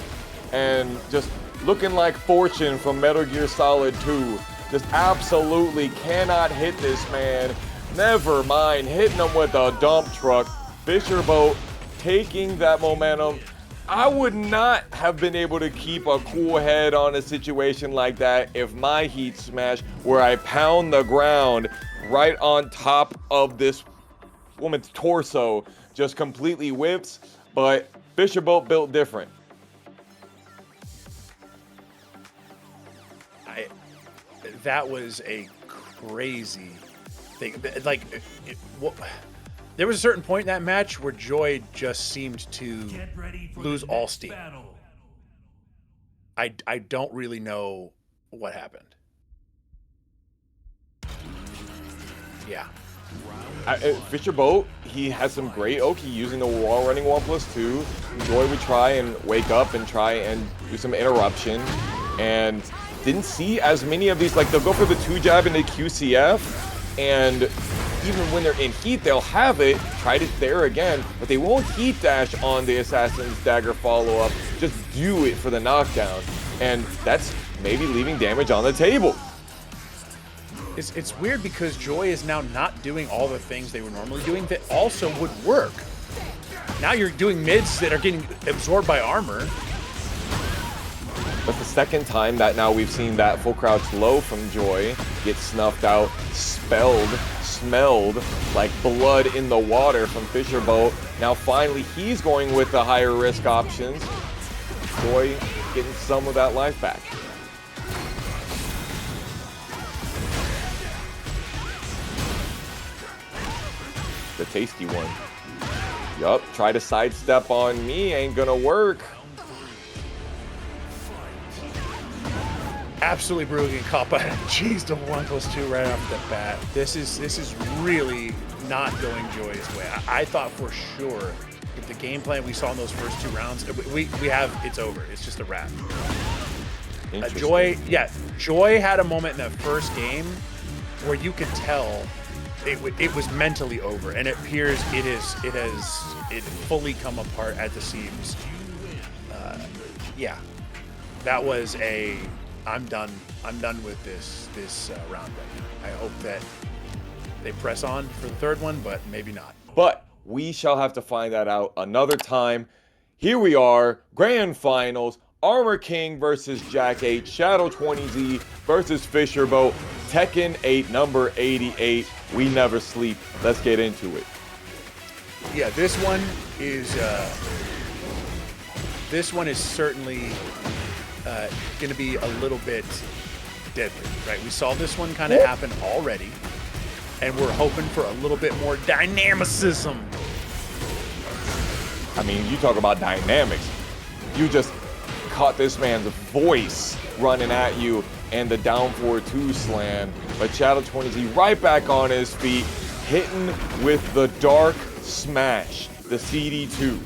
Speaker 1: and just looking like Fortune from Metal Gear Solid 2. Just absolutely cannot hit this man. Never mind hitting him with a dump truck. Fisherboat taking that momentum. I would not have been able to keep a cool head on a situation like that if my heat smash, where I pound the ground right on top of this woman's torso, just completely whips. But Fisherboat built different.
Speaker 2: That was a crazy thing. Like, there was a certain point in that match where Joy just seemed to lose all steam. I don't really know what happened. Yeah.
Speaker 1: Fisherboat, he has some great Oki using the wall running 1+2. Joy would try and wake up and try and do some interruption, and didn't see as many of these. Like, they'll go for the 2-jab into QCF, and even when they're in heat, they'll have it, tried it there again, but they won't heat dash on the Assassin's Dagger follow-up, just do it for the knockdown, and that's maybe leaving damage on the table.
Speaker 2: It's weird because Joy is now not doing all the things they were normally doing that also would work. Now you're doing mids that are getting absorbed by armor.
Speaker 1: That's the second time that now we've seen that full crouch low from Joy get snuffed out, smelled like blood in the water from Fisherboat. Now finally he's going with the higher risk options. Joy getting some of that life back. The tasty one. Yup, try to sidestep on me, ain't gonna work.
Speaker 2: Absolutely brilliant caught by jeez, the 1+2 right off the bat. This is really not going Joy's way. I thought for sure with the game plan we saw in those first 2 rounds, it's over. It's just a wrap. Joy had a moment in that first game where you could tell it was mentally over, and it appears it has fully come apart at the seams. Yeah, that was a I'm done with this round right now. I hope that they press on for the third one, but maybe not.
Speaker 1: But we shall have to find that out another time. Here we are, grand finals. Armor King versus Jack-8, Shadow 20Z versus Fisherboat, Tekken 8, number 88. We never sleep. Let's get into it.
Speaker 2: Yeah, this one is certainly going to be a little bit deadly, right? We saw this one kind of happen already, and we're hoping for a little bit more dynamicism.
Speaker 1: I mean, you talk about dynamics. You just caught this man's voice running at you, and the down 4-2 slam. But Shadow 20Z right back on his feet, hitting with the Dark Smash, the CD2.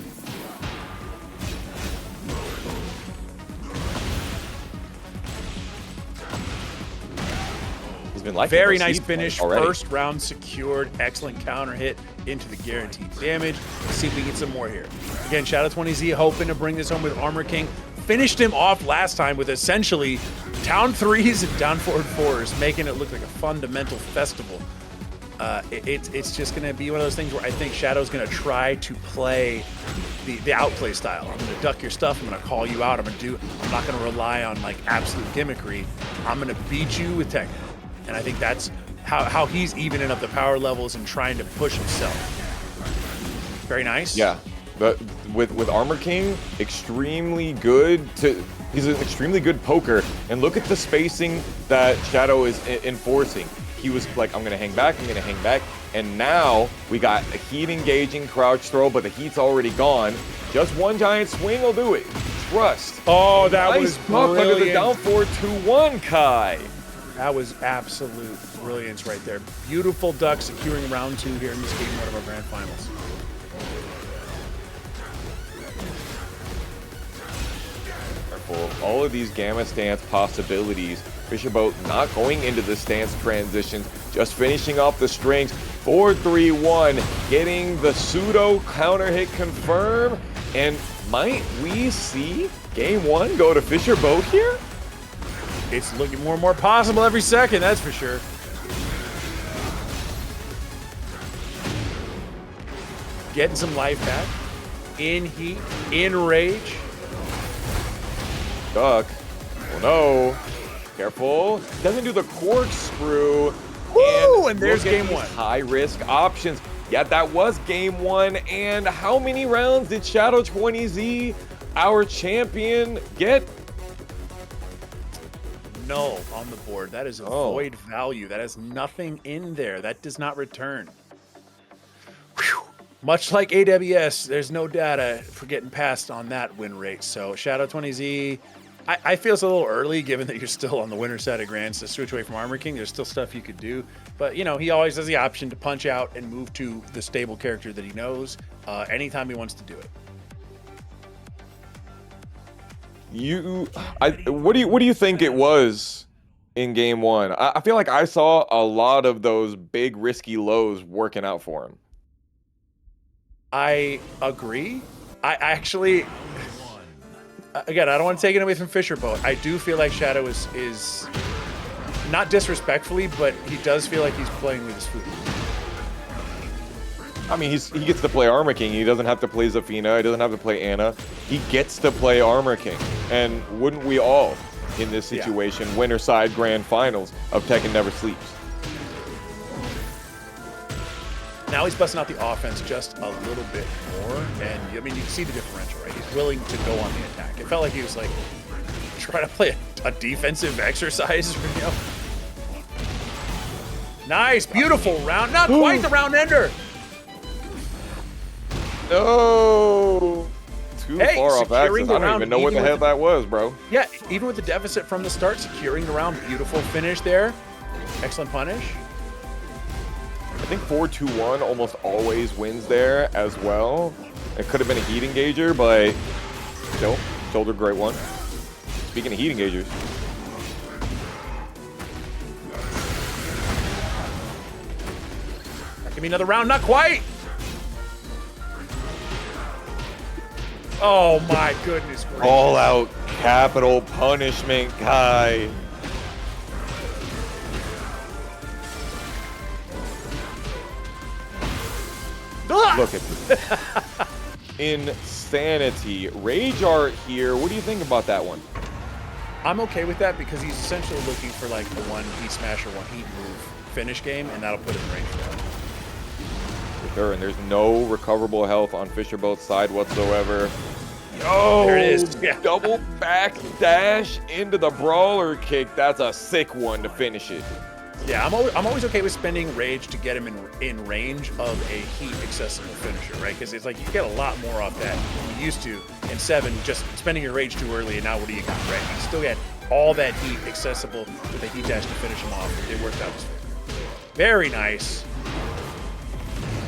Speaker 1: He's been liking
Speaker 2: Very
Speaker 1: those
Speaker 2: nice
Speaker 1: seed
Speaker 2: finish.
Speaker 1: already.
Speaker 2: First round secured. Excellent counter hit into the guaranteed damage. Let's see if we get some more here. Again, Shadow 20Z hoping to bring this home with Armor King. Finished him off last time with essentially down 3s and down forward 4s, making it look like a fundamental festival. It's just going to be one of those things where I think Shadow's going to try to play the outplay style. I'm going to duck your stuff. I'm going to call you out. I'm not going to rely on like absolute gimmickry. I'm going to beat you with Tekken. And I think that's how he's evening up the power levels and trying to push himself. Very nice.
Speaker 1: Yeah, but with Armor King, extremely good he's an extremely good poker. And look at the spacing that Shadow is enforcing. He was like, I'm gonna hang back, I'm gonna hang back. And now we got a heat engaging crouch throw, but the heat's already gone. Just one giant swing will do it. Trust.
Speaker 2: Oh, that
Speaker 1: nice
Speaker 2: was
Speaker 1: buff under the
Speaker 2: brilliant.
Speaker 1: down 4-2-1, Kai.
Speaker 2: That was absolute brilliance right there. Beautiful duck securing round 2 here in this game, one of our grand finals.
Speaker 1: All of these gamma stance possibilities. Fisherboat not going into the stance transitions, just finishing off the strings. 4-3-1, getting the pseudo counter hit confirmed. And might we see game 1 go to Fisherboat here?
Speaker 2: It's looking more and more possible every second, that's for sure. Getting some life back. In heat, in rage.
Speaker 1: Duck. Oh no. Careful. Doesn't do the corkscrew.
Speaker 2: Woo, and there's
Speaker 1: look at
Speaker 2: game
Speaker 1: these
Speaker 2: 1.
Speaker 1: high risk options. Yeah, that was game 1. And how many rounds did Shadow 20Z, our champion, get?
Speaker 2: No on the board. That is a void value. That has nothing in there. That does not return. Whew. Much like AWS, there's no data for getting past on that win rate. So Shadow 20Z, I feel it's a little early given that you're still on the winner side of Grands to switch away from Armor King. There's still stuff you could do. But, you know, he always has the option to punch out and move to the stable character that he knows anytime he wants to do it.
Speaker 1: What do you think it was in game 1? I feel like I saw a lot of those big risky lows working out for him.
Speaker 2: I agree. I actually, again, I don't want to take it away from Fisherboat. I do feel like Shadow is not disrespectfully, but he does feel like he's playing with his food.
Speaker 1: I mean, he gets to play Armor King. He doesn't have to play Zafina. He doesn't have to play Anna. He gets to play Armor King. And wouldn't we all, in this situation, winner side grand finals of Tekken Never Sleeps?
Speaker 2: Now he's busting out the offense just a little bit more, and I mean, you can see the differential, right? He's willing to go on the attack. It felt like he was like trying to play a defensive exercise, you know? Nice, beautiful round. Not quite the round ender.
Speaker 1: No! Too far off
Speaker 2: securing
Speaker 1: axis.
Speaker 2: the
Speaker 1: I don't
Speaker 2: round
Speaker 1: even know what the
Speaker 2: even
Speaker 1: hell
Speaker 2: with
Speaker 1: that was, bro.
Speaker 2: Yeah, even with the deficit from the start, securing the round. Beautiful finish there. Excellent punish.
Speaker 1: I think 4-2-1 almost always wins there as well. It could have been a heat engager, but no, shoulder great one. Speaking of heat engagers.
Speaker 2: Give me another round, not quite. Oh my goodness gracious.
Speaker 1: All out capital punishment, guy. Look at this. Insanity. Rage art here. What do you think about that one?
Speaker 2: I'm okay with that because he's essentially looking for like the one heat smash or one heat move finish game, and that'll put him in range for that.
Speaker 1: Sure, and there's no recoverable health on Fisherboat's side whatsoever. Oh,
Speaker 2: there it is. Yeah.
Speaker 1: Double back dash into the brawler kick. That's a sick one to finish it.
Speaker 2: Yeah, I'm always okay with spending rage to get him in range of a heat accessible finisher, right? Because it's like you get a lot more off that than you used to in 7, just spending your rage too early, and now what do you got, right? You still get all that heat accessible with a heat dash to finish him off. It worked out. Very nice.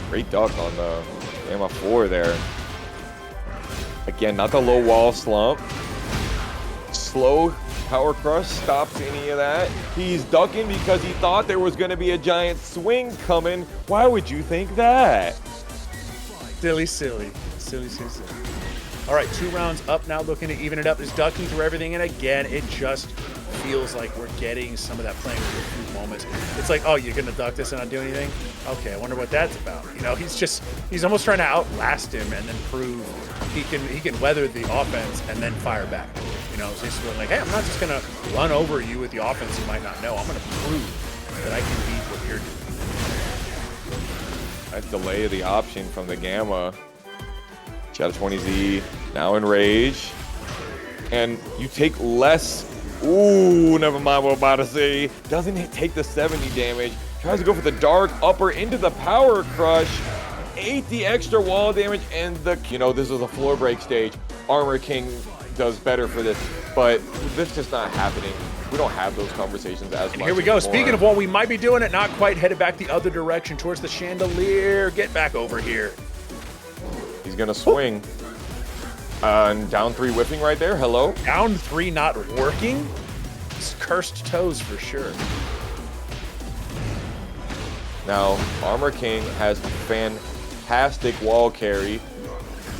Speaker 1: Great duck on the Gamma 4 there. Again, not the low wall slump. Slow power crush stops any of that. He's ducking because he thought there was going to be a giant swing coming. Why would you think that?
Speaker 2: Silly, silly. Silly, silly, silly. All right, 2 rounds up now, looking to even it up. Is ducking through everything, and again, it just feels like we're getting some of that playing with your few moments. It's like, oh, you're gonna duck this and not do anything? Okay, I wonder what that's about. You know, he's almost trying to outlast him and then prove he can weather the offense and then fire back. You know, so he's feeling like, hey, I'm not just gonna run over you with the offense you might not know. I'm gonna prove that I can beat what you're doing.
Speaker 1: That delay of the option from the Gamma. Shadow 20Z now in rage. And you take less. Ooh, never mind what I'm about to say. Doesn't take the 70 damage. Tries to go for the dark upper into the power crush. Ate the extra wall damage and this is a floor break stage. Armor King does better for this, but this is just not happening. We don't have those conversations as much.
Speaker 2: And here we go.
Speaker 1: Anymore.
Speaker 2: Speaking of what we might be doing, it not quite headed back the other direction towards the chandelier. Get back over here.
Speaker 1: He's gonna swing. And down 3 whiffing right there. Hello.
Speaker 2: Down 3 not working. It's cursed toes for sure.
Speaker 1: Now, Armor King has fantastic wall carry.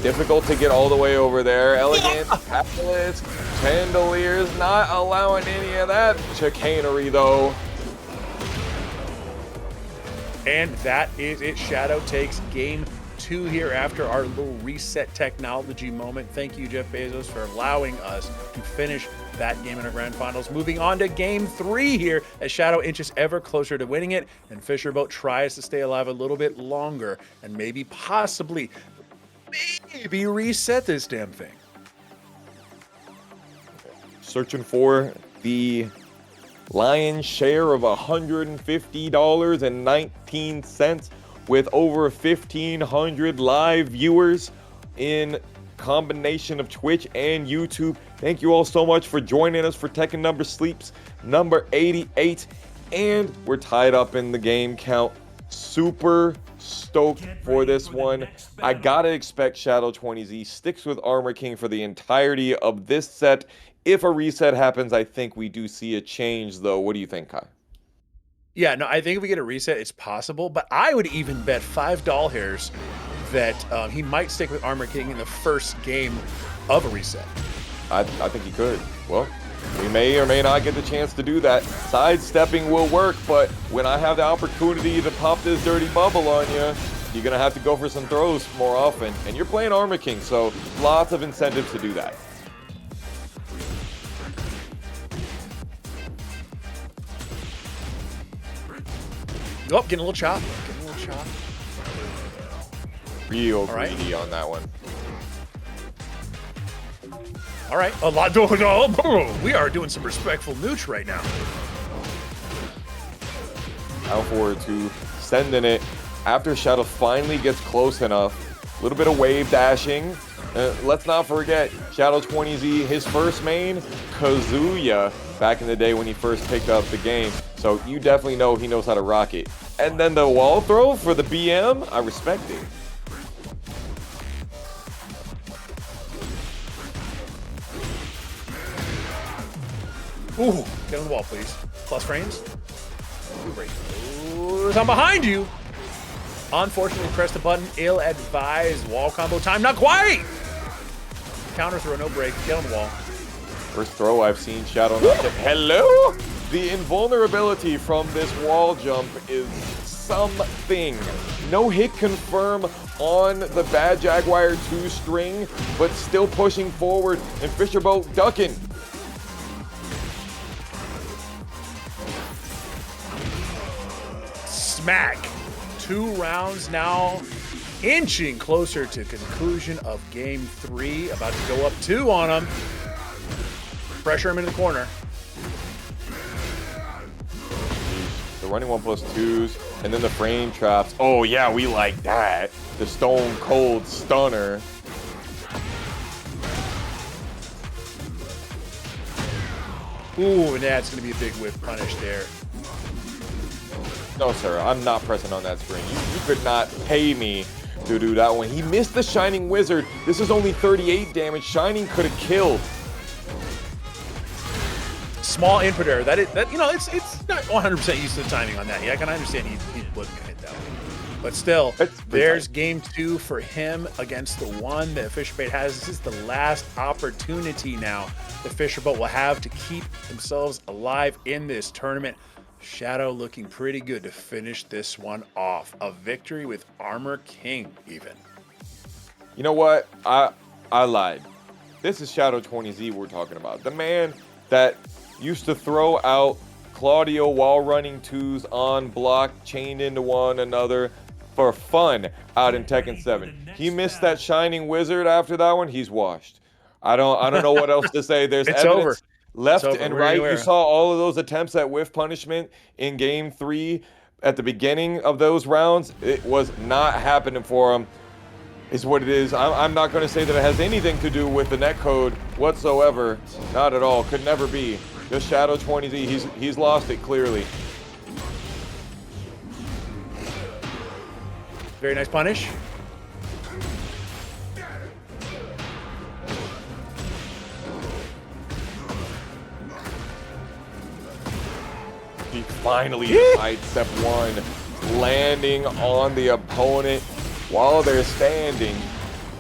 Speaker 1: Difficult to get all the way over there. Elegant, catalyst, chandeliers, not allowing any of that chicanery though.
Speaker 2: And that is it. Shadow takes game 2 here after our little reset technology moment. Thank you, Jeff Bezos, for allowing us to finish that game in our grand finals. Moving on to game 3 here as Shadow inches ever closer to winning it, and Fisherboat tries to stay alive a little bit longer and maybe possibly reset this damn thing.
Speaker 1: Searching for the lion's share of $150.19 with over 1,500 live viewers in combination of Twitch and YouTube. Thank you all so much for joining us for TampaNeverSleeps number 88. And we're tied up in the game count. Super stoked for this one. I gotta expect Shadow 20Z sticks with Armor King for the entirety of this set. If a reset happens, I think we do see a change though. What do you think, Kai?
Speaker 2: Yeah, no, I think if we get a reset, it's possible, but I would even bet $5 that he might stick with Armor King in the first game of a reset.
Speaker 1: I think he could. Well, we may or may not get the chance to do that. Sidestepping will work, but when I have the opportunity to pop this dirty bubble on you, you're going to have to go for some throws more often. And you're playing Armor King, so lots of incentives to do that.
Speaker 2: Oh, getting a little chop.
Speaker 1: Real greedy on that one.
Speaker 2: All right, a lot. We are doing some respectful nooch right now.
Speaker 1: Now forward to sending it after Shadow finally gets close enough. A little bit of wave dashing. Let's not forget Shadow 20Z, his first main, Kazuya, back in the day when he first picked up the game. So you definitely know he knows how to rock it. And then the wall throw for the BM, I respect it.
Speaker 2: Ooh, get on the wall, please. Plus frames. I'm behind you. Unfortunately, press the button. Ill-advised. Wall combo time. Not quite. Counter throw, no break. Get on the wall.
Speaker 1: First throw I've seen Shadow not hit. Hello? The invulnerability from this wall jump is something. No hit confirm on the Bad Jaguar 2 string, but still pushing forward, and Fisherboat ducking.
Speaker 2: Smack. 2 rounds now, inching closer to conclusion of game 3. About to go up 2 on him. Pressure him into the corner.
Speaker 1: The running 1+2s, and then the frame traps. Oh yeah, we like that. The stone cold stunner.
Speaker 2: Ooh, and that's going to be a big whiff punish there.
Speaker 1: No, sir, I'm not pressing on that screen. You could not pay me to do that one. He missed the Shining Wizard. This is only 38 damage. Shining could have killed.
Speaker 2: Small inputter. That you know, it's not 100% used to the timing on that. Yeah, I can understand he wasn't gonna hit that one. But still, there's game 2 for him against the one that Fisherboat has. This is the last opportunity now the Fisherboat will have to keep themselves alive in this tournament. Shadow looking pretty good to finish this one off. A victory with Armor King, even.
Speaker 1: You know what? I lied. This is Shadow 20Z we're talking about. The man that used to throw out Claudio while running 2s on block, chained into one another for fun out in Tekken 7. He missed that Shining Wizard after that one. He's washed. I don't know what else to say. There's
Speaker 2: It's
Speaker 1: evidence
Speaker 2: over.
Speaker 1: left
Speaker 2: It's over.
Speaker 1: and
Speaker 2: We're
Speaker 1: right.
Speaker 2: anywhere.
Speaker 1: You saw all of those attempts at whiff punishment in game 3 at the beginning of those rounds. It was not happening for him. Is what it is. I'm not going to say that it has anything to do with the netcode whatsoever. Not at all. Could never be. Just Shadow 20Z. He's lost it clearly.
Speaker 2: Very nice punish.
Speaker 1: He finally decides step 1, landing on the opponent while they're standing.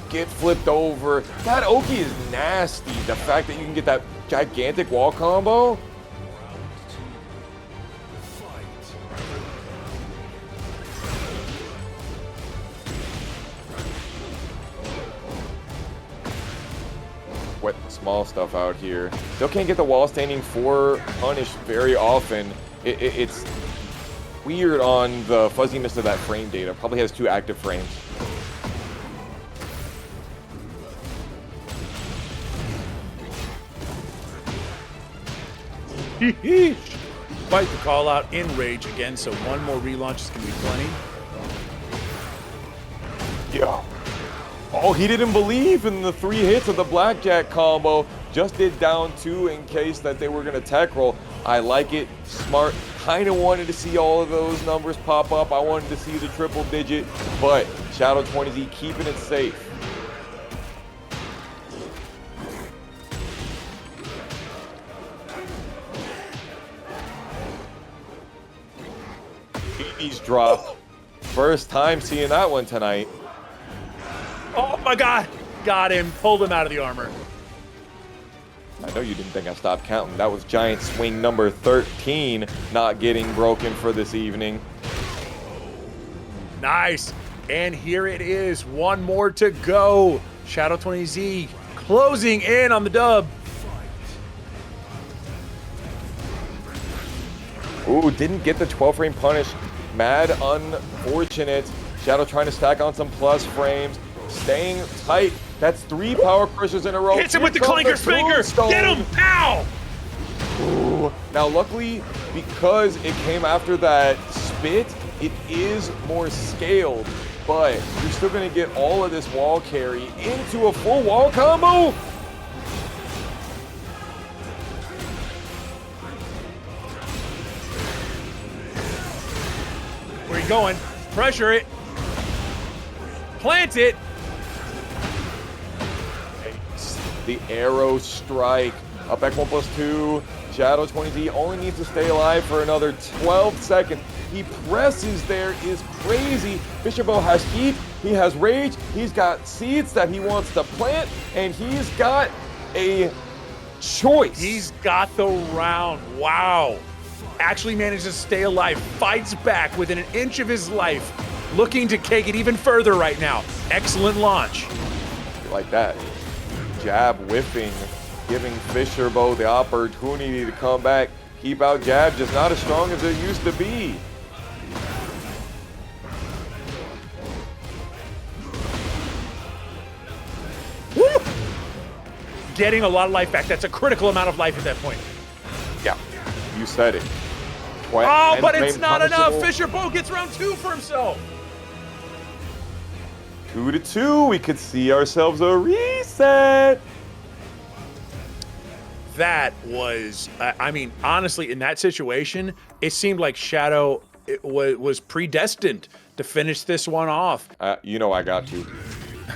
Speaker 1: Get flipped over. That Oki is nasty. The fact that you can get that gigantic wall combo. What small stuff out here. Still can't get the wall standing 4 punish very often. It's weird on the fuzziness of that frame data. Probably has 2 active frames.
Speaker 2: Quite the call out in rage again, so one more relaunch is going to be plenty.
Speaker 1: Yeah. Oh, he didn't believe in the 3 hits of the blackjack combo. Just did down 2 in case that they were going to tech roll. I like it. Smart. Kind of wanted to see all of those numbers pop up. I wanted to see the triple digit, but Shadow 20Z keeping it safe. He's dropped. First time seeing that one tonight.
Speaker 2: Oh my god! Got him. Pulled him out of the armor.
Speaker 1: I know you didn't think I stopped counting. That was giant swing number 13 not getting broken for this evening.
Speaker 2: Nice. And here it is. One more to go. Shadow 20Z closing in on the dub.
Speaker 1: Ooh, didn't get the 12 frame punish. Mad unfortunate. Shadow trying to stack on some plus frames. Staying tight. That's 3 power crushers in a row.
Speaker 2: Hits him with the clinker finger. Get him! Ow!
Speaker 1: Ooh. Now, luckily, because it came after that spit, it is more scaled. But you're still going to get all of this wall carry into a full wall combo.
Speaker 2: Where you going? Pressure it. Plant it.
Speaker 1: The arrow strike. Up back 1+2. Shadow 20Z only needs to stay alive for another 12 seconds. He presses there is crazy. Fisherboat has heat. He has rage. He's got seeds that he wants to plant. And he's got a choice.
Speaker 2: He's got the round. Wow. Actually manages to stay alive. Fights back within an inch of his life. Looking to take it even further right now. Excellent launch.
Speaker 1: Like that. Jab whiffing, giving Fisherboat the opportunity to come back. Keep out jab, just not as strong as it used to be.
Speaker 2: Woo! Getting a lot of life back. That's a critical amount of life at that point.
Speaker 1: Yeah, you said it.
Speaker 2: Oh, but it's not enough. Fisherboat gets round 2 for himself.
Speaker 1: 2-2, we could see ourselves a reset.
Speaker 2: that was, I mean, honestly, in that situation, it seemed like Shadow was predestined to finish this one off.
Speaker 1: You know I got to.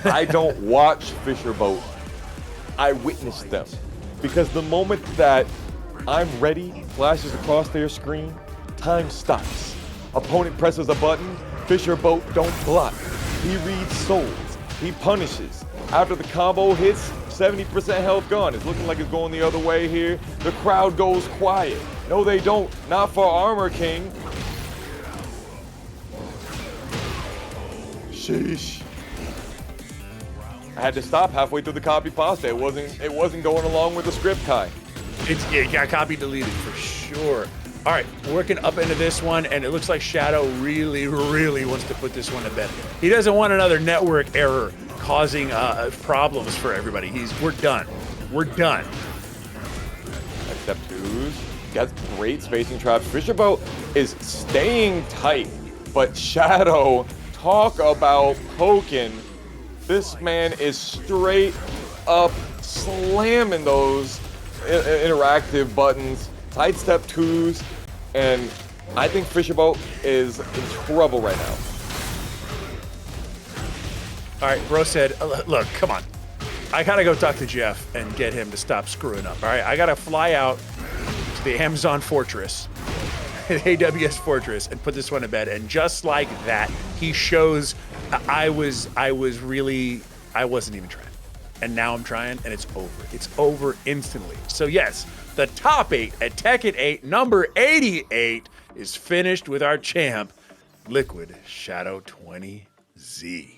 Speaker 1: I don't watch Fisherboat. I witness them. Because the moment that I'm ready flashes across their screen, time stops. Opponent presses a button, Fisherboat don't block. He reads souls. He punishes. After the combo hits, 70% health gone. It's looking like it's going the other way here. The crowd goes quiet. No, they don't. Not for Armor King. Sheesh. I had to stop halfway through the copy pasta. It wasn't going along with the script, Kai.
Speaker 2: It got copy deleted for sure. All right, working up into this one, and it looks like Shadow really, really wants to put this one to bed. He doesn't want another network error causing problems for everybody. We're done. We're done.
Speaker 1: Step twos. Gets great spacing traps. Fisherboat is staying tight, but Shadow, talk about poking. This man is straight up slamming those interactive buttons, tight step twos, and I think Fisherboat is in trouble right now.
Speaker 2: All right, bro said, look, come on. I gotta go talk to Jeff and get him to stop screwing up, all right? I gotta fly out to the Amazon Fortress, AWS Fortress, and put this one to bed. And just like that, he shows I wasn't even trying. And now I'm trying, and it's over. It's over instantly. So yes, the top 8 at Tekken 8, number 88, is finished with our champ, Liquid Shadow 20Z.